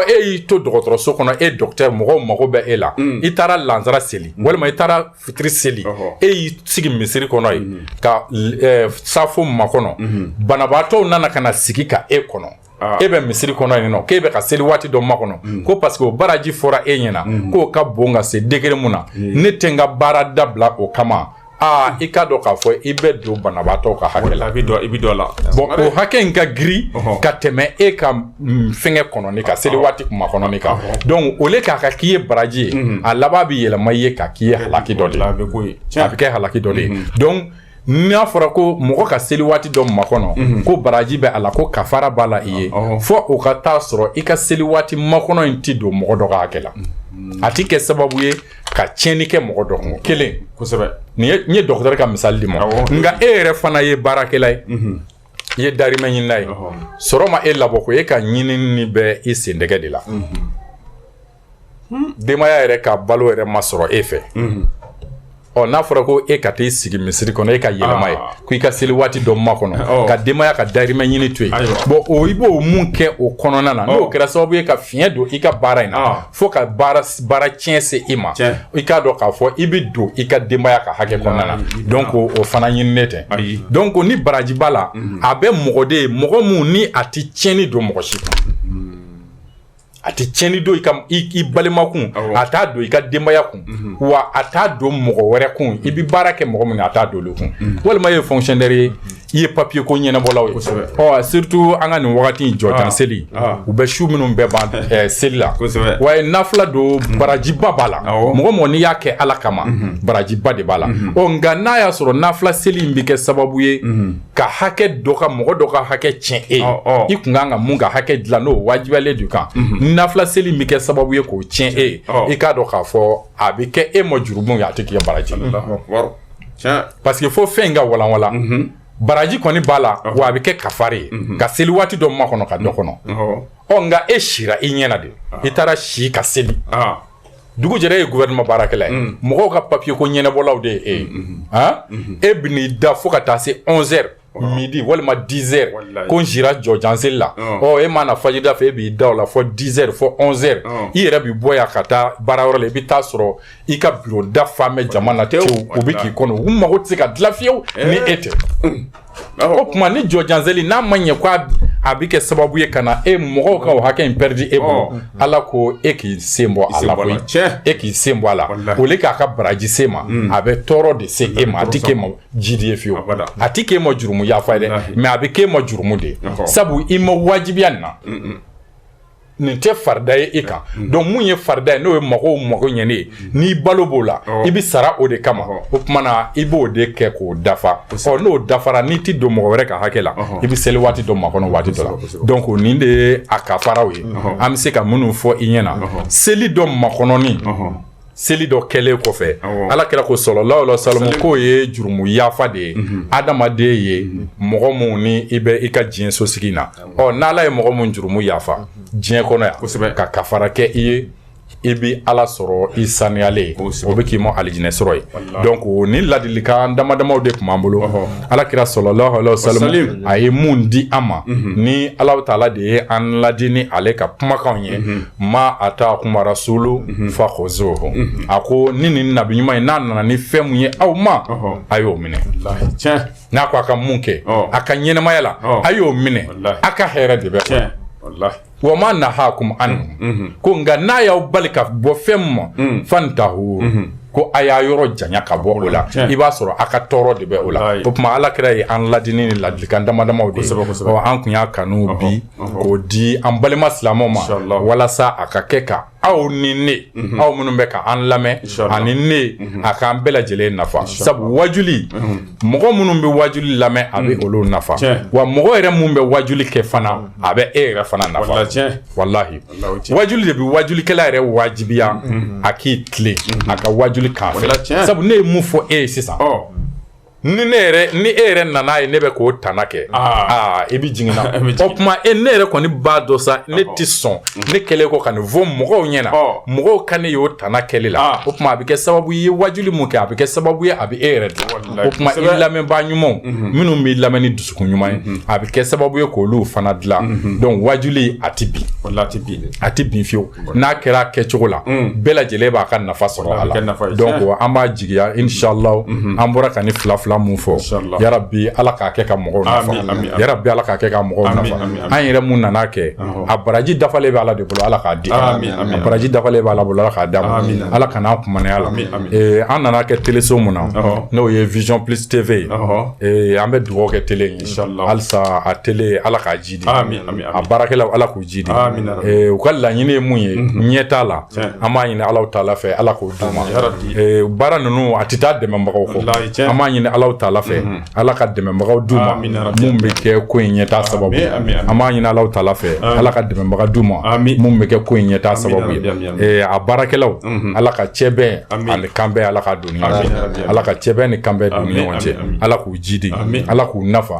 e y'i to dɔgɔtɔrɔso kɔnɔ e docteur mɔgɔw mago bɛ e la i taara lansara seli walima i taara fitiri seli e y'i sigi misiri kɔnɔ yen ka safo makɔnɔ banabaatɔw nana ka na sigi ka e kɔnɔ e bɛ misiri kɔnɔ yen nɔ k'e bɛ ka seli waati dɔ makɔnɔ ko parce que o baraji fɔra e ɲɛna k'o ka bon ka se degré mun na ne tɛ n ka baara dabila o kama i ka dɔn k'a fɔ i bɛ don banabaatɔ ka hakɛ la i bɛ dɔ la bon o hakɛ in ka giri ka tɛmɛ e ka fɛngɛ kɔnɔni kan seli waati kuma kɔnɔni kan donc o le k'a ka k'i ye baraji ye a laban bɛ yɛlɛma i ye ka k'i ye halaki dɔ de ye a bɛ kɛ halaki dɔ de ye donc n'a fɔra ko mɔgɔ ka seli waati dɔ makɔnɔ ko baraji bɛ a la ko kafara b'a la i ye fɔ o ka taa sɔrɔ i ka seli waati makɔnɔ in ti don mɔgɔ dɔ ka hakɛ la a ti kɛ sababu ye ka tiɲɛni kɛ mɔgɔ dɔ kun kelen kosɛbɛ n ye dɔgɔtɔrɔ ka misali di ma nka e yɛrɛ fana ye baarakɛla ye i ye darimɛ ɲinina ye sɔrɔ ma e labɔ ko e ka ɲinini bɛ i sendɛgɛ de la denbaya yɛrɛ ka balo yɛrɛ ma sɔrɔ e fɛ n'a fɔra ko e ka t'i sigi misiri kɔnɔ e ka yɛlɛma ye ko i ka seli waati dɔ ma kɔnɔ ka denbaya ka darimɛ ɲini to yen bon i b'o mun kɛ o kɔnɔna na n'o kɛra sababu ye ka fiɲɛ don i ka baara in na fo ka baara tiɲɛ se i ma i k'a dɔn k'a fɔ i bɛ don i ka denbaya ka hakɛ kɔnɔna na donc o fana ɲininen tɛ donc ni baraji b'a la a bɛ mɔgɔ de ye mɔgɔ mun ni a ti tiɲɛni don mɔgɔ si kun a ti tiɲɛni don i balima kun a t'a don i ka denbaya kun wa a t'a don mɔgɔ wɛrɛ kun i bɛ baara kɛ mɔgɔ min na a t'a don olu kun walima i ye fonctionnaire ye i ye papier ko ɲɛnabɔlaw ye surtout an ka nin wagati in jɔjan seli u bɛ su minnu bɛɛ ban seli la wa nafila don barajiba b'a la mɔgɔ mɔgɔ n'i y'a kɛ ala kama barajiba de b'a la nka n'a y'a sɔrɔ nafila seli in bɛ kɛ sababu ye ka hakɛ dɔ ka mɔgɔ dɔ ka hakɛ tiɲɛ e ye i kun kan ka mun ka hakɛ dilan n'o wajibiyalen do kan nafila seli bɛ kɛ sababu ye k'o tiɲɛ e ye i k'a dɔn k'a fɔ a bɛ kɛ e ma jurumu ye a tɛ kɛ baraji parce que fo fɛn in ka walanwala baraji kɔni b'a la wa a bɛ kɛ kafari ye ka seli waati dɔ ma kɔnɔ ka dɔ kɔnɔ nka e sira i ɲɛna de i taara si ka seli dugu jɛra ye gouvernement baarakɛla ye mɔgɔw ka papier ko ɲɛnabɔlaw de ye e ye e bɛ n'i da fo ka taa se 11h midi walima 10h ko n sira jɔjan seli la e mana fajida fɛ e b'i da o la fɔ 10h fɔ 11h i yɛrɛ bɛ bɔ yan ka taa baarayɔrɔ la i bɛ taa sɔrɔ i ka bureau da fan bɛ jama na tewu u bɛ k'i kɔnɔ u mago tɛ se ka dilan fiyewu ni e tɛ o tuma ni jɔjan seli n'a ma ɲɛ ko a bɛ kɛ sababu ye ka na e mɔgɔw ka o hakɛ in pɛridi e bolo ala ko e k'i sen bɔ a la koyi e k'i sen bɔ a la o le k'a ka baraji se ma a bɛ tɔɔrɔ de se e ma a ti k'e ma jidi ye fiyewu a ti k'e ma jurumu yafa ye dɛ mais a bɛ k'e ma jurumu de sabu i ma wajibiya nin na nin tɛ farida ye e kan donc mun ye farida ye n'o ye mɔgɔw mago ɲɛnen ye n'i balo b'o la i bɛ sara o de kama o tuma na i b'o de kɛ k'o dafa n'o dafara n'i ti don mɔgɔ wɛrɛ ka hakɛ la i bɛ seli waati dɔ makɔnɔ waati dɔ la donc nin de ye a kafaraw ye an bɛ se ka minnu fɔ i ɲɛna seli dɔ makɔnɔni seli dɔ kɛlen kɔfɛ ala kɛra ko sallallahu alaihi wasallam k'o ye jurumu yafa de ye adamaden ye mɔgɔ mun ni i bɛ i ka diɲɛ so sigi na n'ala ye mɔgɔ mun jurumu yafa diɲɛ kɔnɔ yan ka kafara kɛ i ye i bɛ ala sɔrɔ i saniyalen ye o bɛ k'i ma alijinɛ sɔrɔ ye donc ni ladilikan dama damaw de tun b'an bolo ala kɛra sallallahu alaihi wasallam a ye mun di an ma ni ala taala de ye an ladi ni ale ka kumakanw ye ma ataakum rasulu fakhuzuhu a ko ni nin nabi ɲuman ye n'a nana ni fɛn mun ye aw ma a y'o minɛ n'a ko a ka mun kɛ a ka ɲɛnamaya la a y'o minɛ a ka hɛrɛ de bɛ kɛ wa ma nahakum anhu ko nka n'a y'aw bali ka bɔ fɛn ma fantahu ko a y'a yɔrɔ janya ka bɔ o la i b'a sɔrɔ a ka tɔɔrɔ de bɛ o la o tuma ala kɛra ye an ladini ni ladilikan damadamaw de ye an kun y'a kanu bi k'o di an balima silamɛw ma walasa a ka kɛ ka aw ni ne aw minnu bɛ ka an lamɛn ani ne a k'an bɛɛ lajɛlen nafa sabu wajuli mɔgɔ minnu bɛ wajuli lamɛn a bɛ olu nafa wa mɔgɔ yɛrɛ mun bɛ wajuli kɛ fana a bɛ e yɛrɛ fana nafa walahi wajuli de bɛ wajulikɛla yɛrɛ wajibiya a k'i tilen a ka wajuli k'a fɛ sabu ne ye mun fɔ e ye sisan ni e yɛrɛ nana ye ne bɛ k'o tana kɛ i bɛ jigin na o tuma ne yɛrɛ kɔni b'a dɔn sa ne tɛ sɔn ne kɛlen ko ka nin fɔ mɔgɔw ɲɛna mɔgɔw ka ne y'o tana kɛli la o tuma a bɛ kɛ sababu ye wajuli mun kɛ a bɛ kɛ sababu ye a bɛ e yɛrɛ dilan o tuma i lamɛnbaa ɲumanw minnu b'i lamɛn ni dusukun ɲuman ye a bɛ kɛ sababu ye k'olu fana dilan donc wajuli a tɛ bin a tɛ bin fiyewu n'a kɛra a kɛcogo la bɛɛ lajɛlen b'a ka nafa sɔrɔ a la donc an b'a jigiya inshallah an bɔra ka ni fila mun fɔ yarabi ala k'a kɛ ka mɔgɔw nafa yarabi ala k'a kɛ ka mɔgɔw nafa an yɛrɛ mun nana kɛ a baraji dafalen bɛ ala de bolo ala k'a di a baraji dafalen bɛ ala bolo ala k'a d'a ma ala kana kumanaya la an nana kɛ téléso mun na n'o ye Vision Plus TV an bɛ dugawu kɛ télé inshallah halisa a télé ala k'a jidi a baarakɛlaw ala k'u jidi u ka laɲini ye mun ye ɲɛ t'a la an b'a ɲini ala taala fɛ ala k'o d'u ma baara ninnu a tɛ taa dɛmɛbagaw kɔ an b'a ɲini Allahu Taala fɛ Ala ka dɛmɛbagaw d'u ma mun bɛ kɛ ko in ɲɛtaa sababu ye an b'a ɲini Allahu Taala fɛ Ala ka dɛmɛbaga d'u ma mun bɛ kɛ ko in ɲɛtaa sababu ye a baarakɛlaw Ala ka cɛ bɛn ani kan bɛn Ala ka don ni ɲɔgɔn cɛ Ala ka cɛ bɛn ni kan bɛn don ni ɲɔgɔn cɛ Ala k'u jidi Ala k'u nafa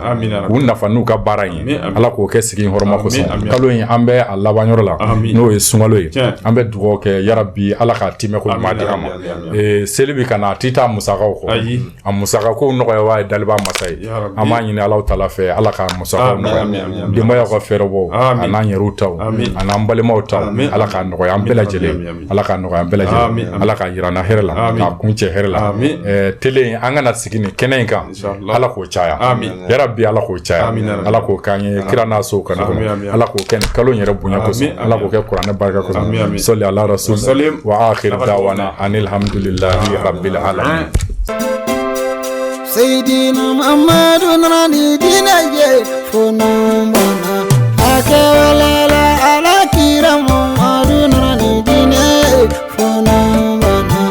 k'u nafa n'u ka baara in ye Ala k'o kɛ sigi in hɔrɔma kosɔn kalo in an bɛ a laban yɔrɔ la n'o ye sunkalo ye an bɛ dugawu kɛ yarabi Ala ka timɛ ko ɲuman di an ma seli bi kana a ti taa musakaw kɔ a musakakow nɔgɔya waa ye daliba masa ye an b'a ɲini Allahu Taala fɛ Ala ka musakaw nɔgɔya denbayaw ka fɛrɛbɔ a n'an yɛrɛw taw a n'an balimaw taw Ala ka nɔgɔya an bɛɛ lajɛlen Ala ka nɔgɔya an bɛɛ lajɛlen Ala ka yira na hɛrɛ la k'a kun cɛ hɛrɛ la tele an kana sigi ni kɛnɛ in kan Ala k'o caya yarabi Ala k'o caya Ala k'o k'an ye kira n'a so kan Ala k'o kɛ ni kalo yɛrɛ bonya kosɔn Ala k'o kɛ kuranɛ barika kosɔn sɔli ala rasul wa akhir da'wana anil hamdulillahi rabbil alamin Seydina Muhammadu nani dinaye fono mana akewala ala kira Muhammadu nani dinaye fono mana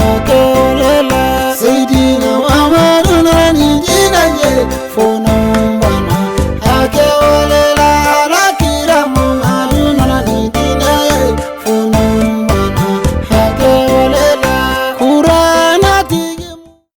akewala Seydina Muhammadu nani dinaye fono